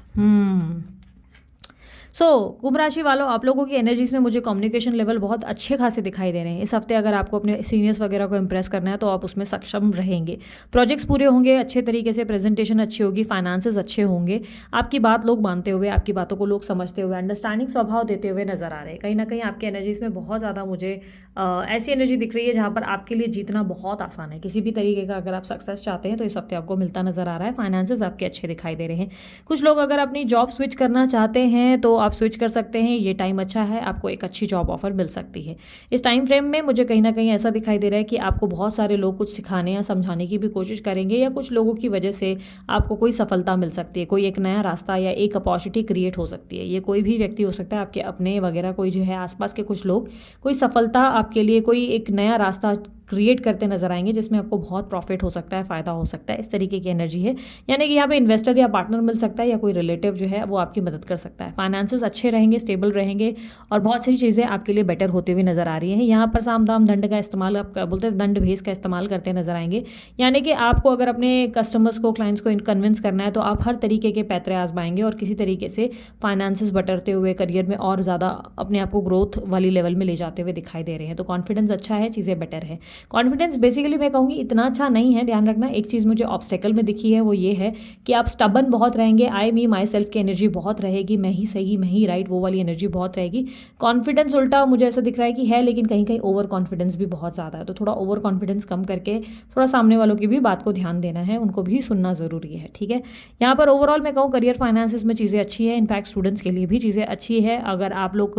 सो कुंभ राशि वालों, आप लोगों की एनर्जीज में मुझे कम्युनिकेशन लेवल बहुत अच्छे खासे दिखाई दे रहे हैं। इस हफ्ते अगर आपको अपने सीनियर्स वगैरह को इम्प्रेस करना है तो आप उसमें सक्षम रहेंगे। प्रोजेक्ट्स पूरे होंगे अच्छे तरीके से, प्रेजेंटेशन अच्छी होगी, फाइनेंसेस अच्छे होंगे, आपकी बात लोग मानते हुए, आपकी बातों को लोग समझते हुए, अंडरस्टैंडिंग स्वभाव देते हुए नजर आ रहे हैं। कहीं ना कहीं आपकी एनर्जीज में बहुत ज़्यादा मुझे ऐसी एनर्जी दिख रही है जहाँ पर आपके लिए जीतना बहुत आसान है। किसी भी तरीके का अगर आप सक्सेस चाहते हैं तो इस हफ्ते आपको मिलता नजर आ रहा है। फाइनेंसेस आपके अच्छे दिखाई दे रहे हैं। कुछ लोग अगर अपनी जॉब स्विच करना चाहते हैं तो आप स्विच कर सकते हैं। ये टाइम अच्छा है, आपको एक अच्छी जॉब ऑफर मिल सकती है। इस टाइम फ्रेम में मुझे कहीं ना कहीं ऐसा दिखाई दे रहा है कि आपको बहुत सारे लोग कुछ सिखाने या समझाने की भी कोशिश करेंगे, या कुछ लोगों की वजह से आपको कोई सफलता मिल सकती है, कोई एक नया रास्ता या एक अपॉर्चुनिटी क्रिएट हो सकती है। ये कोई भी व्यक्ति हो सकता है, आपके अपने वगैरह कोई जो है आसपास के कुछ लोग, कोई सफलता आपके लिए, कोई एक नया रास्ता क्रिएट करते नजर आएंगे, जिसमें आपको बहुत प्रॉफिट हो सकता है, फ़ायदा हो सकता है। इस तरीके की एनर्जी है, यानी कि यहाँ पे इन्वेस्टर या पार्टनर मिल सकता है, या कोई रिलेटिव जो है वो आपकी मदद कर सकता है। फाइनेंसेस अच्छे रहेंगे, स्टेबल रहेंगे, और बहुत सारी चीज़ें आपके लिए बेटर होती हुई नजर आ रही हैं। यहाँ पर साम दाम दंड का इस्तेमाल, आप बोलते हैं दंड भेज का इस्तेमाल करते नजर आएंगे, यानी कि आपको अगर अपने कस्टमर्स को, क्लाइंट्स को कन्विंस करना है तो आप हर तरीके के पैतरे आजमाएंगे और किसी तरीके से फाइनेंसेस बटरते हुए करियर में और ज़्यादा अपने आप को ग्रोथ वाली लेवल में ले जाते हुए दिखाई दे रहे हैं। तो कॉन्फिडेंस अच्छा है, चीज़ें बेटर है। कॉन्फिडेंस बेसिकली मैं कहूँगी इतना अच्छा नहीं है, ध्यान रखना। एक चीज़ मुझे ऑब्स्टेकल में दिखी है, वो ये है कि आप स्टबन बहुत रहेंगे, आई मी माई सेल्फ की एनर्जी बहुत रहेगी, मैं ही सही, मैं ही राइट, वो वाली एनर्जी बहुत रहेगी। कॉन्फिडेंस उल्टा मुझे ऐसा दिख रहा है कि है, लेकिन कहीं कहीं ओवर कॉन्फिडेंस भी बहुत ज़्यादा है। तो थोड़ा ओवर कॉन्फिडेंस कम करके थोड़ा सामने वालों की भी बात को ध्यान देना है, उनको भी सुनना ज़रूरी है, ठीक है। यहाँ पर ओवरऑल मैं कहूँ करियर फाइनेंसेस में चीज़ें अच्छी है, इनफैक्ट स्टूडेंट्स के लिए भी चीज़ें अच्छी है। अगर आप लोग,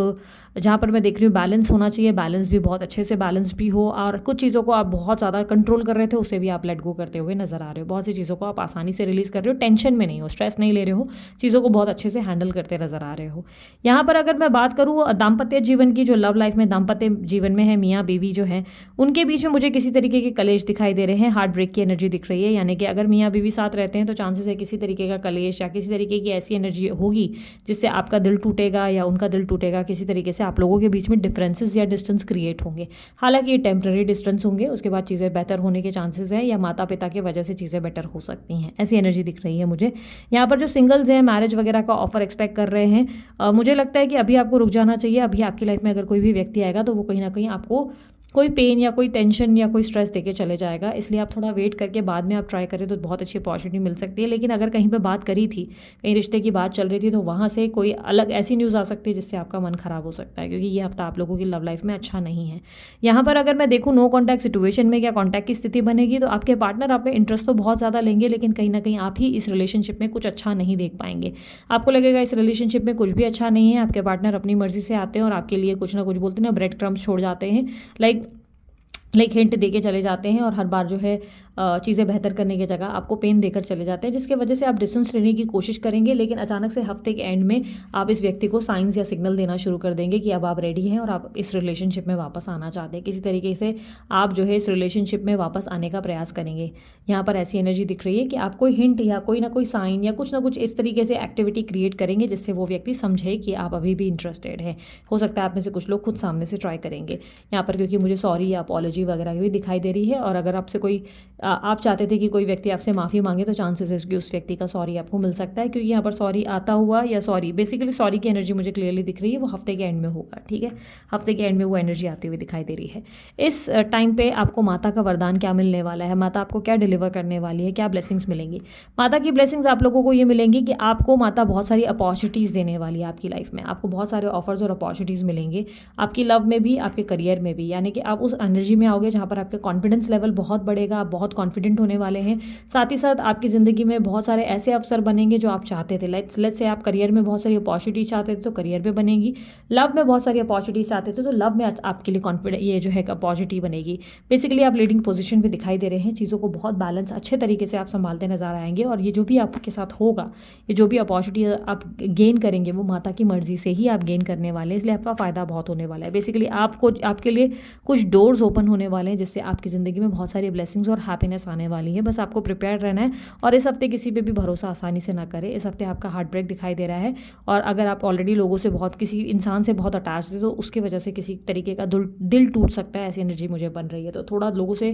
जहाँ पर मैं देख रही हूँ बैलेंस होना चाहिए, बैलेंस भी बहुत अच्छे से बैलेंस भी हो, और कुछ चीज़ों को आप बहुत ज़्यादा कंट्रोल कर रहे थे, उसे भी आप लेट गो करते हुए नजर आ रहे हो। बहुत सी चीज़ों को आप आसानी से रिलीज़ कर रहे हो, टेंशन में नहीं हो, स्ट्रेस नहीं ले रहे हो, चीज़ों को बहुत अच्छे से हैंडल करते नजर आ रहे हो। यहाँ पर अगर मैं बात करूँ दाम्पत्य जीवन की, जो लव लाइफ में दाम्पत्य जीवन में है, मियाँ बीवी जो है उनके बीच में मुझे किसी तरीके के कलेश दिखाई दे रहे हैं, हार्ट ब्रेक की एनर्जी दिख रही है। यानी कि अगर मियाँ बीवी साथ रहते हैं तो चांसेस है किसी तरीके का कलेश या किसी तरीके की ऐसी एनर्जी होगी जिससे आपका दिल टूटेगा या उनका दिल टूटेगा, किसी तरीके से आप लोगों के बीच में डिफरेंसेस या डिस्टेंस क्रिएट होंगे। हालांकि ये टेम्प्रेरी डिस्टेंस होंगे, उसके बाद चीज़ें बेहतर होने के चांसेस हैं, या माता पिता की वजह से चीज़ें बेटर हो सकती हैं, ऐसी एनर्जी दिख रही है मुझे। यहाँ पर जो सिंगल्स हैं, मैरिज वगैरह का ऑफर एक्सपेक्ट कर रहे हैं, मुझे लगता है कि अभी आपको रुक जाना चाहिए। अभी आपकी लाइफ में अगर कोई भी व्यक्ति आएगा तो वो कहीं ना कहीं आपको कोई पेन या कोई टेंशन या कोई स्ट्रेस देके चले जाएगा, इसलिए आप थोड़ा वेट करके बाद में आप ट्राई करें तो बहुत अच्छी अपॉर्चुनिटी मिल सकती है। लेकिन अगर कहीं पे बात करी थी, कहीं रिश्ते की बात चल रही थी, तो वहाँ से कोई अलग ऐसी न्यूज़ आ सकती है जिससे आपका मन खराब हो सकता है, क्योंकि ये हफ्ता आप लोगों की लव लाइफ में अच्छा नहीं है। यहाँ पर अगर मैं देखूँ नो कॉन्टैक्ट सिचुएशन में क्या कॉन्टैक्ट की स्थिति बनेगी, तो आपके पार्टनर आप में इंटरेस्ट तो बहुत ज़्यादा लेंगे, लेकिन कहीं ना कहीं आप ही इस रिलेशनशिप में कुछ अच्छा नहीं देख पाएंगे। आपको लगेगा इस रिलेशनशिप में कुछ भी अच्छा नहीं है, आपके पार्टनर अपनी मर्जी से आते हैं और आपके लिए कुछ ना कुछ, बोलते हैं ना, ब्रेड क्रम्स छोड़ जाते हैं, लाइक हिंट दे के चले जाते हैं, और हर बार जो है चीज़ें बेहतर करने की जगह आपको पेन देकर चले जाते हैं, जिसकी वजह से आप डिस्टेंस लेने की कोशिश करेंगे। लेकिन अचानक से हफ्ते के एंड में आप इस व्यक्ति को साइंस या सिग्नल देना शुरू कर देंगे कि अब आप रेडी हैं और आप इस रिलेशनशिप में वापस आना चाहते हैं। किसी तरीके से आप जो है इस रिलेशनशिप में वापस आने का प्रयास करेंगे। यहाँ पर ऐसी एनर्जी दिख रही है कि आप कोई हिंट या कोई ना कोई साइन या कुछ ना कुछ इस तरीके से एक्टिविटी क्रिएट करेंगे जिससे वो व्यक्ति समझे कि आप अभी भी इंटरेस्टेड है। हो सकता है आप में से कुछ लोग खुद सामने से ट्राई करेंगे यहाँ पर, क्योंकि मुझे सॉरी या अपॉलॉजी वगैरह भी दिखाई दे रही है। और अगर आपसे कोई आप चाहते थे कि कोई व्यक्ति आपसे माफ़ी मांगे, तो चांसेस है कि उस व्यक्ति का सॉरी आपको मिल सकता है, क्योंकि यहाँ पर सॉरी आता हुआ या सॉरी, बेसिकली सॉरी की एनर्जी मुझे क्लियरली दिख रही है, वो हफ्ते के एंड में होगा, ठीक है। हफ्ते के एंड में वो एनर्जी आती हुई दिखाई दे रही है। इस टाइम पे आपको माता का वरदान क्या मिलने वाला है, माता आपको क्या डिलीवर करने वाली है, क्या ब्लेसिंग्स मिलेंगी। माता की ब्लेसिंग्स आप लोगों को ये मिलेंगी कि आपको माता बहुत सारी अपॉर्चुनिटीज़ देने वाली है आपकी लाइफ में। आपको बहुत सारे ऑफर्स और अपॉर्चुनिटीज़ मिलेंगे, आपकी लव में भी, आपके करियर में भी। यानी कि आप उस एनर्जी में आओगे जहाँ पर आपके कॉन्फिडेंस लेवल बहुत बढ़ेगा, आप बहुत कॉन्फिडेंट होने वाले हैं। साथ ही साथ आपकी ज़िंदगी में बहुत सारे ऐसे अवसर बनेंगे जो आप चाहते थे। लेट्स से आप करियर में बहुत सारी अपॉर्चुनिटी चाहते थे तो करियर में बनेगी, लव में बहुत सारी अपॉर्चुनिटी चाहते थे तो लव में आपके लिए कॉन्फिडेंट ये जो है अपॉर्चुनिटी बनेगी। बेसिकली आप लीडिंग पोजीशन पे दिखाई दे रहे हैं, चीज़ों को बहुत बैलेंस अच्छे तरीके से आप संभालते नजर आएंगे। और ये जो भी आपके साथ होगा, ये जो भी अपॉर्चुनिटी आप गेन करेंगे, वो माता की मर्जी से ही आप गेन करने वाले हैं, इसलिए आपका फ़ायदा बहुत होने वाला है। बेसिकली आपको, आपके लिए कुछ डोर्स ओपन होने वाले हैं जिससे आपकी ज़िंदगी में बहुत सारी ब्लेसिंग्स और हैप्पीनेस आने वाली है। बस आपको प्रिपेयर रहना है और इस हफ्ते किसी पे भी भरोसा आसानी से ना करें। इस हफ्ते आपका हार्ट ब्रेक दिखाई दे रहा है, और अगर आप ऑलरेडी लोगों से बहुत, किसी इंसान से बहुत अटैच थे तो उसकी वजह से किसी तरीके का दिल टूट सकता है, ऐसी एनर्जी मुझे बन रही है। तो थोड़ा लोगों से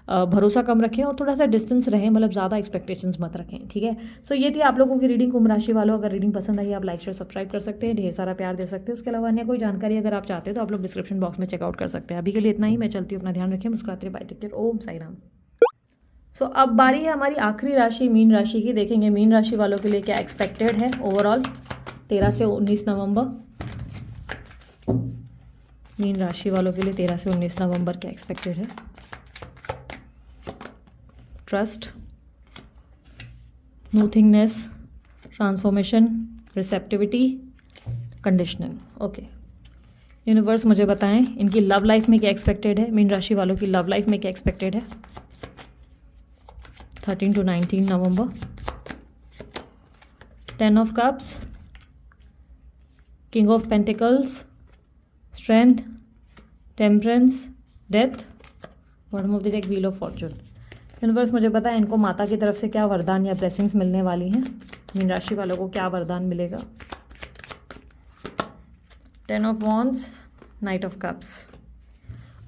भरोसा कम रखें और थोड़ा सा डिस्टेंस रहे, मतलब ज़्यादा एक्सपेक्टेशंस मत रखें, ठीक है। सो ये थी आप लोगों की रीडिंग कुंभ राशि वालों। अगर रीडिंग पसंद आई आप लाइक शेयर सब्सक्राइब कर सकते हैं, ढेर सारा प्यार दे सकते हैं। उसके अलावा अन्य कोई जानकारी अगर आप चाहते हैं तो आप लोग डिस्क्रिप्शन बॉक्स में चेकआउट कर सकते हैं। अभी के लिए इतना ही, मैं चलती हूँ, अपना ध्यान रखें, मुस्कुराते रहिए, बाय, टेक केयर, ओम साई राम। सो अब बारी है हमारी आखिरी राशि मीन राशि की। देखेंगे मीन राशि वालों के लिए क्या एक्सपेक्टेड है ओवरऑल 13 से 19 नवंबर। मीन राशि वालों के लिए 13 से 19 नवंबर क्या एक्सपेक्टेड है। Trust, nothingness, transformation, receptivity, conditional. Okay, universe मुझे बताएं इनकी लव लाइफ में क्या एक्सपेक्टेड है, मीन राशि वालों की लव लाइफ में क्या एक्सपेक्टेड है 13 to 19 November. 10 of cups, king of pentacles, strength, temperance, death, bottom of the deck wheel of Fortune. Universe मुझे पता है इनको माता की तरफ से क्या वरदान या ब्लेसिंग्स मिलने वाली हैं। मीन राशि वालों को क्या वरदान मिलेगा। 10 of wands, knight of cups.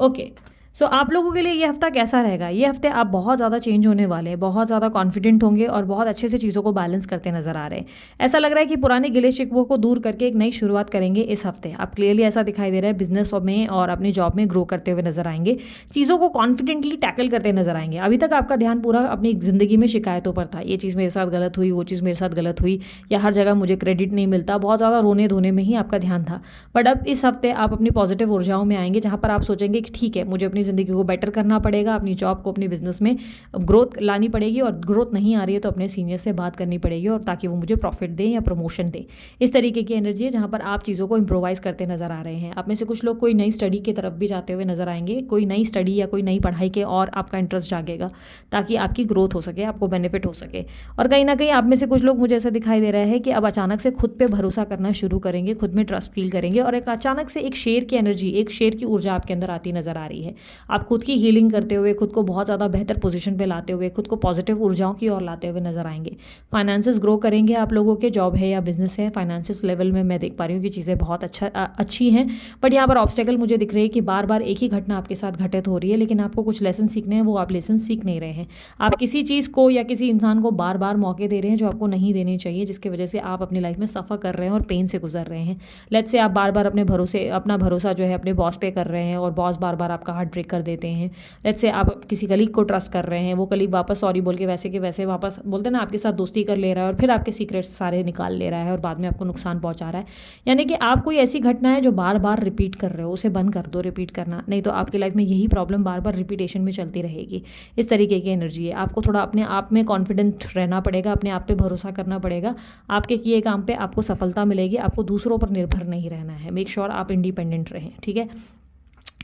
Okay, so आप लोगों के लिए ये हफ्ता कैसा रहेगा। ये हफ्ते आप बहुत ज़्यादा चेंज होने वाले हैं, बहुत ज़्यादा कॉन्फिडेंट होंगे और बहुत अच्छे से चीज़ों को बैलेंस करते नजर आ रहे हैं। ऐसा लग रहा है कि पुराने गिले शिकवों को दूर करके एक नई शुरुआत करेंगे इस हफ्ते। आप क्लियरली ऐसा दिखाई दे रहा है बिजनेस में और अपनी जॉब में ग्रो करते हुए नजर आएंगे। चीज़ों को कॉन्फिडेंटली टैकल करते नजर आएंगे। अभी तक आपका ध्यान पूरा अपनी ज़िंदगी में शिकायतों पर था, ये चीज़ मेरे साथ गलत हुई, वो चीज़ मेरे साथ गलत हुई, या हर जगह मुझे क्रेडिट नहीं मिलता, बहुत ज़्यादा रोने धोने में ही आपका ध्यान था। बट अब इस हफ्ते आप अपनी पॉजिटिव ऊर्जाओं में आएंगे, जहाँ पर आप सोचेंगे कि ठीक है, मुझे अपनी ज़िंदगी को बेटर करना पड़ेगा, अपनी जॉब को, अपनी बिजनेस में ग्रोथ लानी पड़ेगी, और ग्रोथ नहीं आ रही है तो अपने सीनियर से बात करनी पड़ेगी, और ताकि वो मुझे प्रॉफिट दें या प्रमोशन दें। इस तरीके की एनर्जी है जहाँ पर आप चीज़ों को इम्प्रोवाइज करते नजर आ रहे हैं। आप में से कुछ लोग कोई नई स्टडी की तरफ भी जाते हुए नजर आएंगे, कोई नई स्टडी या कोई नई पढ़ाई के और आपका इंटरेस्ट जागेगा, ताकि आपकी ग्रोथ हो सके, आपको बेनिफिट हो सके। और कहीं ना कहीं आप में से कुछ लोग, मुझे ऐसा दिखाई दे रहा है कि अब अचानक से खुद पे भरोसा करना शुरू करेंगे, खुद में ट्रस्ट फील करेंगे, और एक अचानक से एक शेर की एनर्जी, एक शेर की ऊर्जा आपके अंदर आती नजर आ रही है। आप खुद की हीलिंग करते हुए, खुद को बहुत ज़्यादा बेहतर पोजीशन पे लाते हुए, खुद को पॉजिटिव ऊर्जाओं की ओर लाते हुए नजर आएंगे। फाइनेंसेस ग्रो करेंगे आप लोगों के, जॉब है या बिजनेस है, फाइनेंसेस लेवल में मैं देख पा रही हूँ कि चीज़ें बहुत अच्छी हैं। बट यहाँ पर ऑब्स्टेकल मुझे दिख रही है कि बार बार एक ही घटना आपके साथ घटित हो रही है, लेकिन आपको कुछ लेसन सीखने हैं, वो आप लेसन सीख नहीं रहे हैं। आप किसी चीज़ को या किसी इंसान को बार बार मौके दे रहे हैं जो आपको नहीं देने चाहिए, जिसकी वजह से आप अपनी लाइफ में सफ़र कर रहे हैं और पेन से गुजर रहे हैं। लेट्स से आप बार बार अपना भरोसा जो है अपने बॉस पे कर रहे हैं, और बॉस बार बार आपका हार्ट ब्रेक कर देते हैं। लेट्स से आप किसी कलीग को ट्रस्ट कर रहे हैं, वो कलीग वापस सॉरी बोल के वैसे के वैसे वापस बोलते हैं ना, आपके साथ दोस्ती कर ले रहा है और फिर आपके सीक्रेट्स सारे निकाल ले रहा है और बाद में आपको नुकसान पहुंचा रहा है। यानी कि आप कोई ऐसी घटना है जो बार बार रिपीट कर रहे हो, उसे बंद कर दो रिपीट करना, नहीं तो आपकी लाइफ में यही प्रॉब्लम बार बार रिपीटेशन में चलती रहेगी। इस तरीके की एनर्जी है। आपको थोड़ा अपने आप में कॉन्फिडेंट रहना पड़ेगा, अपने आप पे भरोसा करना पड़ेगा। आपके किए काम पे आपको सफलता मिलेगी। आपको दूसरों पर निर्भर नहीं रहना है। मेक श्योर आप इंडिपेंडेंट रहें, ठीक है।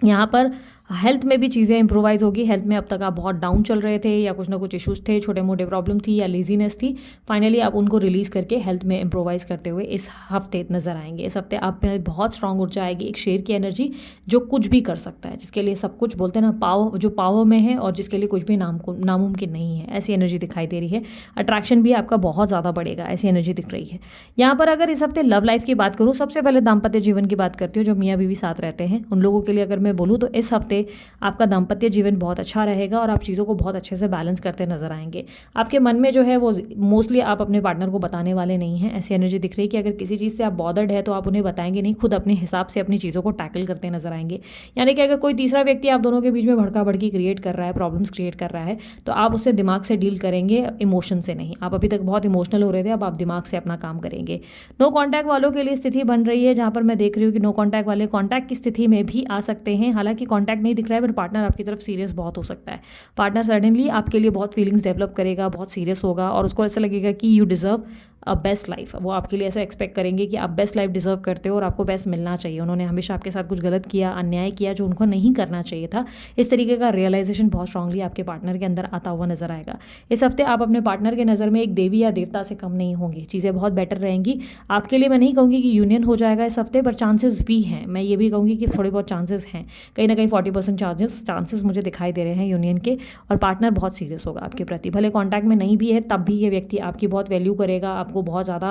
यहाँ पर हेल्थ में भी चीज़ें इंप्रोवाइज होगी। हेल्थ में अब तक आप बहुत डाउन चल रहे थे, या कुछ ना कुछ इश्यूज थे, छोटे मोटे प्रॉब्लम थी या लेजीनेस थी, फाइनली आप उनको रिलीज़ करके हेल्थ में इंप्रोवाइज करते हुए इस हफ्ते नजर आएंगे। इस हफ्ते आप में बहुत स्ट्रांग ऊर्जा आएगी, एक शेर की एनर्जी जो कुछ भी कर सकता है, जिसके लिए सब कुछ बोलते हैं ना, पावर, जो पावर में है और जिसके लिए कुछ भी नामुमकिन नहीं है, ऐसी एनर्जी दिखाई दे रही है। अट्रैक्शन भी आपका बहुत ज़्यादा बढ़ेगा, ऐसी एनर्जी दिख रही है। यहाँ पर अगर इस हफ्ते लव लाइफ की बात करूँ, सबसे पहले दाम्पत्य जीवन की बात करती हूँ। जो मियाँ बीवी साथ रहते हैं उन लोगों के लिए अगर मैं बोलूँ तो इस हफ्ते आपका दाम्पत्य जीवन बहुत अच्छा रहेगा और आप चीज़ों को बहुत अच्छे से बैलेंस करते नजर आएंगे। आपके मन में जो है वो मोस्टली आप अपने पार्टनर को बताने वाले नहीं हैं। ऐसी एनर्जी दिख रही है कि अगर किसी चीज़ से आप बॉदर्ड है तो आप उन्हें बताएंगे नहीं, खुद अपने हिसाब से अपनी चीज़ों को टैकल करते नजर आएंगे। यानी कि अगर कोई तीसरा व्यक्ति आप दोनों के बीच में भड़का भड़की क्रिएट कर रहा है, प्रॉब्लम्स क्रिएट कर रहा है, तो आप उससे दिमाग से डील करेंगे, इमोशन से नहीं। आप अभी तक बहुत इमोशनल हो रहे थे, अब आप दिमाग से अपना काम करेंगे। नो कॉन्टैक्ट वालों के लिए स्थिति बन रही है, जहाँ पर मैं देख रही हूँ कि नो कॉन्टैक्ट वाले कॉन्टैक्ट की स्थिति में भी आ सकते हैं। हालांकि कॉन्टैक्ट नहीं दिख रहा है, पर पार्टनर आपकी तरफ सीरियस बहुत हो सकता है। पार्टनर सडनली आपके लिए बहुत फीलिंग्स डेवलप करेगा, बहुत सीरियस होगा, और उसको ऐसा लगेगा कि you deserve a best life. वो आपके लिए ऐसा एक्सपेक्ट करेंगे कि आप बेस्ट लाइफ डिजर्व करते हो और आपको बेस्ट मिलना चाहिए। उन्होंने हमेशा आपके साथ कुछ गलत किया, अन्याय किया जो उनको नहीं करना चाहिए था। इस तरीके का रियलाइजेशन बहुत स्ट्रांगली आपके पार्टनर के अंदर आता हुआ नजर आएगा। इस हफ्ते आप अपने पार्टनर के नज़र में एक देवी या देवता से कम नहीं होंगे। चीज़ें बहुत बेटर रहेंगी आपके लिए। मैं नहीं कहूँगी कि यूनियन हो जाएगा इस हफ्ते, पर चांसेस भी हैं। मैं ये भी कहूँगी कि थोड़े बहुत चांसेस हैं, कहीं ना कहीं 40% चांसेस मुझे दिखाई दे रहे हैं यूनियन के। और पार्टनर बहुत सीरियस होगा आपके प्रति, भले कॉन्टैक्ट में नहीं भी है तब भी ये व्यक्ति आपकी बहुत वैल्यू करेगा, आपको बहुत ज़्यादा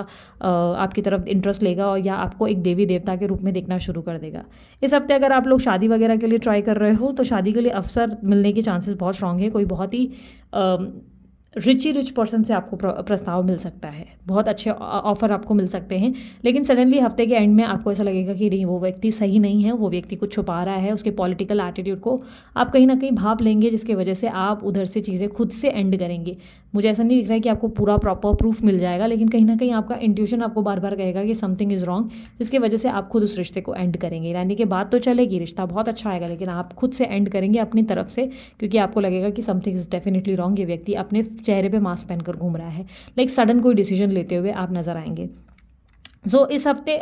आपकी तरफ इंटरेस्ट लेगा, और या आपको एक देवी देवता के रूप में देखना शुरू कर देगा। इस हफ्ते अगर आप लोग शादी वगैरह के लिए ट्राई कर रहे हो तो शादी के लिए अवसर मिलने के चांसेस बहुत स्ट्रांग है। कोई बहुत ही रिच पर्सन से आपको प्रस्ताव मिल सकता है, बहुत अच्छे ऑफर आपको मिल सकते हैं। लेकिन सडनली हफ्ते के एंड में आपको ऐसा लगेगा कि नहीं, वो व्यक्ति सही नहीं है, वो व्यक्ति कुछ छुपा रहा है। उसके पॉलिटिकल एटीट्यूड को आप कहीं ना कहीं भाप लेंगे, जिसकी वजह से आप उधर से चीज़ें खुद से एंड करेंगे। मुझे ऐसा नहीं दिख रहा है कि आपको पूरा प्रॉपर प्रूफ मिल जाएगा, लेकिन कहीं ना कहीं आपका इंट्यूशन आपको बार बार कहेगा कि समथिंग इज़ रॉन्ग, जिसकी वजह से आप खुद उस रिश्ते को एंड करेंगे। यानी कि बात तो चलेगी, रिश्ता बहुत अच्छा आएगा, लेकिन आप खुद से एंड करेंगे अपनी तरफ से, क्योंकि आपको लगेगा कि समथिंग इज़ डेफिनेटली रॉन्ग। ये व्यक्ति अपने चेहरे पे मास्क पहनकर घूम रहा है, लाइक सडन कोई डिसीजन लेते हुए आप नजर आएंगे। इस हफ्ते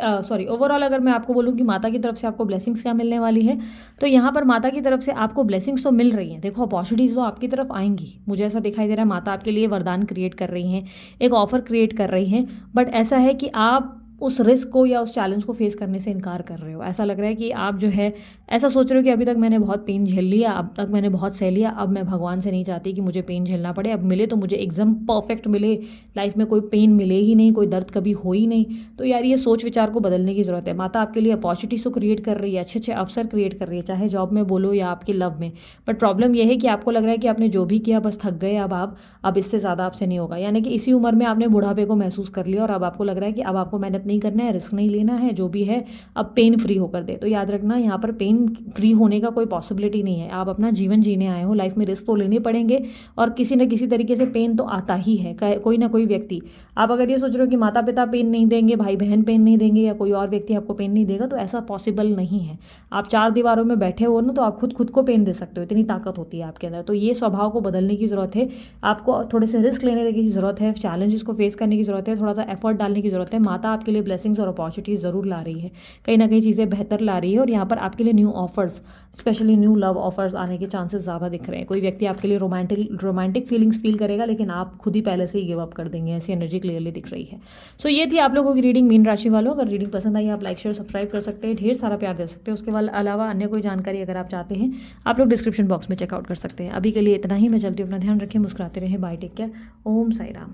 ओवरऑल अगर मैं आपको बोलूँ कि माता की तरफ से आपको ब्लेसिंग्स क्या मिलने वाली है, तो यहाँ पर माता की तरफ से आपको ब्लेसिंग्स तो मिल रही हैं। देखो, अपॉर्चुनिटीज़ तो आपकी तरफ आएंगी, मुझे ऐसा दिखाई दे रहा है। माता आपके लिए वरदान क्रिएट कर रही हैं, एक ऑफर क्रिएट कर रही हैं, बट ऐसा है कि आप उस रिस्क को या उस चैलेंज को फेस करने से इनकार कर रहे हो। ऐसा लग रहा है कि आप जो है ऐसा सोच रहे हो कि अभी तक मैंने बहुत पेन झेल लिया, अब तक मैंने बहुत सह लिया, अब मैं भगवान से नहीं चाहती कि मुझे पेन झेलना पड़े, अब मिले तो मुझे एकदम परफेक्ट मिले, लाइफ में कोई पेन मिले ही नहीं, कोई दर्द कभी हो ही नहीं। तो यार ये सोच विचार को बदलने की ज़रूरत है। माता आपके लिए अपॉर्चुनिटीज़ को क्रिएट कर रही है, अच्छे अच्छे अवसर क्रिएट कर रही है, चाहे जॉब में बोलो या आपके लव में। बट प्रॉब्लम यह है कि आपको लग रहा है कि आपने जो भी किया बस थक गए, अब इससे ज़्यादा आपसे नहीं होगा। यानी कि इसी उम्र में आपने बुढ़ापे को महसूस कर लिया और अब आपको लग रहा है कि अब आपको मेहनत नहीं करना है, रिस्क नहीं लेना है, जो भी है अब पेन फ्री होकर दे। तो याद रखना, यहाँ पर पेन फ्री होने का कोई पॉसिबिलिटी नहीं है। आप अपना जीवन जीने आए हो, लाइफ में रिस्क तो लेने पड़ेंगे और किसी न किसी तरीके से पेन तो आता ही है, कोई ना कोई व्यक्ति। आप अगर ये सोच रहे हो कि माता पिता पेन नहीं देंगे, भाई बहन पेन नहीं देंगे या कोई और व्यक्ति आपको पेन नहीं देगा, तो ऐसा पॉसिबल नहीं है। आप चार दीवारों में बैठे हो ना, तो आप खुद को पेन दे सकते हो, इतनी ताकत होती है आपके अंदर। तो ये स्वभाव को बदलने की ज़रूरत है, आपको थोड़े से रिस्क लेने की ज़रूरत है, चैलेंजेस को फेस करने की ज़रूरत है, थोड़ा सा एफर्ट डालने की ज़रूरत है। माता आपके लिए ब्लेसिंग्स और अपॉर्चुनिटीज़ ज़रूर ला रही है, कहीं ना कहीं चीज़ें बेहतर ला रही है और यहाँ पर आपके लिए new offers, specially new love offers आने के चांसेस ज़्यादा दिख रहे हैं। कोई व्यक्ति आपके लिए रोमांटिक फीलिंग्स फील करेगा, लेकिन आप खुद ही पहले से ही गिव अप कर देंगे, ऐसी एनर्जी क्लियरली दिख रही है। सो ये थी आप लोगों की रीडिंग मीन राशि वालों। अगर रीडिंग पसंद आई आप लाइक शेयर सब्सक्राइब कर सकते हैं, ढेर सारा प्यार दे सकते हैं। उसके अलावा अन्य कोई जानकारी अगर आप चाहते हैं आप लोग डिस्क्रिप्शन बॉक्स में चेकआउट कर सकते हैं। अभी के लिए इतना ही, मैं चलती हूँ, अपना ध्यान रखें, मुस्कुराते रहें, बाय, टेक केयर, ओम साई राम।